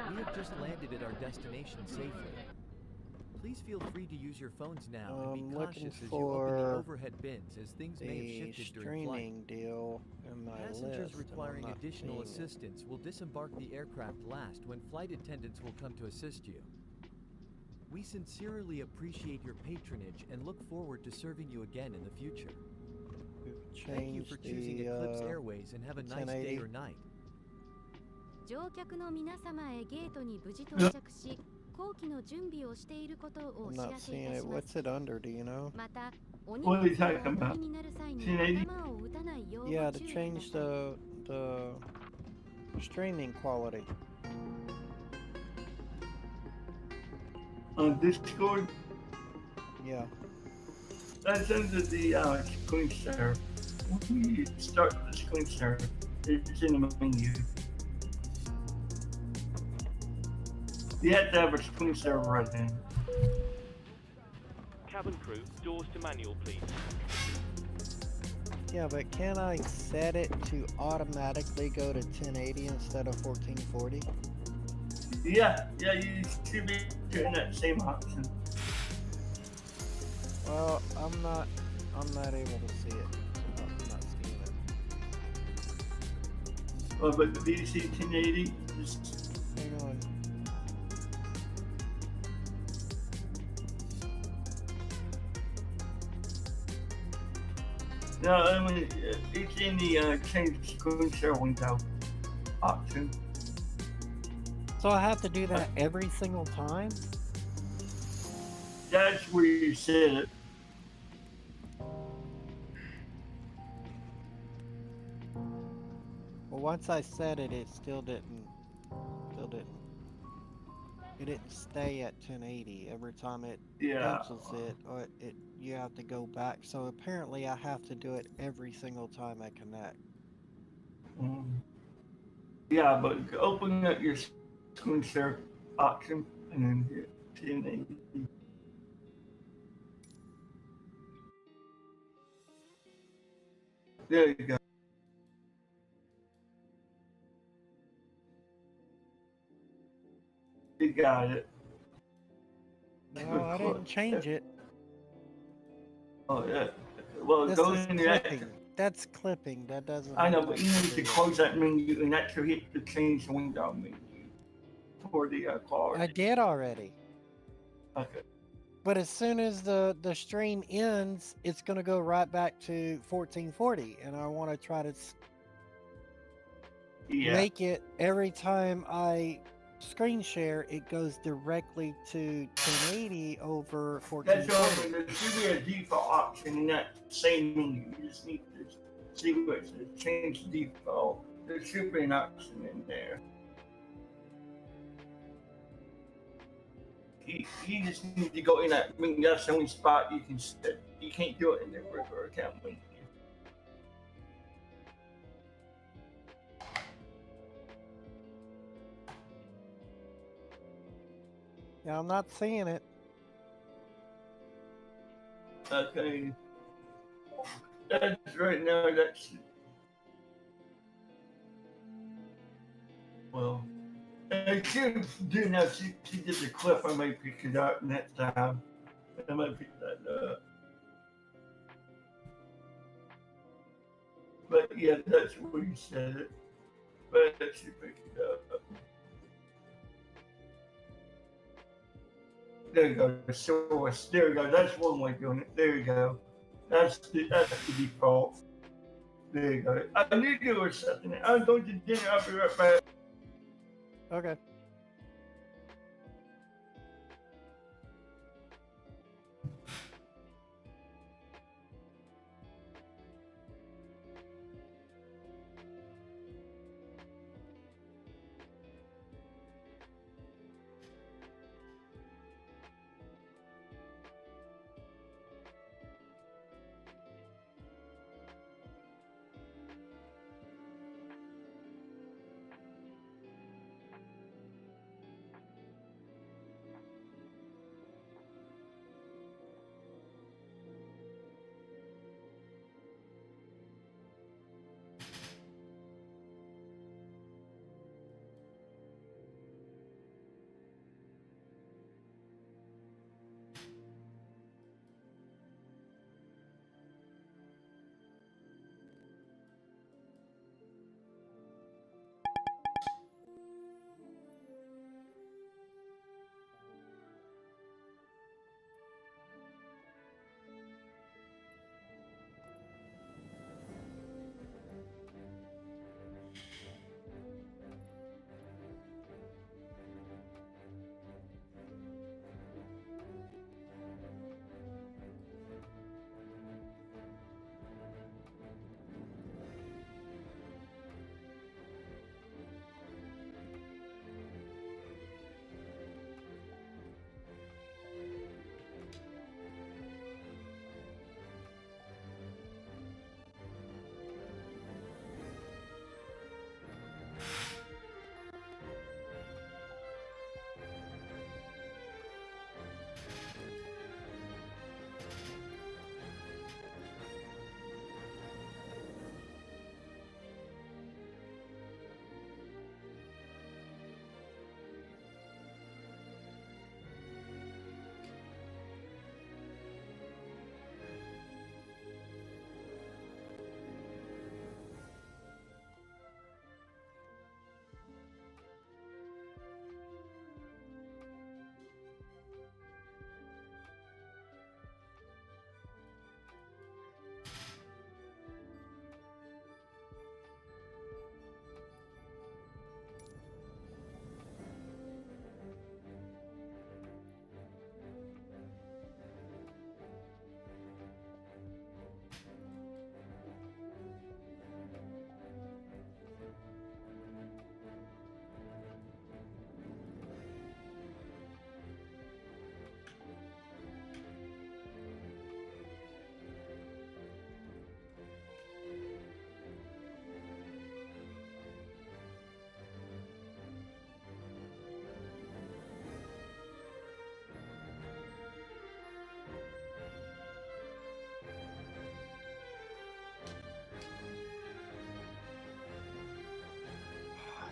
We have just landed at our destination safely. Please feel free to use your phones now and be cautious as you open the overhead bins as things may have shifted during flight. Streaming deal in my Passengers list, and requiring I'm not additional seeing it. assistance will disembark the aircraft last when flight attendants will come to assist you. We sincerely appreciate your patronage and look forward to serving you again in the future. Thank you for choosing Eclipse Airways and have a nice day or night. 乗客の皆様へゲートに無事到着し、後期の準備をしていることをお I'm 知ら not せい seeing たし it. ま What's す。 it under? Do you know? また、お荷 What 物 are you が talking お about? 乗りになる際に 1080? 頭を打たないよう Yeah, ご to 注意くだ change さい。 the streaming quality. On Discord? Yeah. That's under the screen share. When you start the screen share, it's in the menu. You have to have a screen share right then. Cabin crew, doors to manual, please. Yeah, but can I set it to automatically go to 1080 instead of 1440? Yeah, you should be getting that same option. Well, I'm not able to see it. I'm not seeing it. Well, but the VC 1080 is... Hang on. No, I mean, it's in the change screen share window option. So I have to do that every single time? That's where you set it. Well, once I set it, it still didn't. It didn't stay at 1080 every time it Yeah. cancels it, or you have to go back. So apparently I have to do it every single time I connect. Yeah, but open up your screen share option and then hit 1080. There you go. You got it. No, I didn't change it. Oh yeah. Well, This go is in there. clipping. That's clipping. That doesn't. I know, have but you nothing need do to with close that menu and actually hit the change window menu for the card. I did already. Okay. But as soon as the stream ends, it's gonna go right back to 1440, and I want to try to make it every time I screen share, it goes directly to 1080 over That's 1440. there should be a default option in that same menu. You just need to see what it says. Change default. There should be an option in there. You just need to go in that menu. That's the only spot you can set. You can't do it in the regular account menu. Yeah, I'm not seeing it. Okay. That's right now. That's well. I should do now. She did the clip. I might pick it up next time. I might pick that up. But yeah, that's where you said it. But I should pick it up. There you go. Source. There you go. That's one way of doing it. There you go. That's the default. There you go. I knew you were something. I'm going to dinner. I'll be right back. Okay.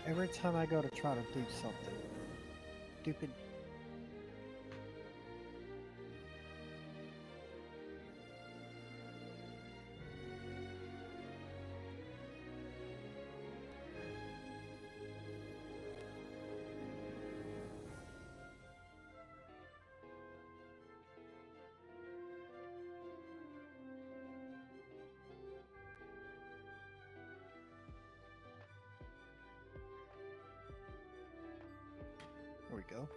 Every time I go to try to do something. Stupid. There we go.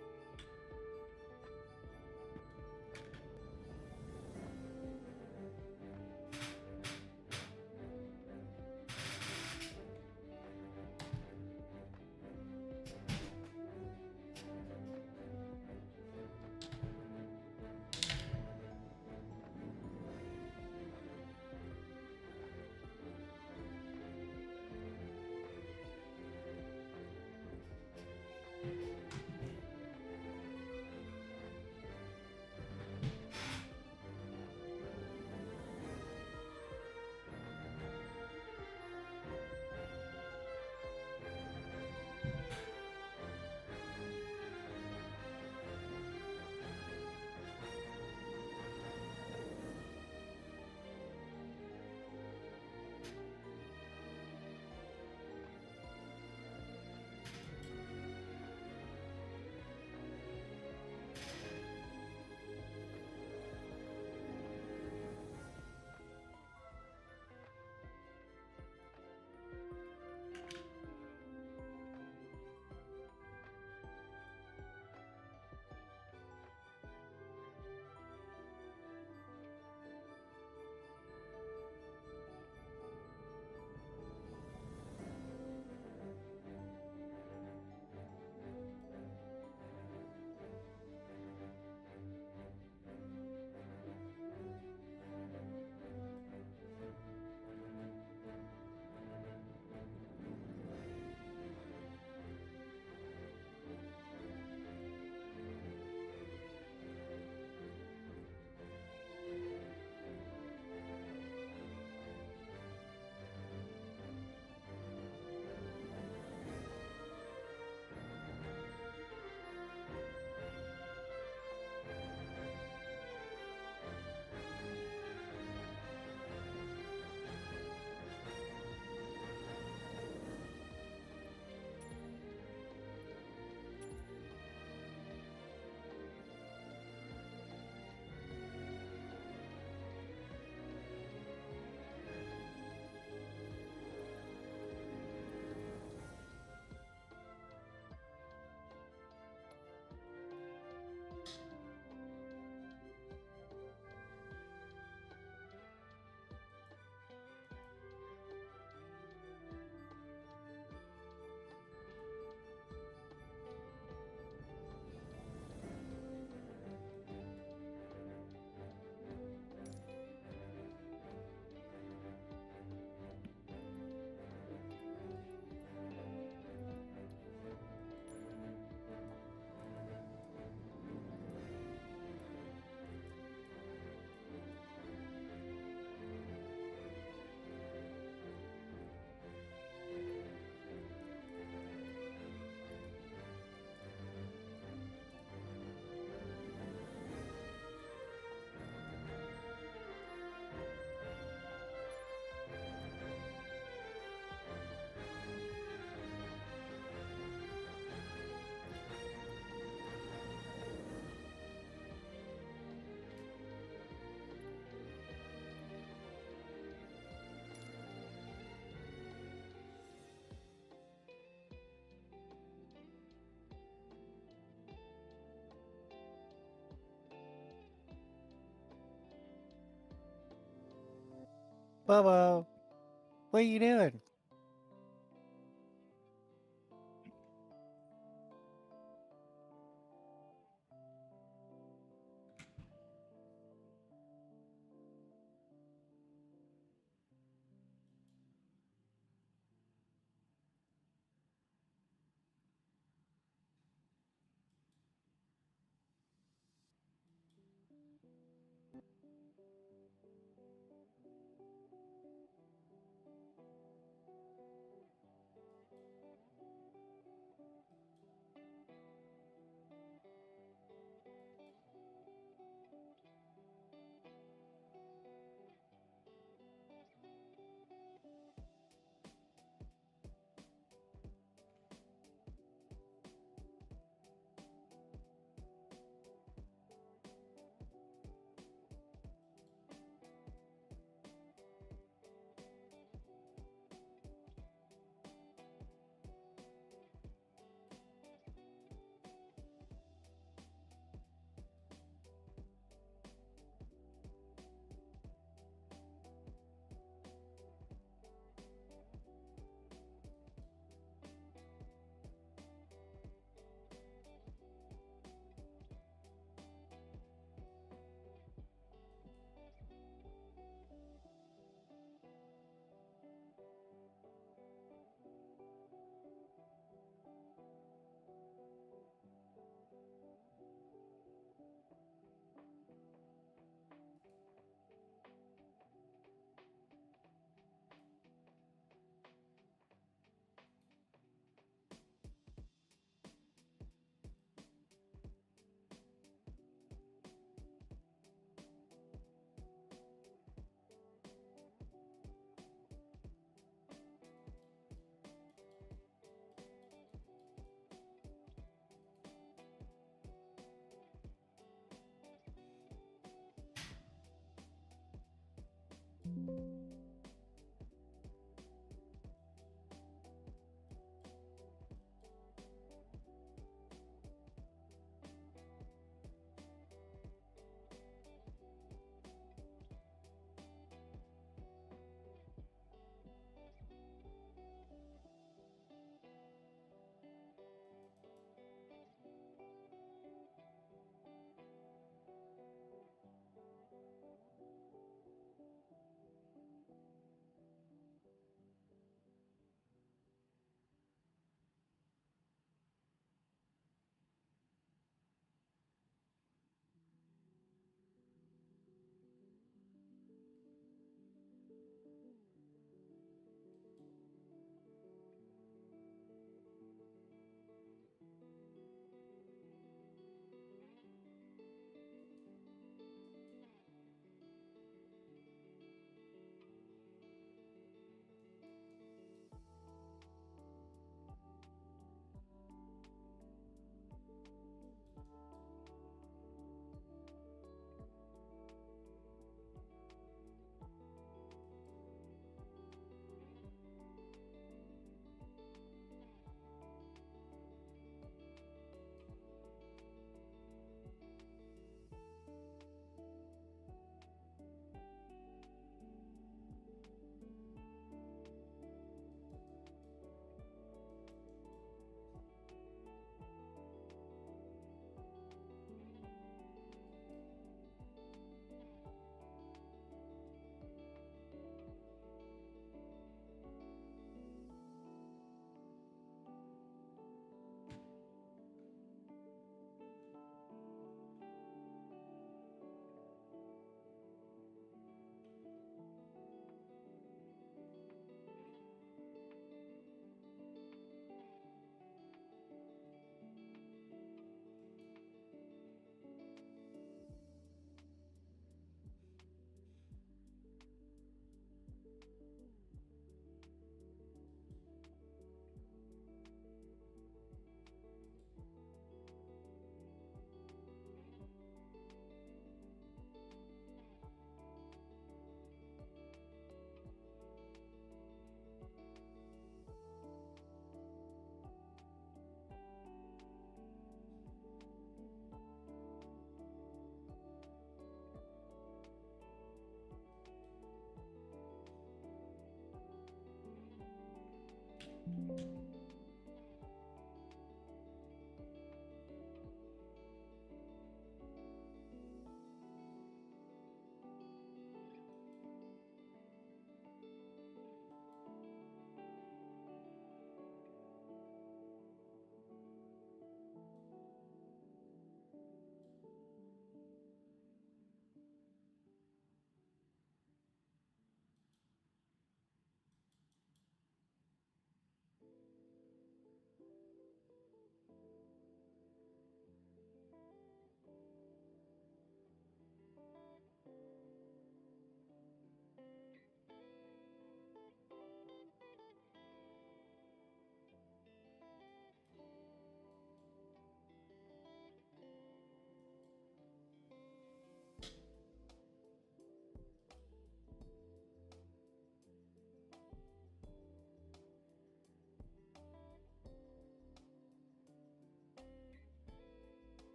Bubba, what are you doing?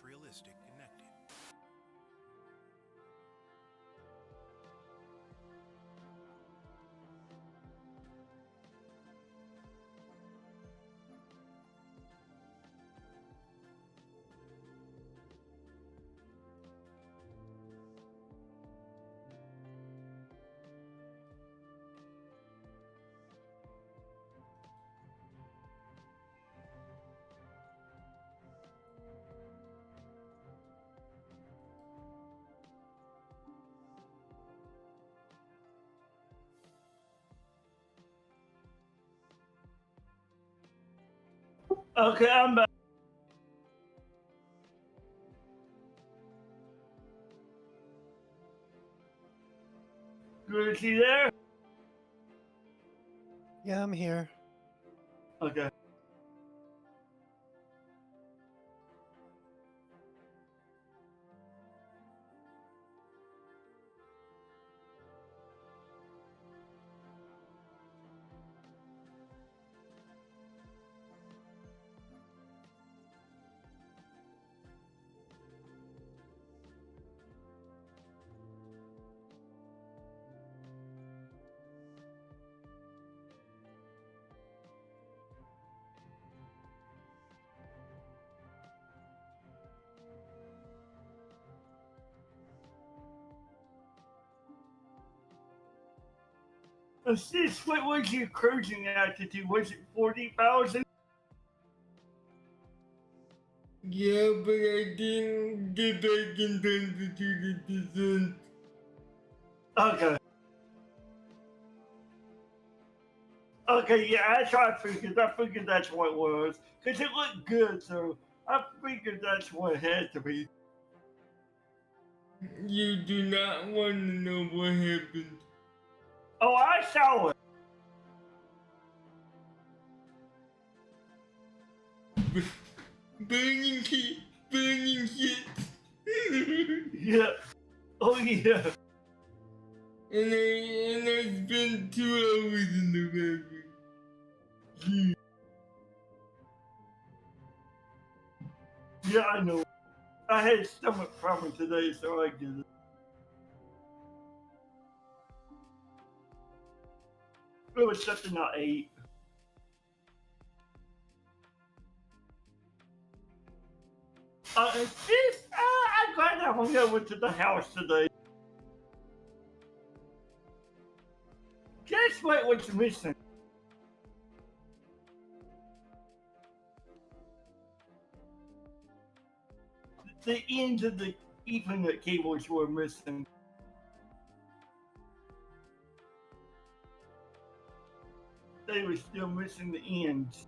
less realistic connected. Okay, I'm back. Good, is he there? Yeah, I'm here. Okay. Assist, what was your cruising altitude? Was it 40,000? Yeah, but I didn't get back in time to do the descent. Okay. Okay, yeah, that's what I figured. I figured that's what it was. Because it looked good, so I figured that's what it had to be. You do not want to know what happened. Oh, I saw it. Burning shit. Yeah. Oh, yeah. And I spent 2 hours in the bathroom. Yeah, I know. I had stomach problem today, so I get it. It was something I ate. I'm glad I hung over to the house today. Guess what was missing? The ends of the Ethernet cables were missing. They were still missing the ends.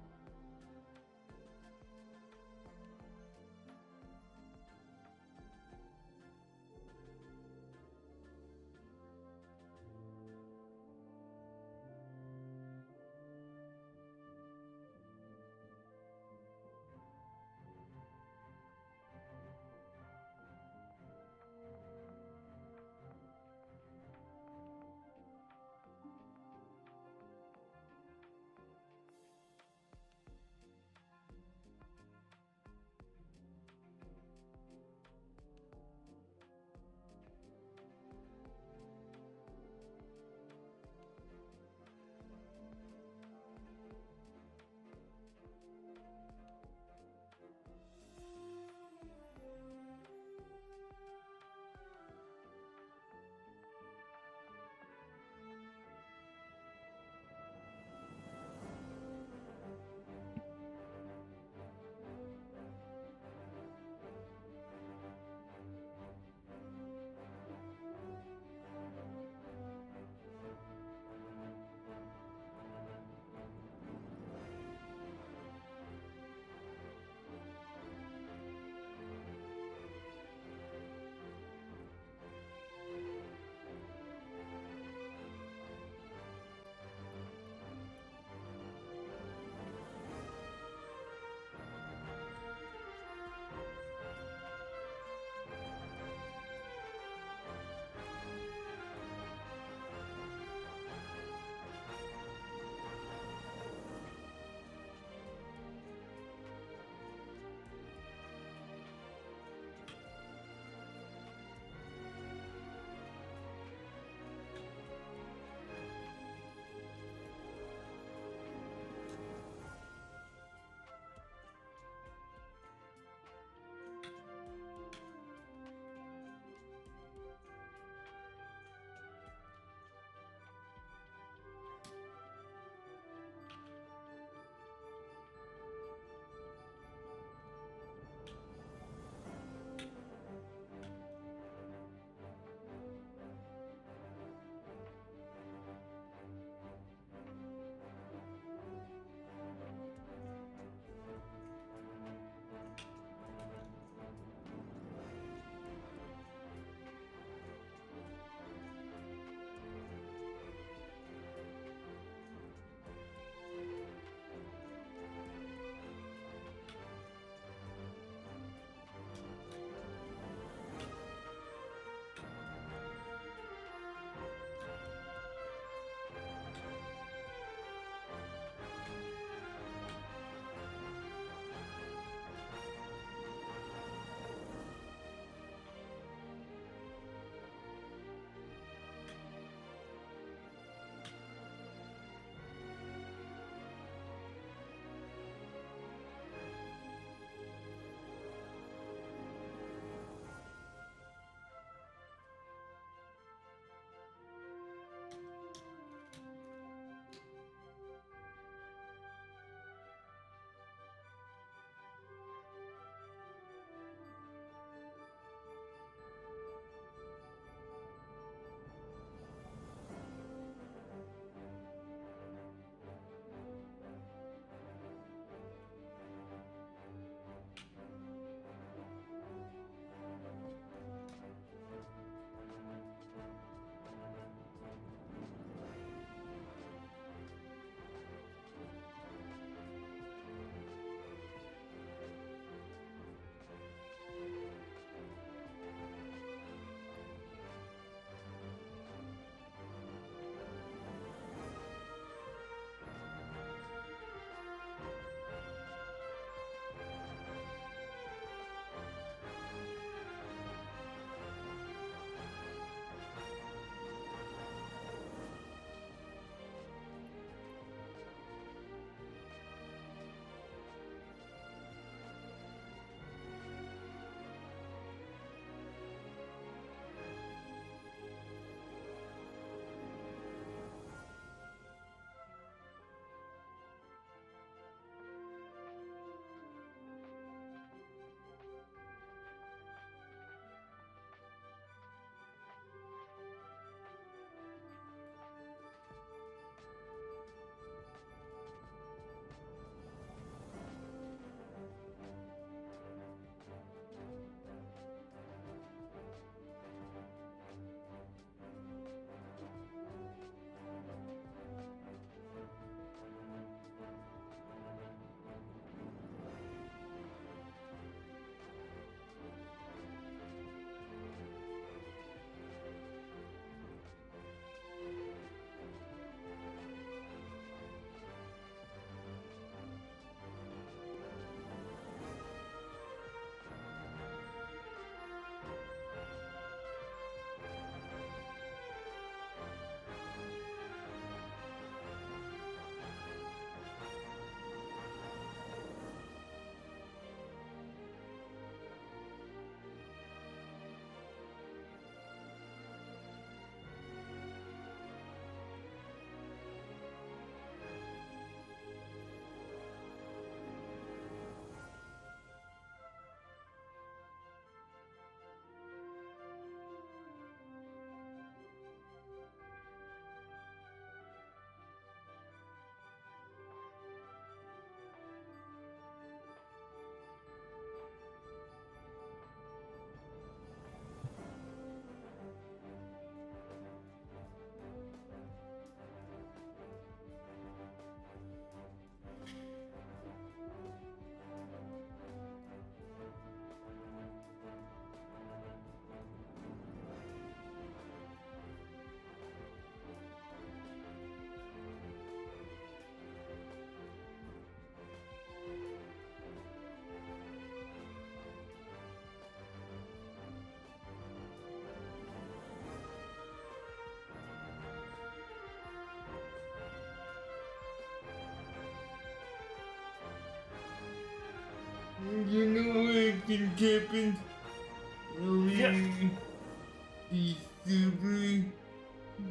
You know what can happen?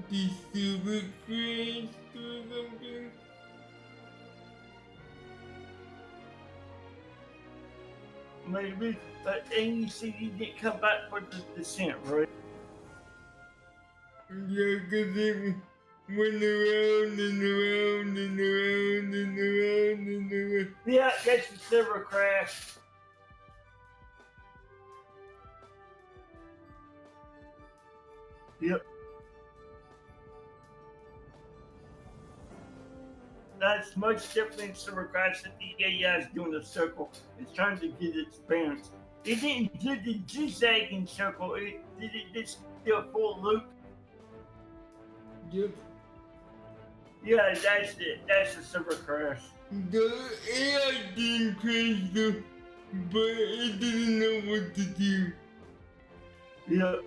The super crashed or something? Maybe, and you see you didn't come back for the descent, right? Yeah, because it went around and around and around and around and around. Yeah, that's the server crash. Yep. That's much different than server crash that the AI is doing a circle. It's trying to get its bearings. It didn't do the zigzagging circle. It did it just do a full loop. Yep. Yeah, that's it. That's the server crash. The AI didn't crash though, but it didn't know what to do. Yep.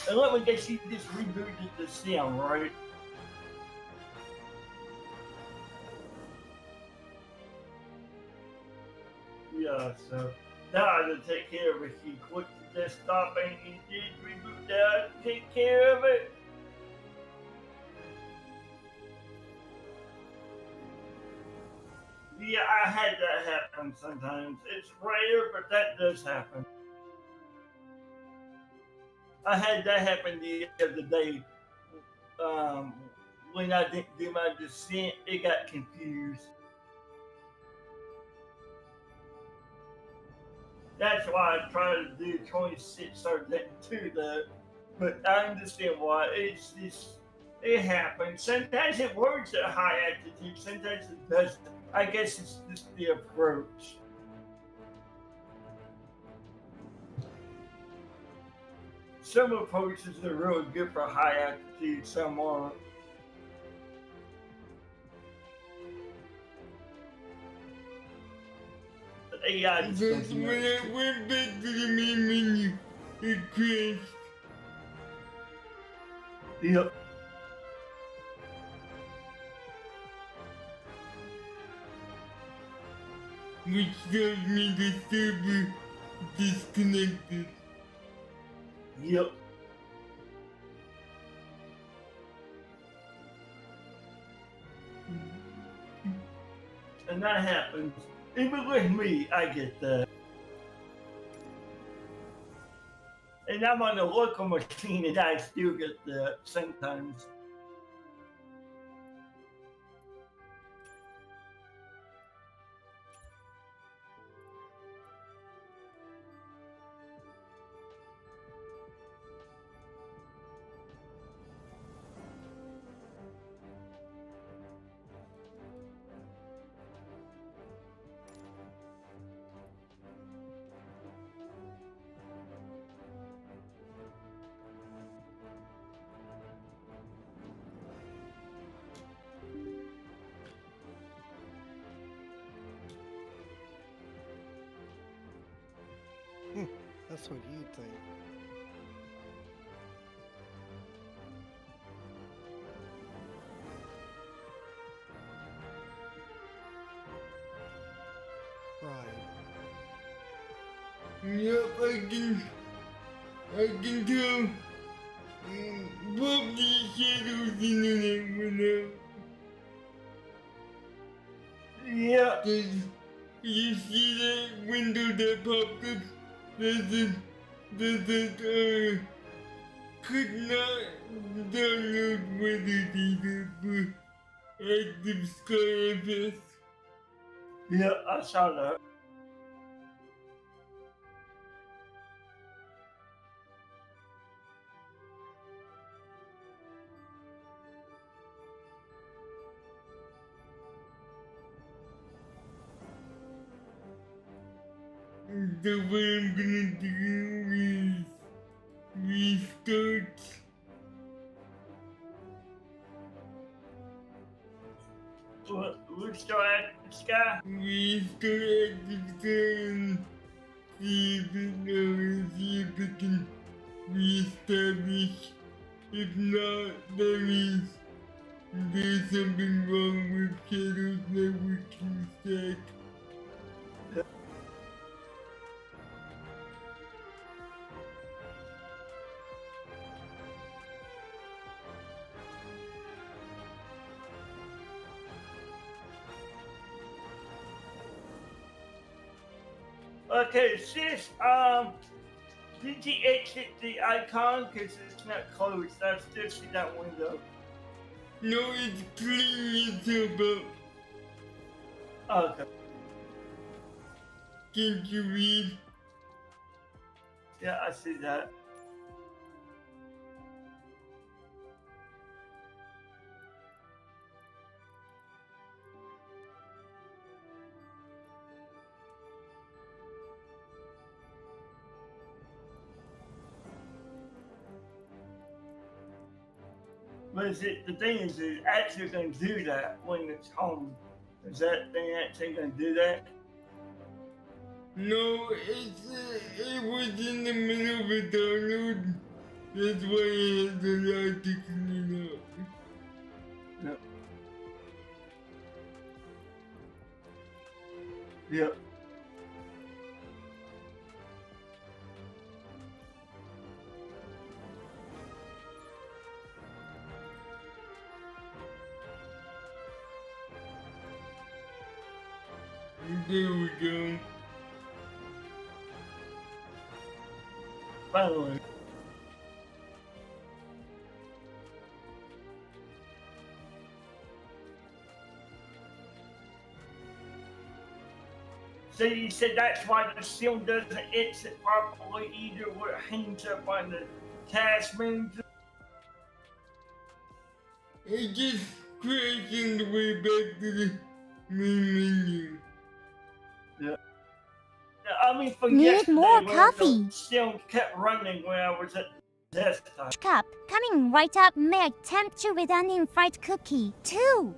And let me guess, you just rebooted the sim, right? Yeah, so now I had to take care of it. He clicked the desktop and he did reboot that, take care of it. Yeah, I had that happen sometimes. It's rare, but that does happen. I had that happen the other day. When I didn't do my descent, it got confused. That's why I try to do 26 or that to the, but I understand why. It's just, it happens. Sometimes it works at high altitude, sometimes it doesn't. I guess it's just the approach. Some approaches are really good for high altitude, some aren't. The AI just But doesn't when I know. went back to the main menu, it crashed. Yep. Which tells me the server disconnected. Yep. And that happens. Even with me, I get that. And I'm on a local machine and I still get that sometimes. That's what you think. Right. Yep, I can tell. Both these shadows in the night went out. Yeah. You see that window that popped up? Could not download weather data for active SkyFS. Yeah, I saw that. So what I'm gonna do is restart. Restart Active Sky? Restart Active Sky and see if it can reestablish. If not, there's something wrong with Shadow's networking stack. Okay, sis, did you exit the icon? Because it's not closed. That's just in that window. No, it's cleaning itself up. Okay. Can't you read? Yeah, I see that. But the thing is, it's actually going to do that when it's home. Is that thing actually going to do that? No, it was in the middle of a download. That's why it has a lot to clean up. Yep. Yep. There we go. Finally. So you said that's why the seal doesn't exit properly either when it hangs up on the task manager? It just crashed on the way back to the main menu. Yeah. I mean, for Need yesterday, more when coffee. the seal kept running when I was at the desktop. Cup, coming right up, may I tempt you with onion fried cookie, too?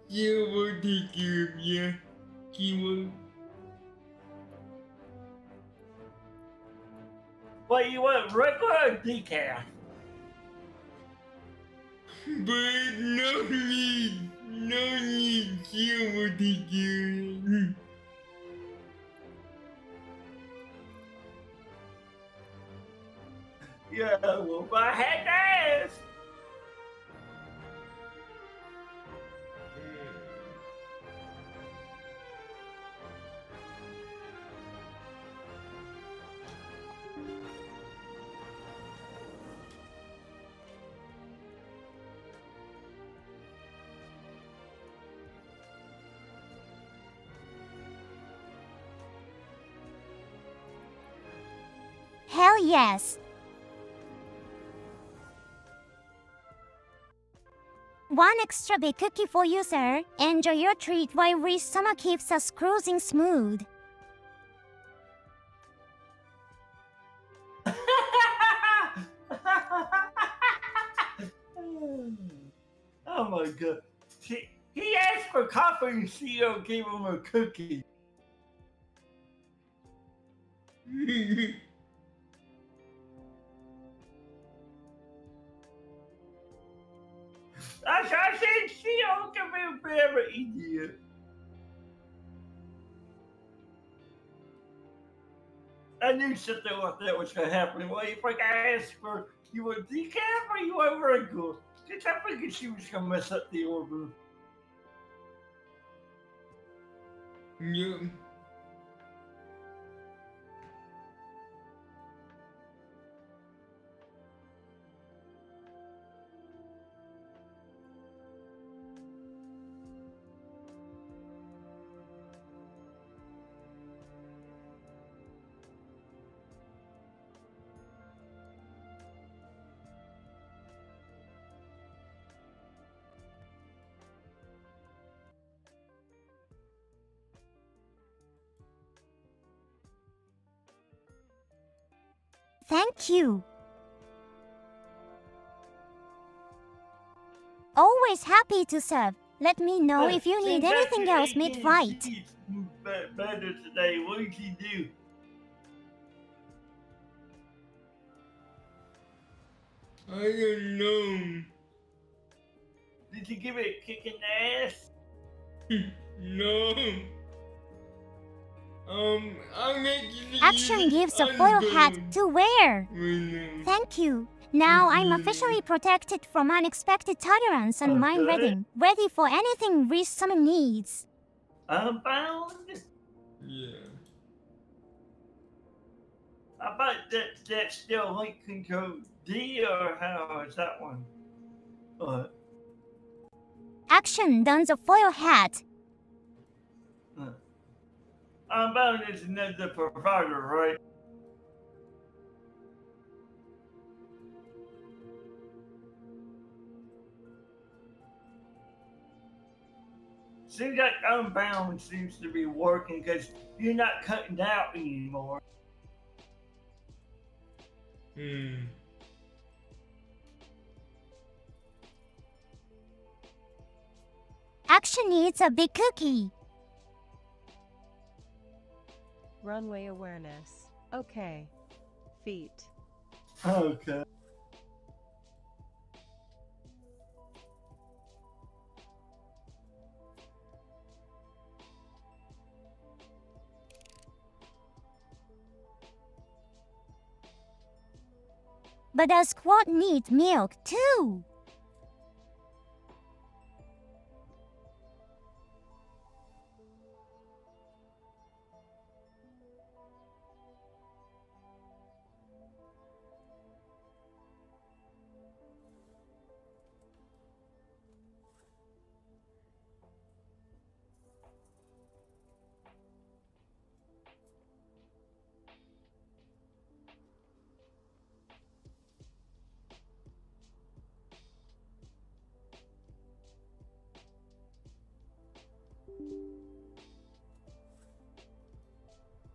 Yeah, we'll take care of ya. Kiwa. Well, you want regular or decaf? But no need, Kiwa will take care of it. Yeah, well, I had to ask. Hell yes. One extra big cookie for you, sir. Enjoy your treat while Reese summer keeps us cruising smooth. Oh my god. He asked for coffee and CEO gave him a cookie. I said CEO can be a bit of an idiot. I knew something like that was going to happen. Well, if I asked for, you want decaf or you want regular? Because I figured she was going to mess up the order. Yep. Thank you. Always happy to serve. Let me know if you need anything else mid-flight. Better today. What did you do? I don't know. Did you give it a kick in the ass? No. I'm actually Action gives a foil hat to wear. Thank you. Now I'm officially protected from unexpected tyrants and mind reading, ready for anything Reese-summon needs. Unbound? Yeah. I bet that's still link control D, or how is that one? Action dons a foil hat. Unbound is another provider, right? Seems like Unbound seems to be working because you're not cutting out anymore. Action needs a big cookie. Runway awareness. Okay. Feet. Okay. But a squad needs milk too.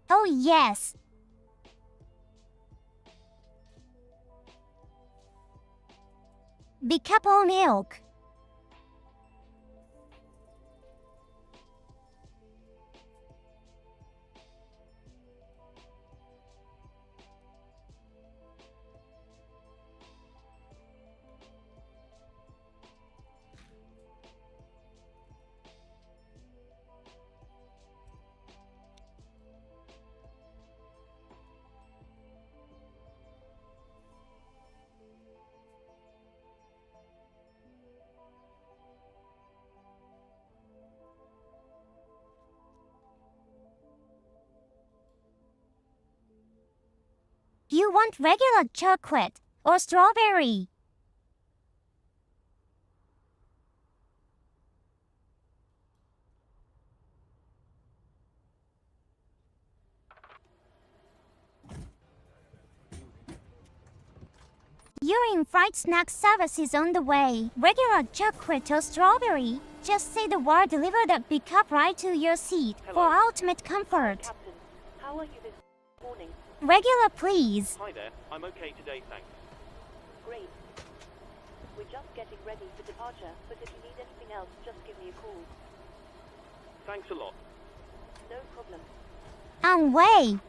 Oh yes! Big cup of milk. You want regular chocolate or strawberry? Your in-flight snack service is on the way. Regular chocolate or strawberry? Just say the word, deliver that big cup right to your seat for ultimate comfort. Captain, how are you this morning? Regular, please. Hi there. I'm okay today, thanks. Great. We're just getting ready for departure, but if you need anything else, just give me a call. Thanks a lot. No problem. On way.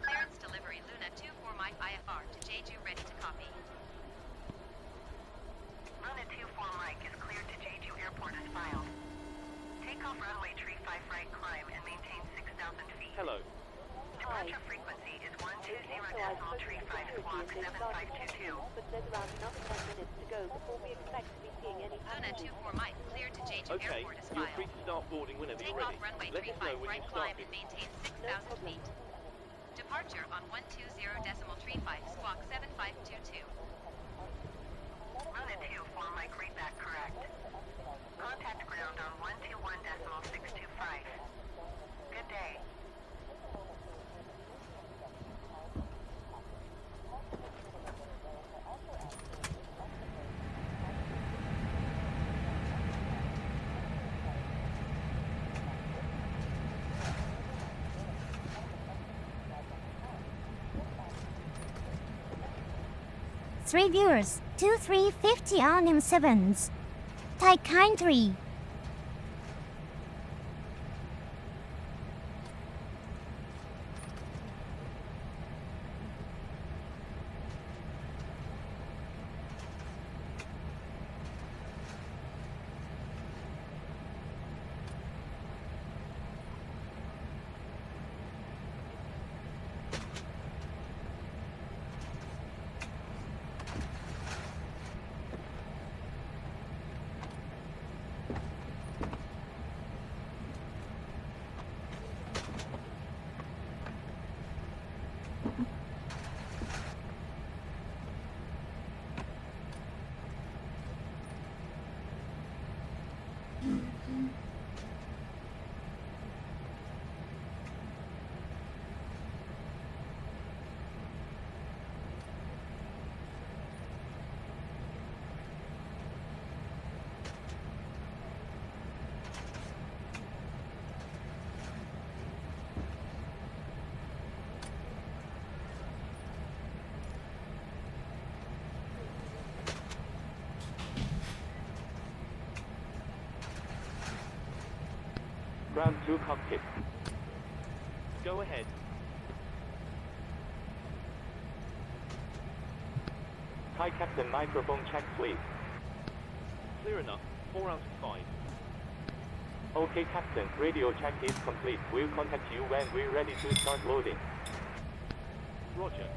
Clearance delivery Luna 24 Mike IFR to Jeju, ready to copy. Luna 24 Mike is cleared to Jeju Airport as filed. Take off runway 35 right climb and maintain 6,000 feet. Hello. Departure frequency is 120.35 squawk 7522. But there's around another 10 minutes to go before we expect to be seeing any Luna passengers. 24 Mike cleared to Jeju Okay, Airport as you're filed. free to start boarding whenever Take you're off ready. runway Let us know 35 when right you've climb started. and maintain 6,000 feet. Departure on 120.35 squawk 7522. Luna 24 Mike read that correct. Contact ground on 121.625. Good day. 3 viewers, 2350 on M7s. Type kindly. Ground 2 cockpit. Go ahead. Hi Captain, microphone check please. Clear enough. 4 out of 5. Okay Captain, radio check is complete. We'll contact you when we're ready to start loading. Roger.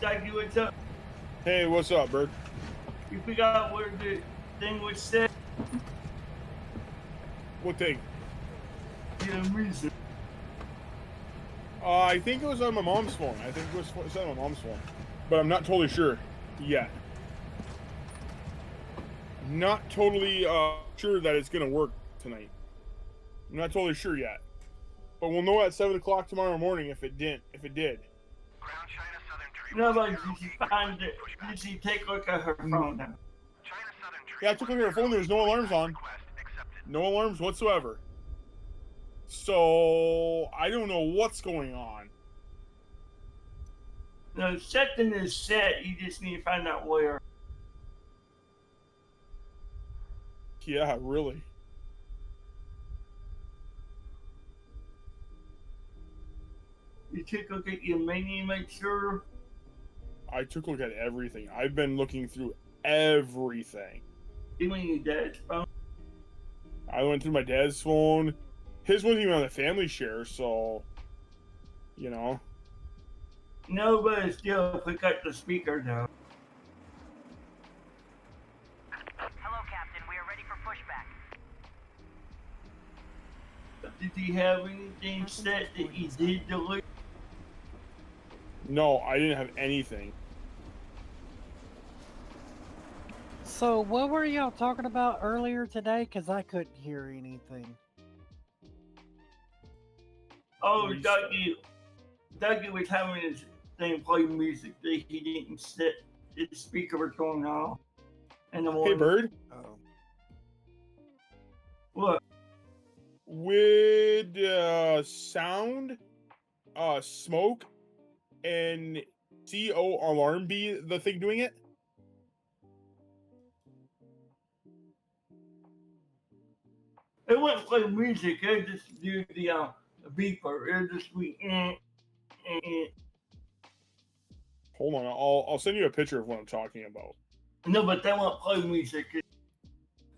Dougie, what's up? Hey, what's up, Bird? You forgot where the thing was set? What thing? Yeah, music. I think it was on my mom's phone. I think it was on my mom's phone. But I'm not totally sure yet. Not totally sure that it's going to work tonight. I'm not totally sure yet. But we'll know at 7 o'clock tomorrow morning if it did. No, but did you find it? Did she take a look at her phone now? Yeah, I took a look at her phone. There was no alarms on. No alarms whatsoever. So, I don't know what's going on. No, something is set. You just need to find out where. Yeah, really. You took a look at your menu, make sure. I took a look at everything. I've been looking through everything. Even your dad's phone? I went through my dad's phone. His wasn't even on the family share, so, you know. No, but still, pick up the speaker now. Hello, Captain. We are ready for pushback. Did he have anything set that he did delete? No, I didn't have anything. So what were y'all talking about earlier today? Because I couldn't hear anything. Oh, Dougie was having his thing play music that he didn't set. His speaker was going off. In the morning. Hey, Bird. Oh. What? With sound, smoke, and CO alarm be the thing doing it? It wouldn't play music. It just do the beeper. It just be. Hold on, I'll send you a picture of what I'm talking about. No, but they won't play music.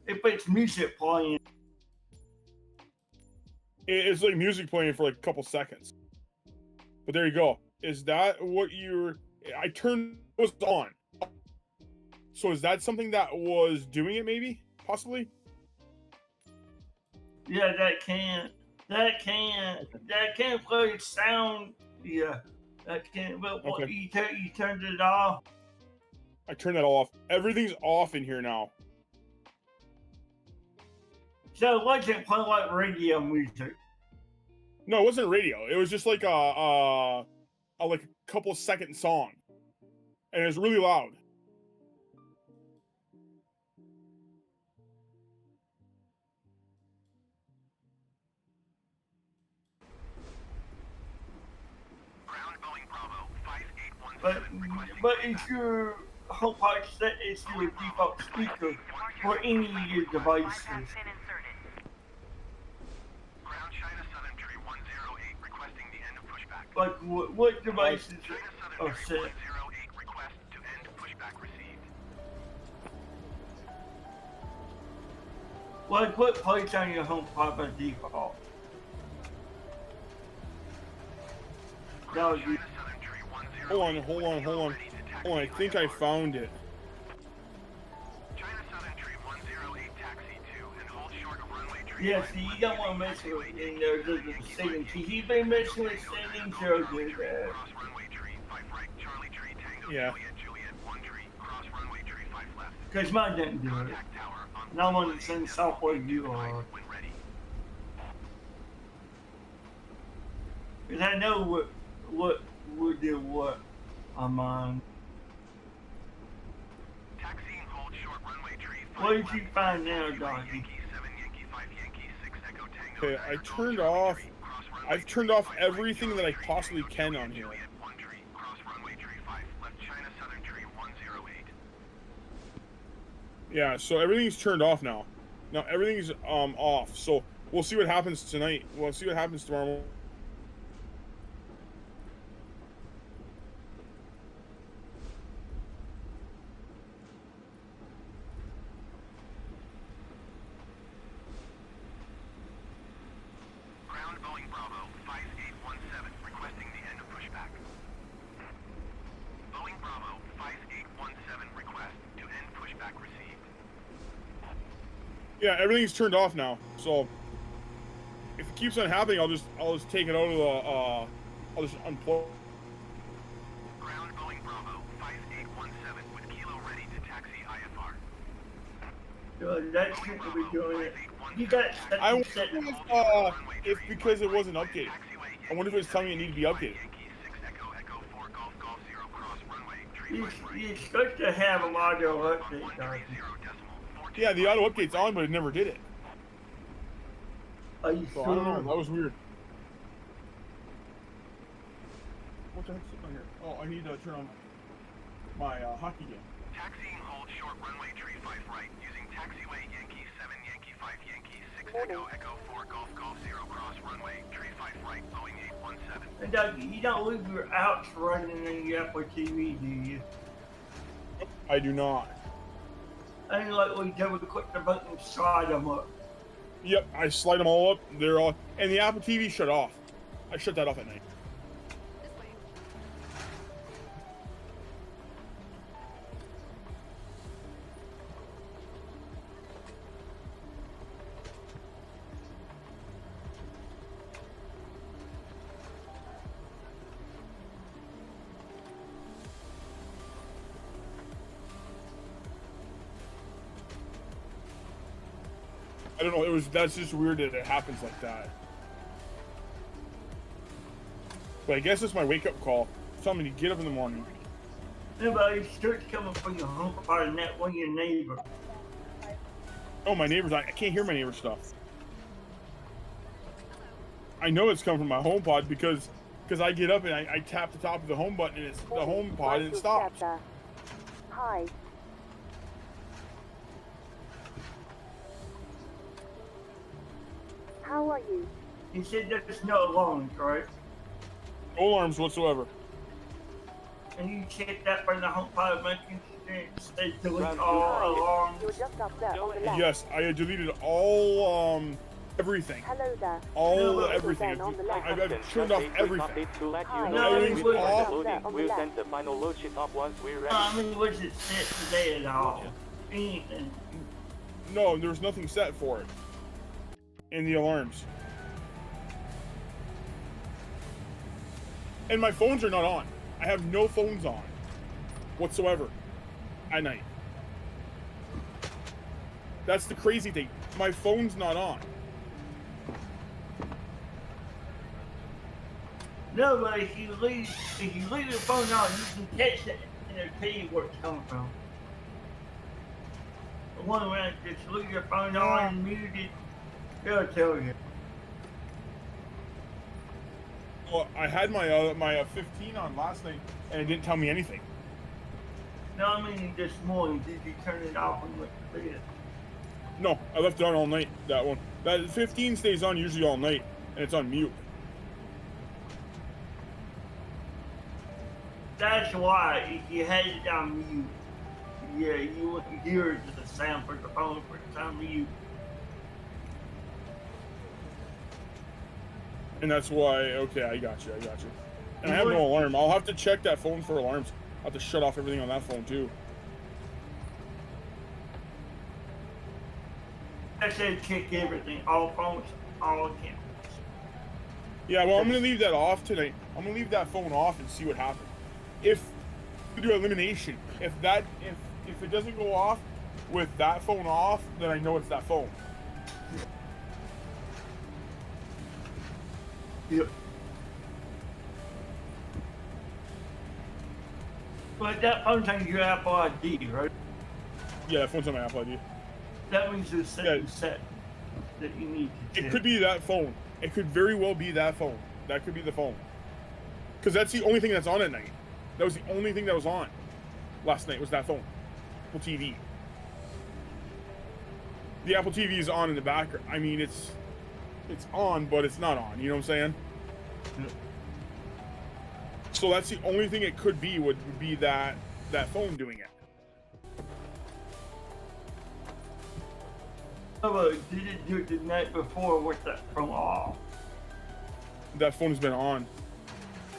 If it's music playing. It's like music playing for like a couple seconds. But there you go. Is that what you're... I turned this on. So is that something that was doing it maybe? Possibly? Yeah, that can play sound. Yeah, that can. But what, Okay. you turned it off. I turned that off. Everything's off in here now. So it wasn't playing like radio music. No, it wasn't radio. It was just like a like a couple second song, and it was really loud. But if your HomePod set is your default speaker for any of your devices. Like what devices are set? Like what plays on your HomePod by default? Hold on. I think I found it. Yeah, see, you don't want to mess with it in there with the settings. If you've been messing with settings, you'll do that. Yeah. Because mine didn't do it. And I'm on the same software you are. Because I know what would do what on mine. What did you find now, Doggy? Okay, I've turned off everything that I possibly can on here. Yeah, so everything's turned off now. Now everything's off. So we'll see what happens tonight. We'll see what happens tomorrow morning. Yeah, everything's turned off now. So if it keeps on happening, I'll just take it out of the I'll just unplug. Ground Boeing Bravo 5817 with Kilo ready to taxi IFR. That shouldn't be doing it. You got I wonder if because it wasn't updated. I wonder if it's telling me it needed to be updated. You're supposed to have an audio update, Doggy. Yeah, the auto update's on, but it never did it. Are you so sure? I don't know. That was weird. What the heck's on here? Oh, I need to turn on my hockey game. Taxiing hold short runway 35 right using taxiway Yankee 7 Yankee 5 Yankee 6 Echo Echo 4 Golf Golf 0 cross runway 35 right Boeing 817. And Doggy, you don't leave your outs running in your Apple TV, do you? I do not. I didn't like when you double click the button and slide them up. Yep, I slide them all up. They're all, and the Apple TV shut off. I shut that off at night. I don't know, that's just weird that it happens like that. But I guess it's my wake-up call. Tell me to get up in the morning. Anybody starts coming from your home part and that one your neighbor. Oh, my neighbors, I can't hear my neighbor's stuff. I know it's coming from my HomePod because I get up and I tap the top of the home button and it's the HomePod and it stops. Hi. How are you? You said there's no alarms, right? No alarms whatsoever. and you check that for the home pilot making sure it stays delete Ground all alarms. You were just up there on the left. Yes, I deleted all everything. Hello there. All everything. On the left. I've turned off everything. Update to let you Hi. know No, everything it is was- loading. We'll send the final load sheet up once we're ready. I mean, was it set today at all? Anything? No, there's nothing set for it. In the alarms. And my phones are not on. I have no phones on whatsoever at night. That's the crazy thing. My phone's not on. No, but if you leave the phone on, you can catch it and it'll tell you where it's coming from. The one where just leave your phone on and mute it, it'll tell you. Well, I had my 15 on last night, and it didn't tell me anything. No, I mean this morning, did you turn it off and went to bed? No, I left it on all night. That one. That 15 stays on usually all night, and it's on mute. That's why if you had it on mute, yeah, you wouldn't hear the sound for the phone for it's on mute. And that's why, okay, I got you. And I have no alarm. I'll have to check that phone for alarms. I'll have to shut off everything on that phone too. I said check everything, all phones, all accounts. Yeah, well, I'm gonna leave that off tonight. I'm gonna leave that phone off and see what happens. If we do elimination, if it doesn't go off with that phone off, then I know it's that phone. Yep. But that phone's on your Apple ID, right? Yeah, that phone's on my Apple ID. That means there's certain set that you need to check. It could be that phone. It could very well be that phone. That could be the phone. Because that's the only thing that's on at night. That was the only thing that was on last night was that phone. Apple TV. The Apple TV is on in the background. I mean, it's on, but it's not on. You know what I'm saying? So that's the only thing it could be would be that phone doing it. Oh, did it do it the night before with that phone off? That phone's been on.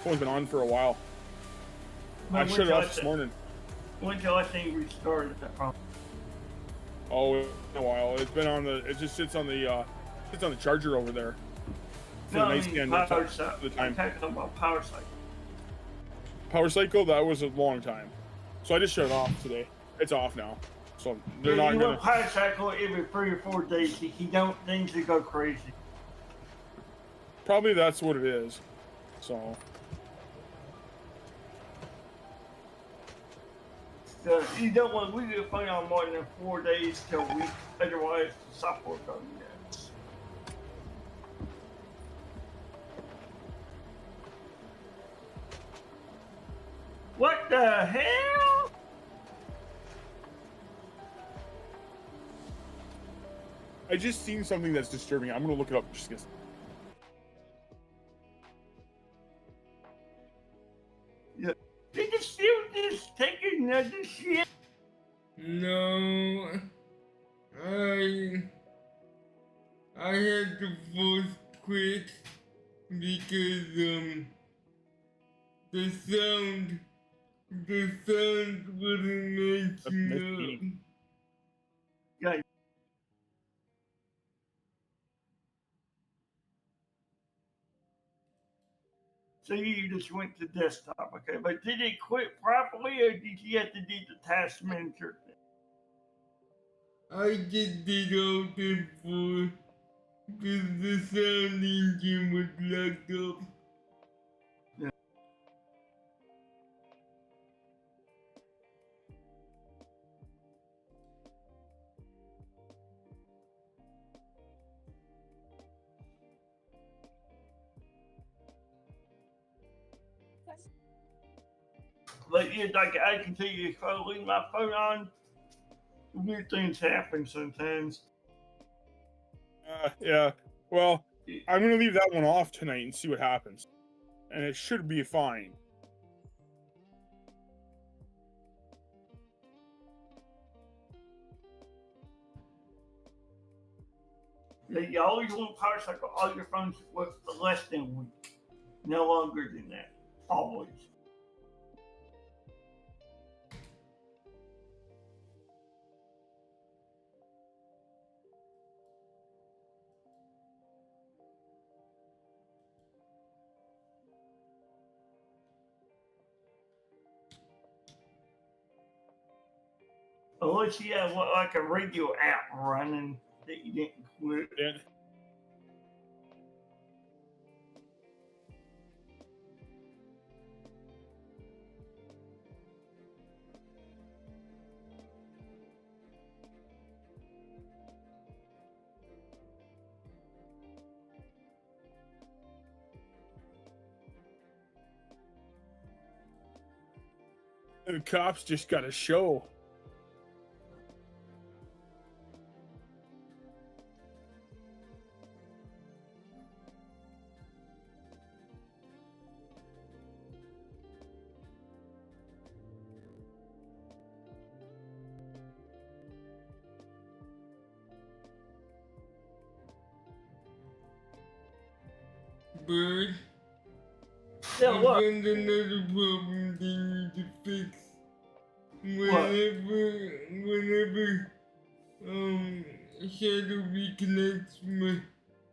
Phone's been on for a while. I shut it off this morning. When's the last time you restarted that phone? Oh, in a while. It's been on the. It just sits on the charger over there. For No, the I nice mean scan power the cycle. time. I'm talking about power cycle. Power cycle, that was a long time. So I just shut it off today. It's off now. So they're not You gonna. want power cycle every 3 or 4 days. If you don't, things will go crazy. Probably that's what it is. So. So you don't want to leave your phone on more than 4 days to a week. Otherwise, the software goes nuts. What the hell? I just seen something that's disturbing. I'm gonna look it up just because. Yeah. Did you still just take another shit? No, I had to force quit because the sound wasn't matching up. Yeah. So you just went to desktop, okay? But did it quit properly, or did you have to do the task manager thing? I just did all them for because the sound engine was locked up. But yeah, like I can tell you, if I leave my phone on, weird things happen sometimes. Yeah. Well, I'm gonna leave that one off tonight and see what happens, and it should be fine. You always want power cycle all your phones with less than a week. No longer than that. Always. Unless you have like a radio app running that you didn't quit. Yeah. The cops just got a show. Bird, Yeah, I what? found another problem they need to fix. Whenever Shadow reconnects my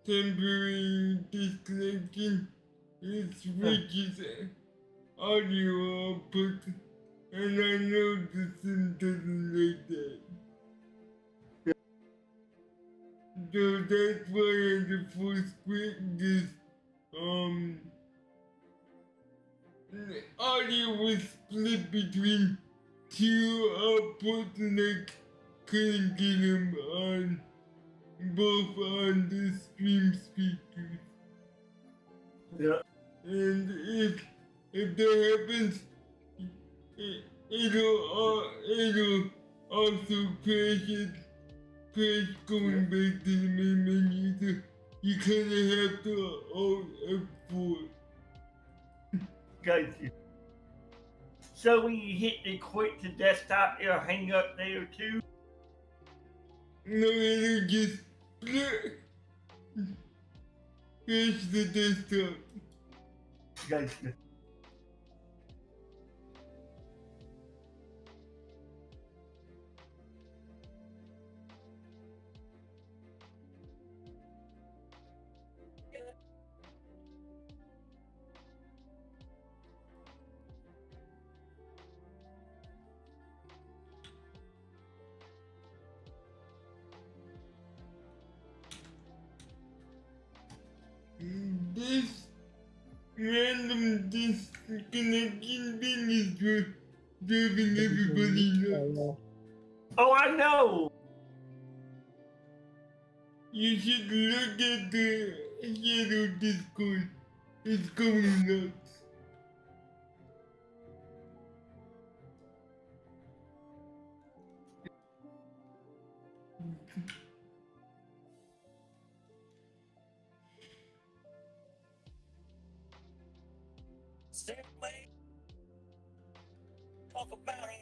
temporary disconnection, it switches audio output, and I know the sim doesn't like that. So that's why I had to force quit this, audio was split between two outputs and I couldn't get them on both on the stream speakers. Yeah. And if that happens, it'll also crash going back to the main menu. So you kind of have to Alt F4. Got you. So when you hit the quit to desktop, it'll hang up there too? No, it'll just crash the desktop. Gotcha. This random disconnection thing is driving everybody nuts. Oh, I know! You should look at the Shadow Discord. It's going nuts. Simply talk about it.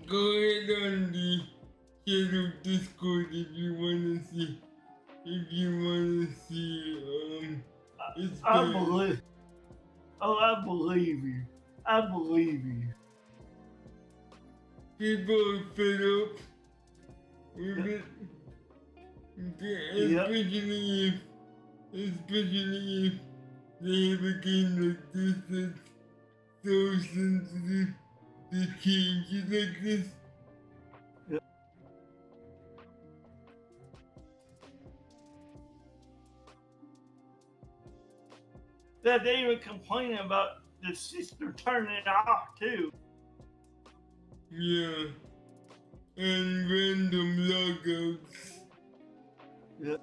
Go ahead on the Shadow Discord if you wanna see. It's I bad. believe. Oh, I believe you. I believe you. People are fed up with it. Especially if they have a game like this that's so sensitive to changes like this. That they even complaining about the sister turning it off too. Yeah. And random logouts. Yeah.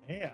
Yeah.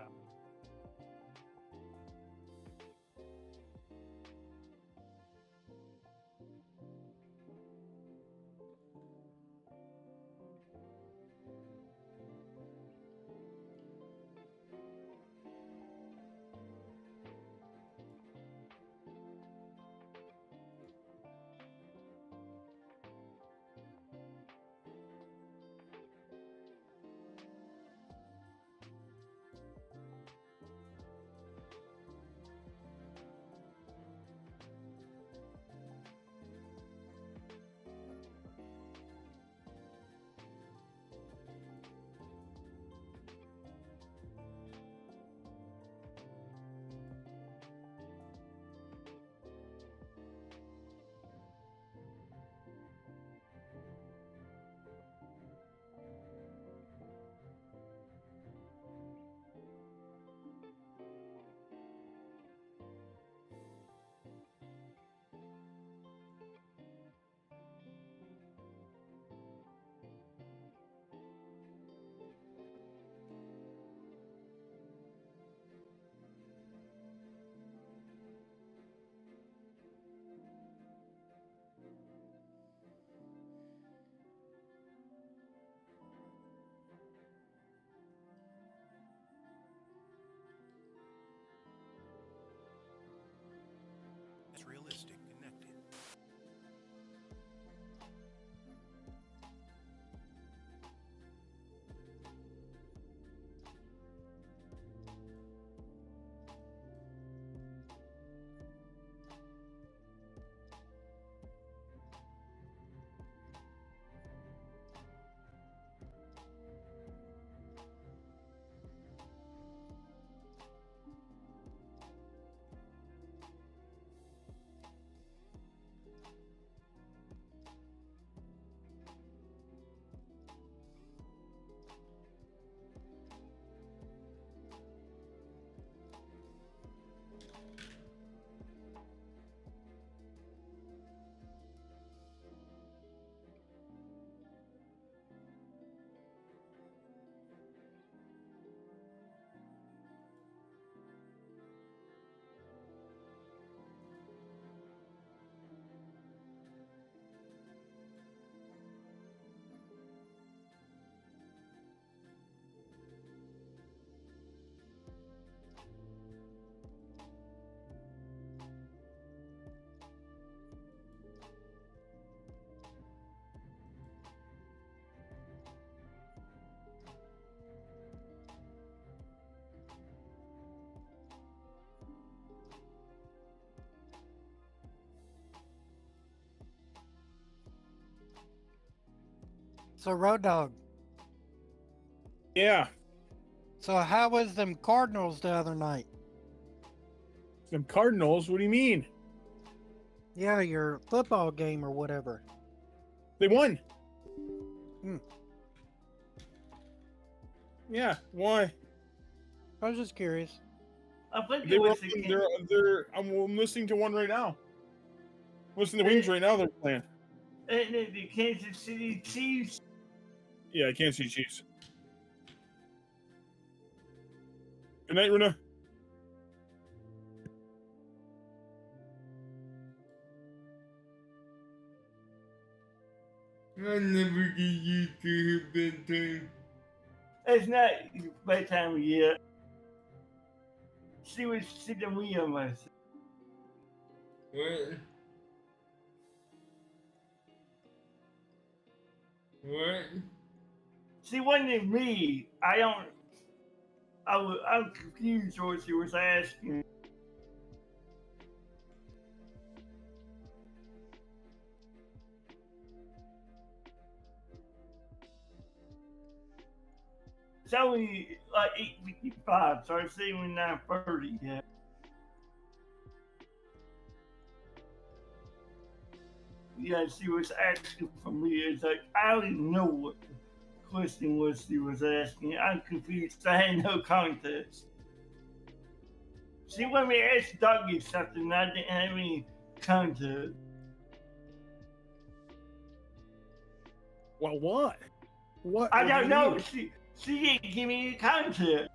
So, Road Dog. Yeah. So, how was them Cardinals the other night? Them Cardinals? What do you mean? Yeah, your football game or whatever. They won. Hmm. Yeah. Why? I was just curious. I think They it were. was the I'm listening to one right now. I'm listening to Wings right now. They're playing. the Kansas City Chiefs. Yeah, I can't see Chiefs. Good night, Rena. I never get used to her bedtime. It's not bedtime yet. She was sitting with us. What? What? She wasn't me. I'm confused what she was asking. It's only like 8:55, so it's even 9:30 yet. Yeah, she was asking for me. It's like, I don't even know what the question was she was asking. I'm confused. I had no context. She wanted me to ask Doggy something, and I didn't have any context. Well, what? What? I what don't do you know. mean? She didn't give me any context.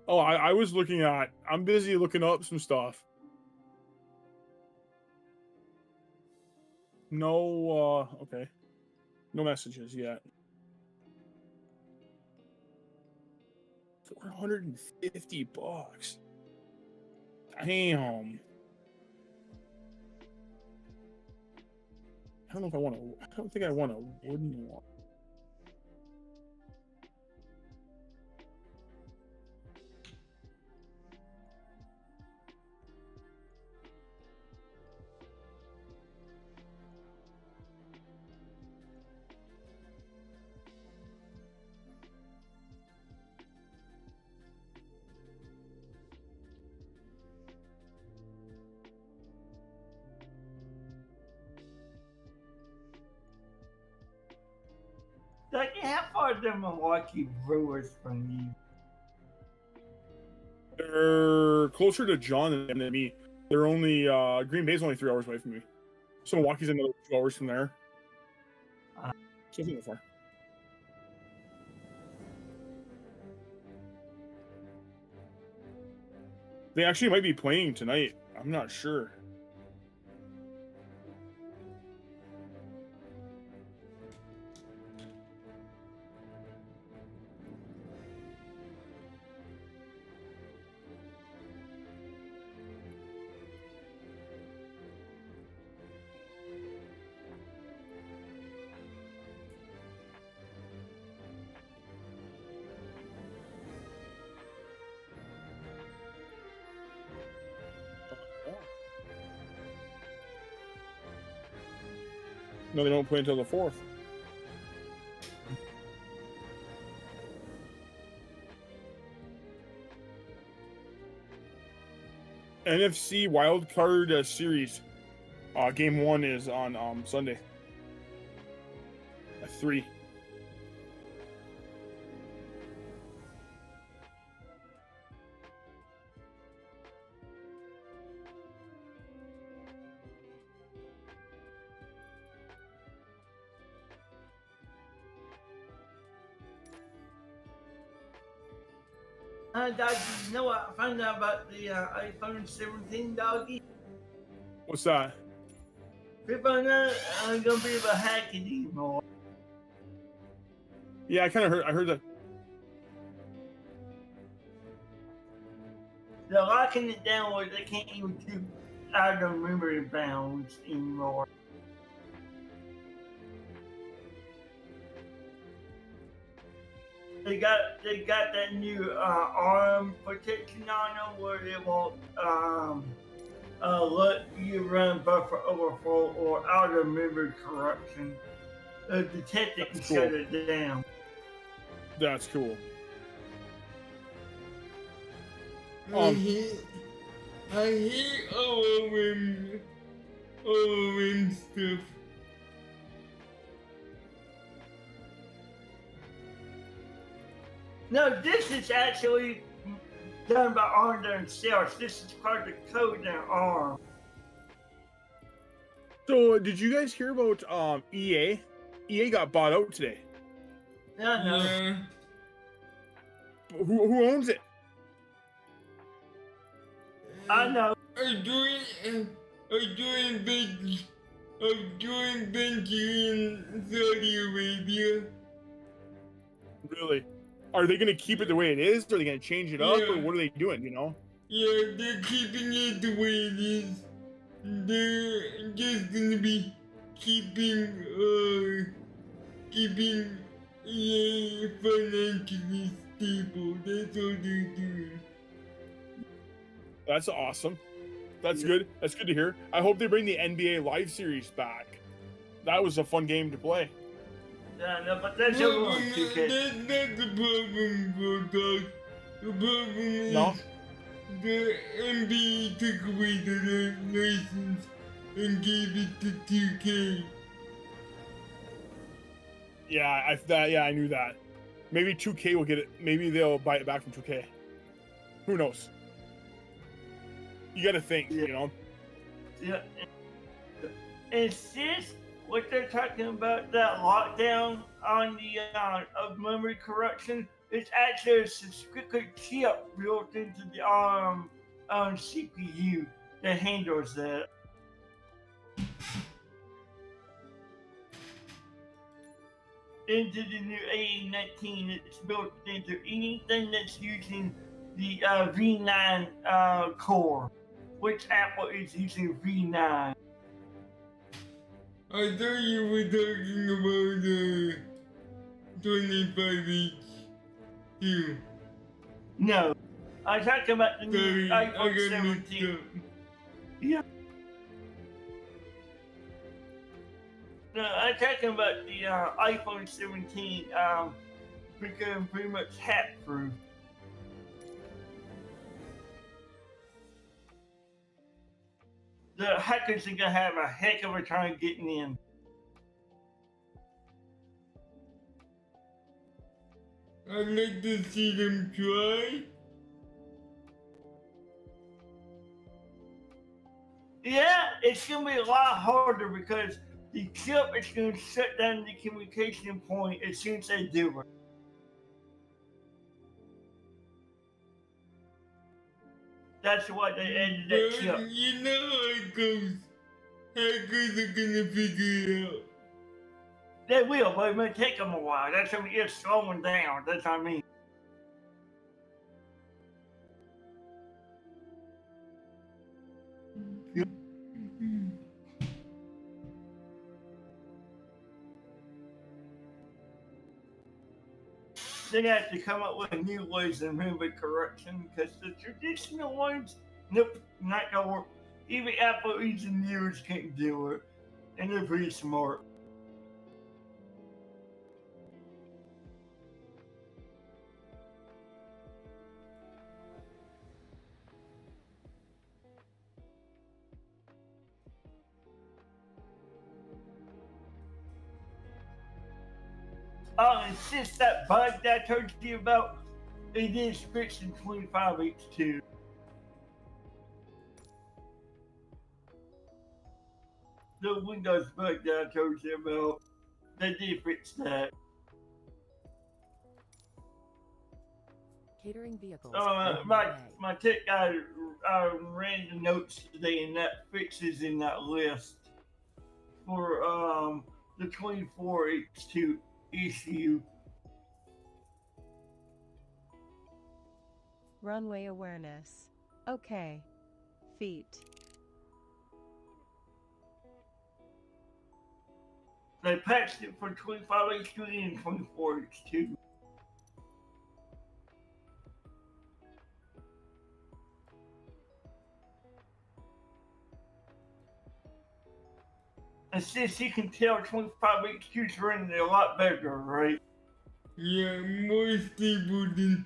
Oh, I was looking at. I'm busy looking up some stuff. No. Okay. No messages yet. 450 bucks. Damn. I don't know if I want to. I don't think I want a wooden one. Like, how far are the Milwaukee Brewers from you? They're closer to John than me. They're only Green Bay's only 3 hours away from me. So Milwaukee's another 2 hours from there. So it's not that far. They actually might be playing tonight. I'm not sure. No, they don't play until the 4th. NFC Wildcard Series. Game 1 is on Sunday at 3. Doggy, you know what I found out about the iPhone 17, Doggy? What's that? People are not gonna be able to hack it anymore. Yeah, I kind of heard. I heard that. They're locking it down where they can't even keep out of memory bounds anymore. They got that new ARM protection on them where it won't let you run buffer overflow or out of memory corruption. detect it and That's cool. shut it down. That's cool. I hate OOM stuff. No, this is actually done by ARM themselves. This is part of the code in ARM. So, did you guys hear about EA? EA got bought out today. No. Yeah. Who owns it? I know. I'm doing venture in Saudi Arabia. Really? Are they going to keep it the way it is? Or are they going to change it up? Yeah. Or what are they doing, you know? Yeah, they're keeping it the way it is. They're just gonna be keeping EA financially stable. That's all they're doing. That's awesome. That's good. That's good to hear. I hope they bring the NBA Live series back. That was a fun game to play. Yeah, no, but that's over on 2K. That's not the problem, Bulldog. The problem is No? the NBA took away the license and gave it to 2K. Yeah, I knew that. Maybe 2K will get it. Maybe they'll buy it back from 2K. Who knows? You got to think, you know. Yeah. Is this what they're talking about? That lockdown on the of memory correction? It's actually a subscription chip built into the CPU that handles that. Into the new A19, it's built into anything that's using the V9 core, which Apple is using V9. I thought you were talking about the 25 too. No, I'm talking about the new Sorry, I iPhone got mixed 17. up. Yeah. No, I'm talking about the iPhone 17 becoming pretty much hack-proof. The hackers are gonna have a heck of a time getting in. I'd like to see them try. Yeah, it's gonna be a lot harder because the chip is gonna shut down the communication point as soon as they do it. That's why they added that chip. But you know how it goes. Hackers are gonna figure it out. They will, but it may take them a while. That's what it's slowing down. That's what I mean. They have to come up with new ways of memory correction because the traditional ones, nope, not gonna work. Even Apple engineers can't do it, and they're pretty smart. And since that bug that I told you about, it is fixed in 25H2. The Windows bug that I told you about, they did fix that. Catering vehicles. My tech guy ran the notes today, and that fixes in that list for the 24H2 issue. Runway awareness. Okay. Feet. They patched it for 25H2 and 24H2. And since you can tell 25H2 is running a lot better, right? Yeah, more stable than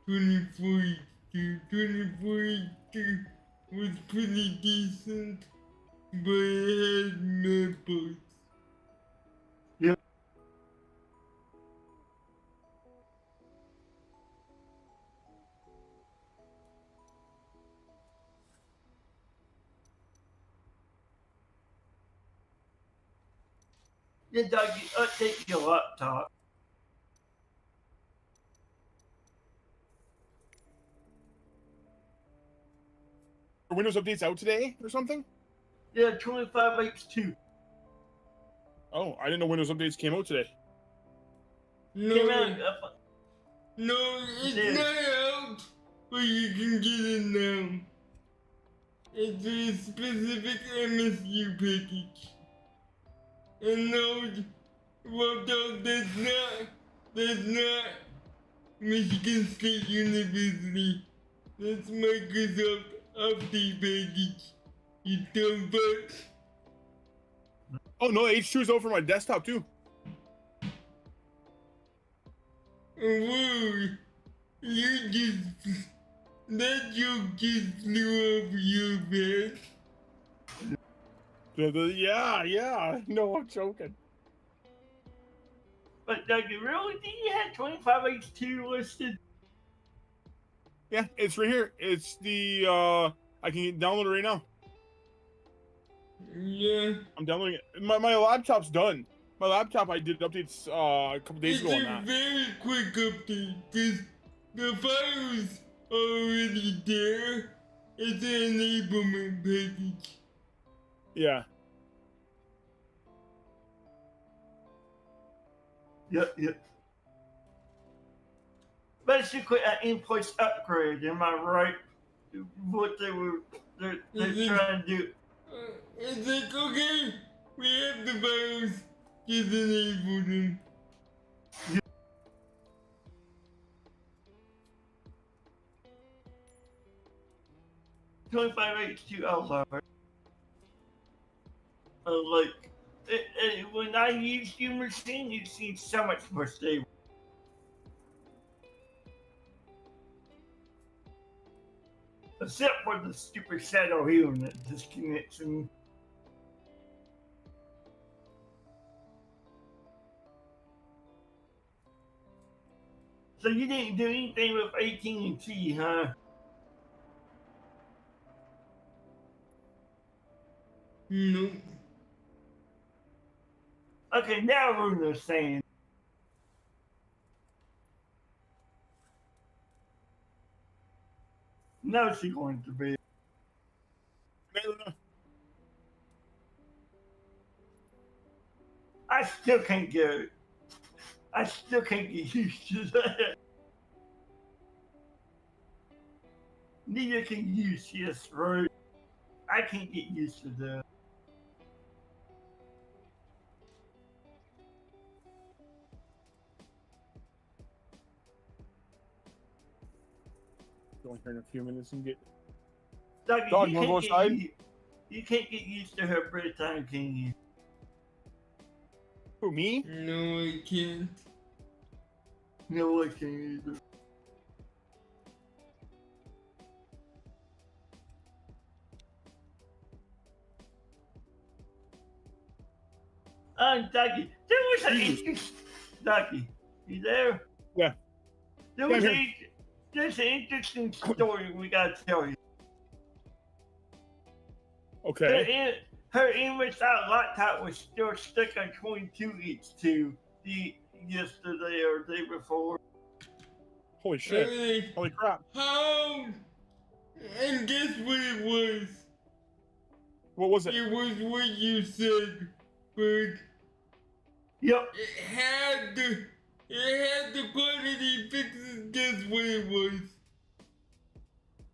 24H2. 24H2 was pretty decent, but it had mad bugs. Yep. Yeah, dog, you update your laptop. Are Windows updates out today or something? Yeah, 25H2. Oh, I didn't know Windows updates came out today. Came out. No, it's not out, but you can get it now. It's a specific MSU package. And no, well, dog, that's not Michigan State University. That's Microsoft update package. You dumb fuck. Oh no, H2 is out for my desktop too. Whoa, you just, that joke just flew off your back. Yeah. No, I'm joking. But Doug, really? Do you have 25H2 listed? Yeah, it's right here. It's the I can download it right now. Yeah. I'm downloading it. My laptop's done. My laptop, I did updates a couple days ago on that. It's a very quick update, because the file's already there. It's an enablement package. Yeah. Yep. Basically, an in-place upgrade. Am I right? What they're trying to do. It's like, okay, we have the files, just enable them. 25H2 Alzheimer's. When I used your machine, it seems so much more stable. Except for the stupid shadow healing that disconnects and so you didn't do anything with AT&T, huh? No. Okay, now Runa's saying. No, she's going to be. I still can't get it. I still can't get used to that. Neither can you, yes, right? I can't get used to that. Go in here in a few minutes and get. Dog, Dog, you you wanna go outside? You can't get used to her every time, can you? Who, me? No, I can't. No, I can't either. Dougie, there was an interesting. Dougie, you there? Yeah. There's an interesting story we gotta tell you. Okay. Her in-without laptop was still stuck on 22H2 yesterday or the day before. Holy shit. Hey, Holy crap. how? And guess what it was? What was it? It was what you said, Bird. Yep. It had the quality fixes. Guess what it was?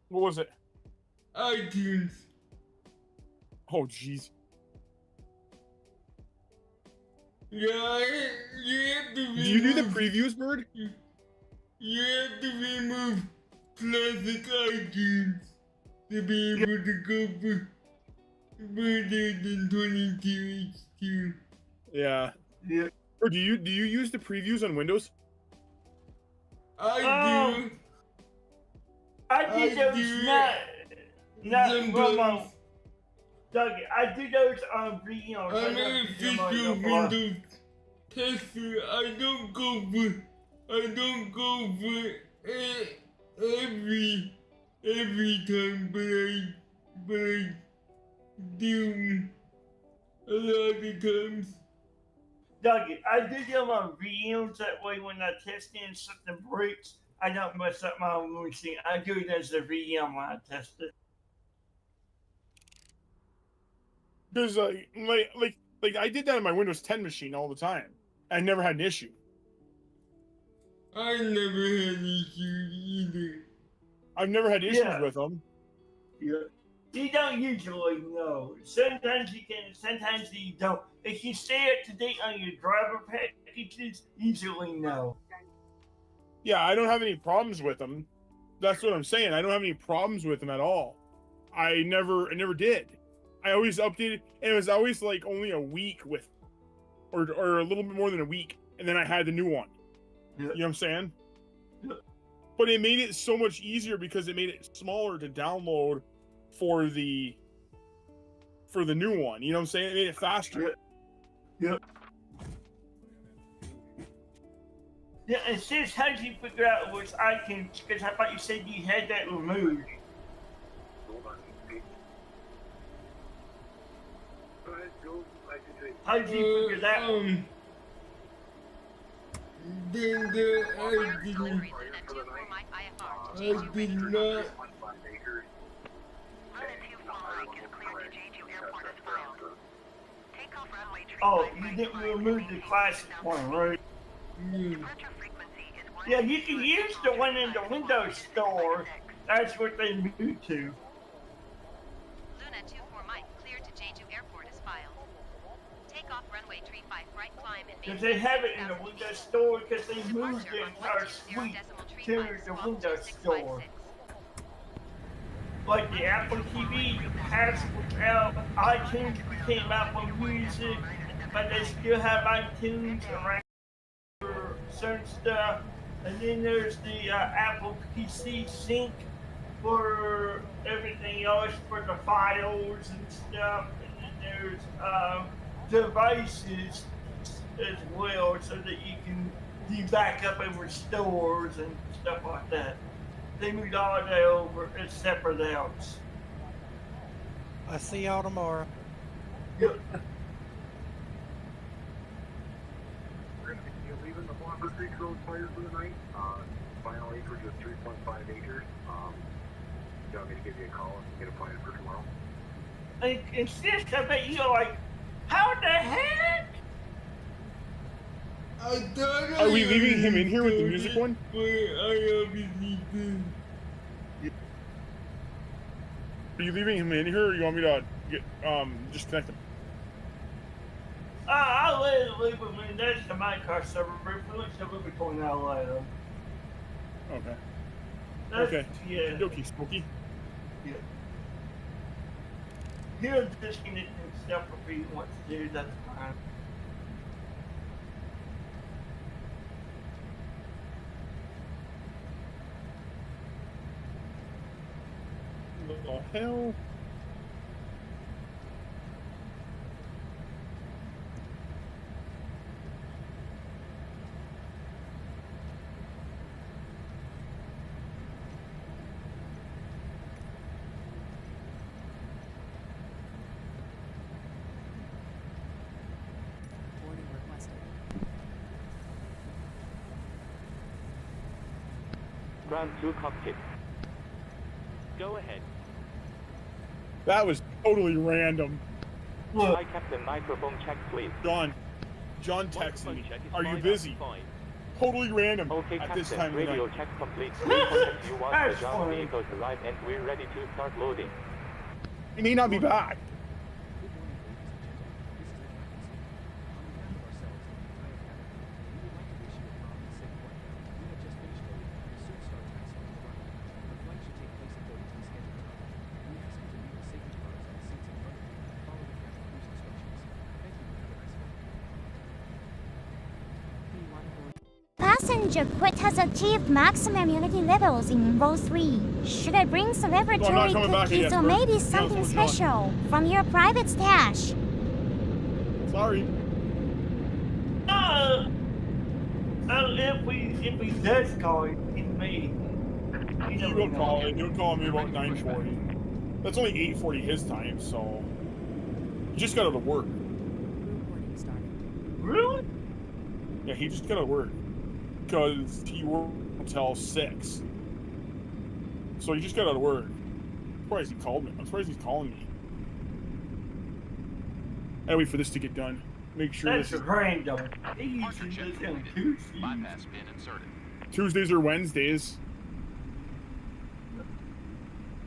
What was it? iTunes. Oh, jeez. Yeah, you have to remove... Do you do the previews, Bird? You have to remove classic iTunes to be able to go further than 22H2. too. Yeah. Yeah. Or do you use the previews on Windows? I do. I did those do not sometimes. Doug, I do those on videos. I'm an official Windows tester. I don't go for every time, but I do a lot of times. Doug, I do them on videos. That way, when I test in something breaks, I don't mess up my own machine. I do it as a VM when I test it. Because like I did that on my Windows 10 machine all the time. I never had an issue. I never had issues either. I've never had issues with them. Yeah. You don't usually know. Sometimes you can, sometimes you don't. If you stay up to date on your driver packages, usually no. Yeah, I don't have any problems with them. That's what I'm saying. I don't have any problems with them at all. I never did. I always updated, and it was always like only a week with, or a little bit more than a week, and then I had the new one. Yeah. You know what I'm saying? Yeah. But it made it so much easier because it made it smaller to download for the new one. You know what I'm saying? It made it faster. Yep. Yeah, and sis, how did you figure out which icons? Because I thought you said you had that removed. How did you figure that out? Then I did not. Oh, you didn't remove the classic one, right? Yeah, you can use the one in the Windows Store. That's what they moved to. Luna 24 Mike, cleared to Jeju Airport is filed. Take off runway 35 right climb and Because they have it in the Windows Store because they moved the entire suite to the Windows Store. Like the Apple TV, the pass was out, iTunes became Apple Music, but they still have iTunes around for certain stuff. And then there's the Apple PC Sync for everything else, for the files and stuff. And then there's devices as well, so that you can do backup over stores and stuff like that. They moved all that over as separate apps. I see y'all tomorrow. Yep. You're leaving the Blossom Creek Road fire for the night. Final acreage is 3.5 acres. You want me to give you a call and get a plan for tomorrow? And sis, I bet you're like, how the heck? Are we leaving him in here with the music one? I obviously did. Are you leaving him in here, or you want me to get just connect him? I'll leave him in. That's the my car server. We went to between LA. Okay. Okay. Yeah. Okie Smokey. Yeah. He'll disconnect himself if he wants to do. That's fine. What the hell? Boarding requested. Ground 2 cockpit. Go ahead. That was totally random. Hi, Captain. Microphone check, please. John texted me. Are you busy? Totally random Okay, at Captain. this time of Radio night. check complete. We'll contact you once the ground vehicles arrive and we're ready to start loading. He may not be back. passenger quit has achieved maximum immunity levels in row 3. Should I bring some laboratory cookies or maybe something special from your private stash? Sorry. If he does call it, in me. He will call it. He'll call me about 9:40. That's only 8:40 his time, so he just got out of work. Really? Yeah, he just got out of work because he worked until 6. So he just got out of work. I'm surprised he called me. I'm surprised he's calling me. I wait for this to get done. Make sure That's this is random. He usually does it on Tuesdays. Bypass pin inserted. Tuesdays or Wednesdays.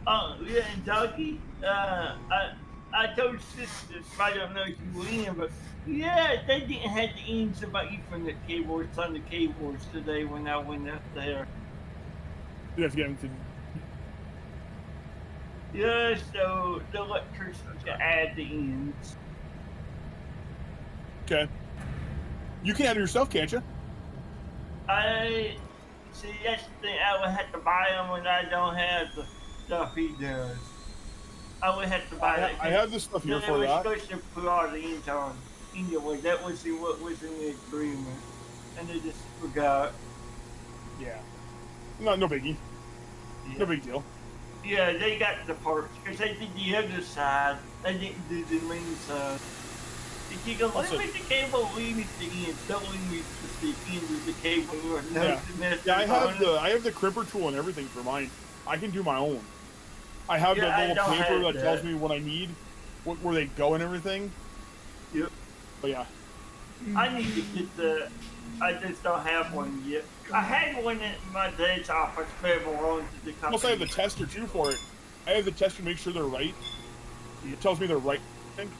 Yeah, and Dougie, I told sisters, I don't know if you were in, but yeah, they didn't have the ends of my Ethernet cables on the cables today when I went up there. You have to get him to. Yeah, so the electrician to add the ends. Okay. You can add it yourself, can't you? See, that's the thing, I would have to buy them when I don't have the stuff he does. I would have to buy that. I have this stuff here for that. They were supposed to put all the ends on. Anyway, that was what was in the agreement. And they just forgot. Yeah. No biggie. Yeah. No big deal. Yeah, they got the parts, because they did the other side. They didn't do the main side. If you can limit the cable, limit the ends. Don't limit the end of the cable. Or Yeah, I have the crimper tool and everything for mine. I can do my own. I have the little paper that tells me what I need, where they go and everything. Yep. But yeah. I need to get I just don't have one yet. I had one in my dad's office, but it belongs to the company. Plus, I have the tester too for it. I have the tester to make sure they're right. It tells me they're right. I think.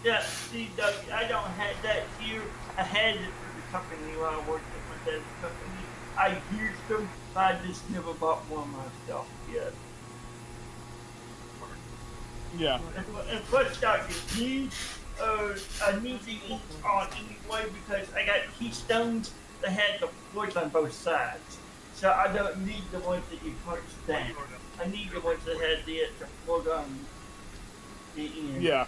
Yeah, see, Doug, I don't have that here. I had it for the company when I worked at my dad's company. I used them, but I just never bought one myself yet. Yeah. And plus, Doug, I need the ink on anyway because I got keystones that had the plugs on both sides. So I don't need the ones that you punch down. I need the ones that had the plug on the end. Yeah.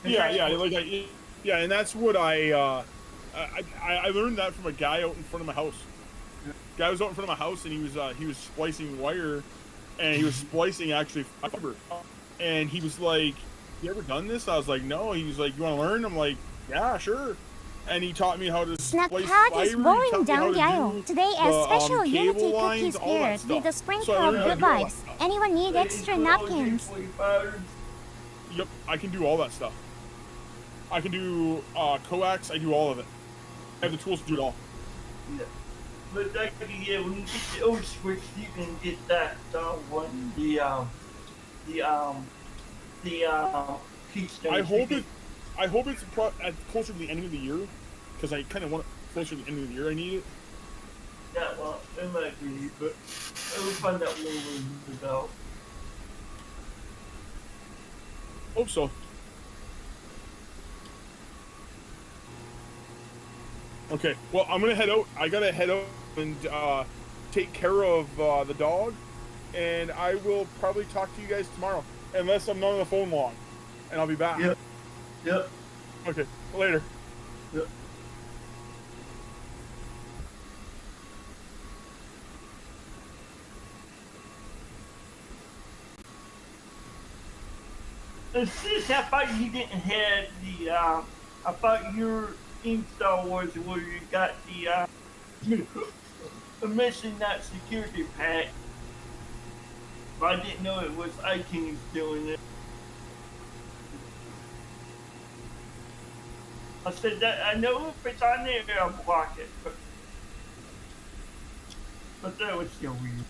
Yeah, and that's what I learned that from a guy out in front of my house. Guy was out in front of my house and he was splicing wire, and he was splicing actually fiber, and he was like, "You ever done this?" I was like, "No." He was like, "You want to learn?" I'm like, "Yeah, sure." And he taught me how to splice fiber. is rolling down the aisle. Today a special Unity cookies paired with a sprinkle of good vibes. Anyone need extra napkins? Yep, I can do all that stuff. I can do coax, I do all of it. I have the tools to do it all. Yeah. But that could be, when you get the old switch, you can get that one, the keystone. I hope it's closer to the end of the year, because I kind of want it closer to the end of the year. I need it. Yeah, well, it might be, but we'll find out when we go. Hope so. Okay, well, I'm gonna head out. I gotta head out and take care of the dog, and I will probably talk to you guys tomorrow, unless I'm not on the phone long, and I'll be back. Yep. Okay, later. Yep. Sis, I thought you didn't have the, I thought your install was where you got the missing that security pack. But I didn't know it was iTunes doing it. I said that, I know if it's on there, I'll block it, but that was still weird.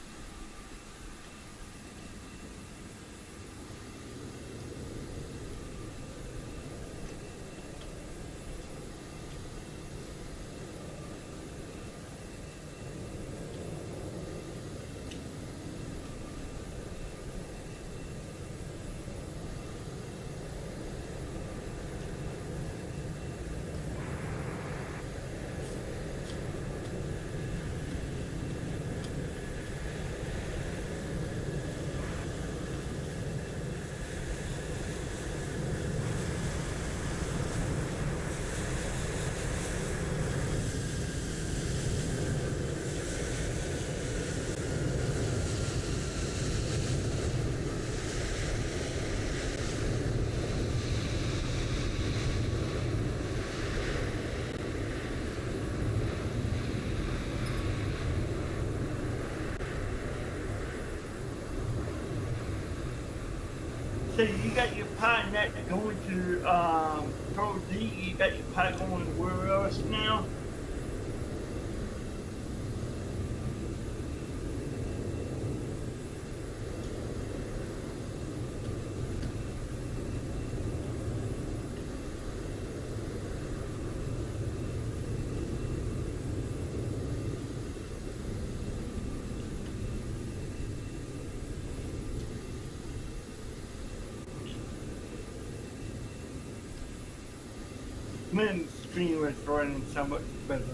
So you got your pilot net going to Pro D, you got your pilot going where else now? Man, the screen was running so much better.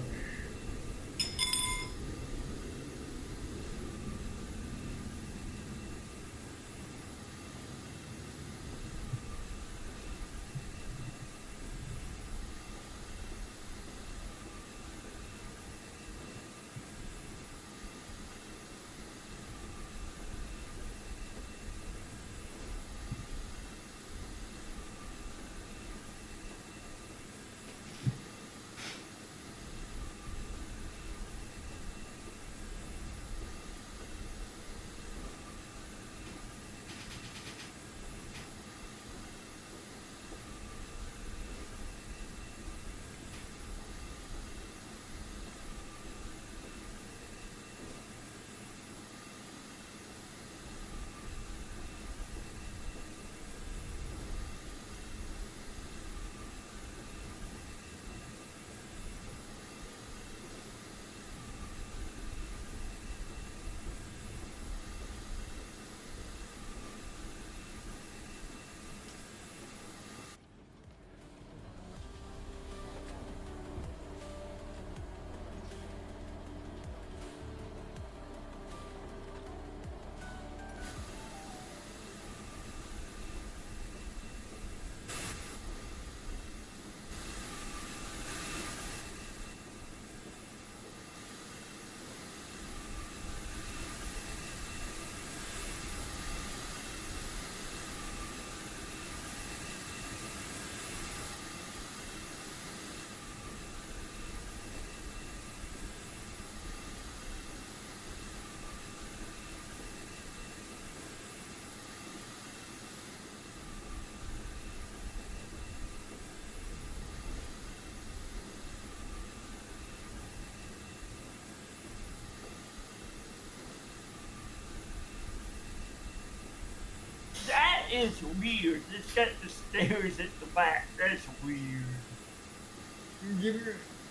That is weird. It's got the stairs at the back. That's weird.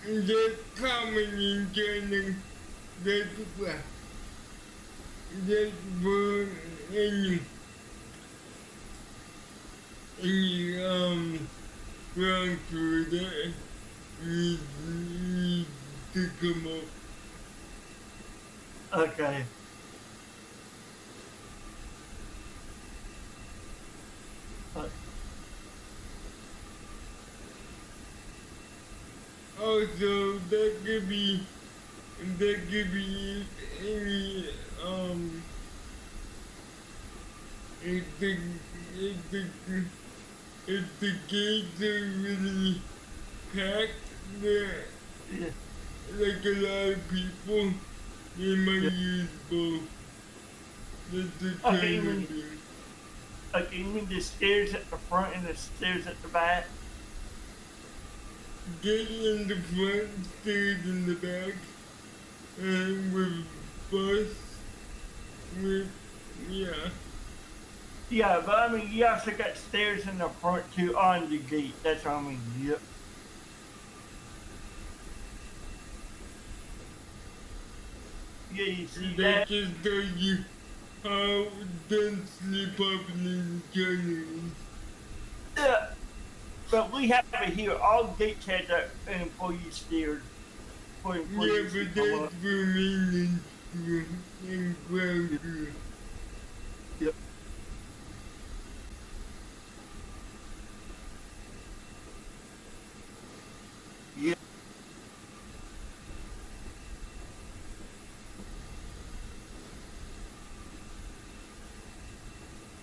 The common in general, that's what any ground crew that needs to come up. Okay. Also, that could be any, if the gates are really packed, like a lot of people, they might use both. That's the kind of thing. Okay, you mean the stairs at the front and the stairs at the back? Get in the front, stairs in the back, and with bus, yeah. Yeah, but I mean, you also got stairs in the front too on the gate. That's what I mean, yep. Yeah, you see that? Just tells you how densely populated China is. Yeah. But we have it here. All gates have that employee stairs. For employees yeah, but that's for maintenance crew and ground crew. Yep. Yeah.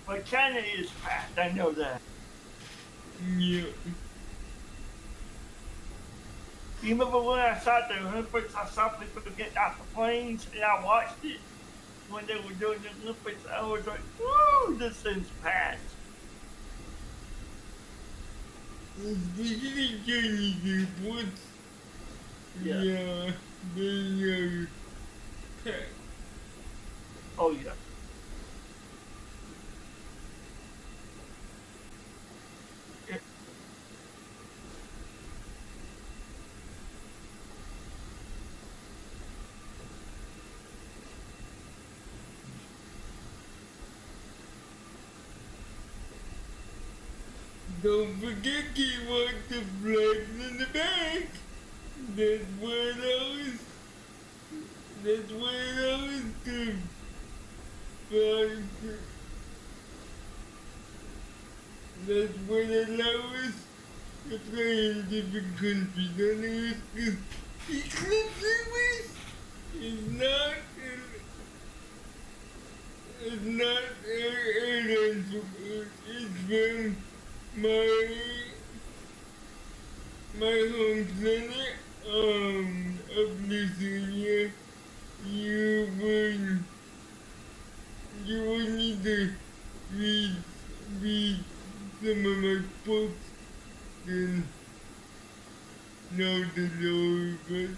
But China is fast, I know that. Yeah. You remember when I saw the Olympics, I saw people getting off the planes and I watched it when they were doing the Olympics. I was like, woo, this thing's fast. especially Chinese airports. Yeah, they are packed. Oh yeah. Don't forget keep out the flags in the back. That's what I was doing. That's what allows us to fly in different countries on Earth. Eclipse Airways is not an airline from Earth. It's from my home planet, of Lithuania. You would need to read some of my books and know the lore, but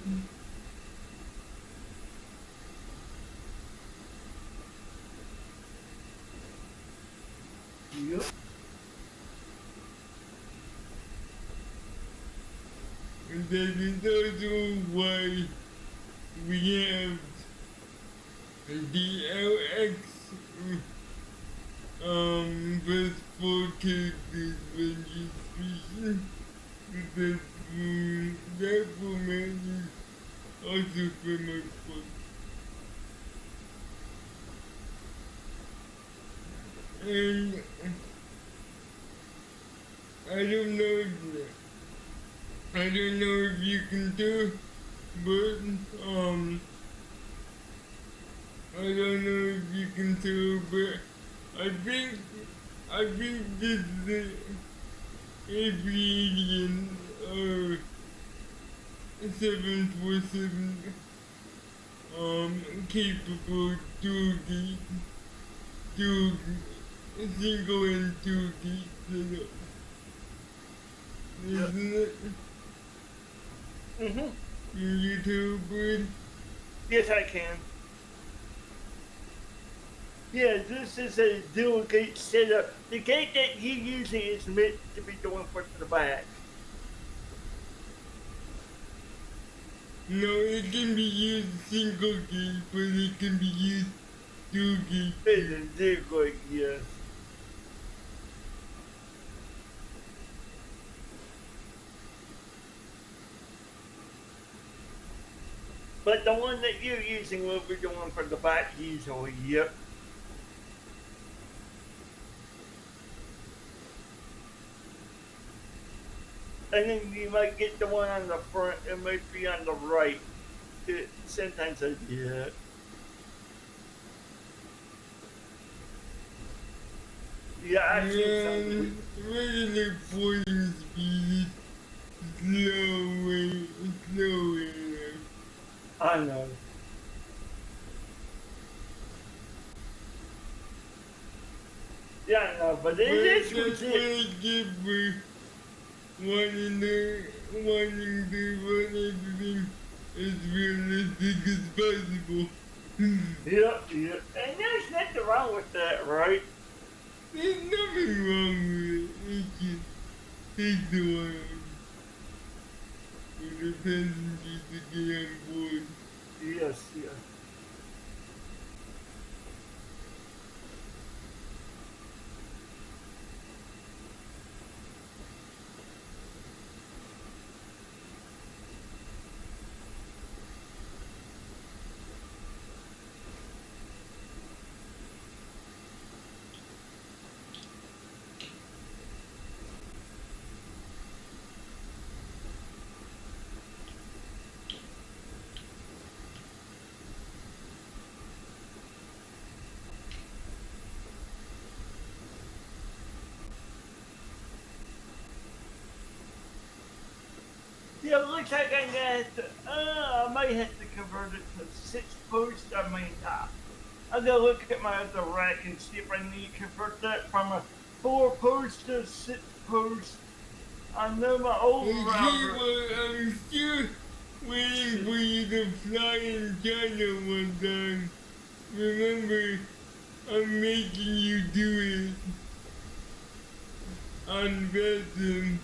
Yep. and that is also why we have the LX verse 4 characters registration, because that format is also from my book. And I don't know if you can do, but I don't know if you can tell, but I think this is aviation 747 capable single and 2 gig setup. Isn't it? Mm-hmm. Can you tell, bud? Yes, I can. Yeah, this is a dual gate setup. The gate that you're using is meant to be going for the back. No, it can be used single gate, but it can be used 2 gate. Exactly, yes. But the one that you're using will be the one for the back usually, yep. And then you might get the one on the front, it might be on the right. Sometimes I do that. Yeah, I see something. Regular boarding speed is slow enough. I know. Yeah, I know, but it is That's what I get for wanting to run everything as realistic as possible. Yep. And there's nothing wrong with that, right? There's nothing wrong with it. It just takes a while for the passengers to get on board. Yes. Yeah, it looks like I'm gonna have to, I might have to convert it to 6 posts. I'm gonna look at my other rack and see if I need to convert that from a 4 post to 6 post. I know my old Okay, router. well, I'm still waiting for you to fly in China one time. Remember, I'm making you do it on Belgium.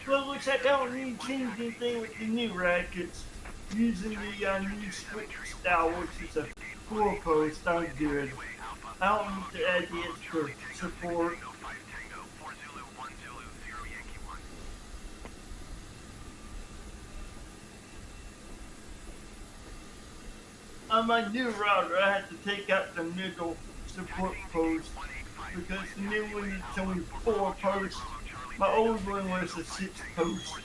Well, looks like I don't need to change anything with the new rackets. Using the new switch style, which is a 4-post, I'm good. I don't need to add the extra support. On my new router, I had to take out the middle support post because the new one is only 4 posts. My old one was a 6 post.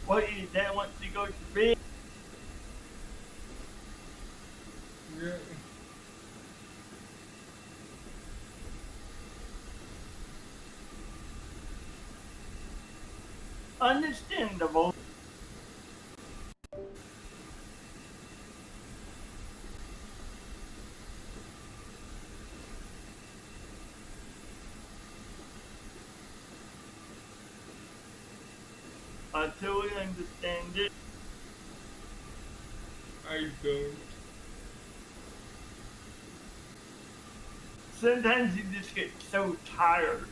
What is that? Wants to go to bed? Yeah. Understandable. I totally understand it. I don't. Sometimes you just get so tired.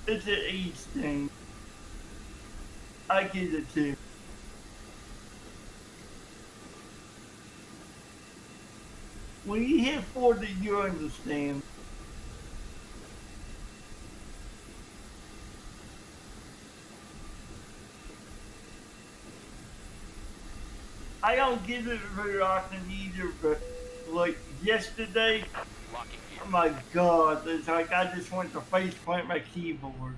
It's an age thing. I get it too. When you hit 40, you understand. I don't get it very often either, but like yesterday, oh my god, it's like I just want to face plant my keyboard.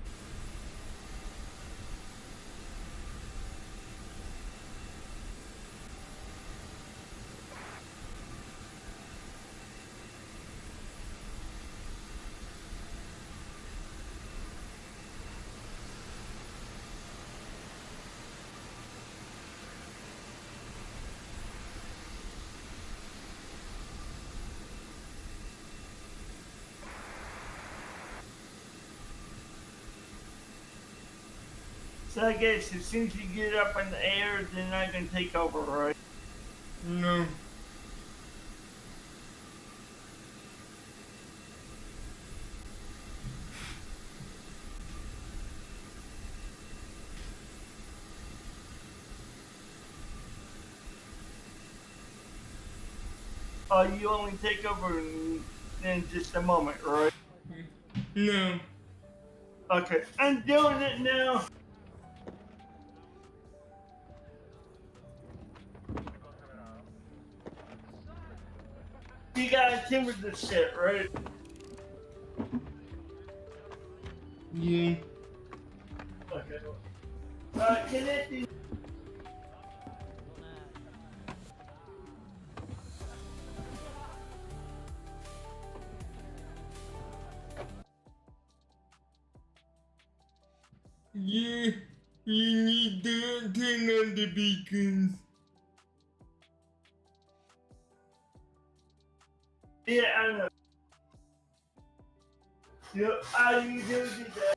So I guess as soon as you get up in the air, then I can take over, right? No. Oh, you only take over in just a moment, right? No. Okay, I'm doing it now. You got timber this shit, right? Yeah. Okay. Connecting. Yeah. You need to turn on the beacons. Yeah, I know. Yep, how you do that?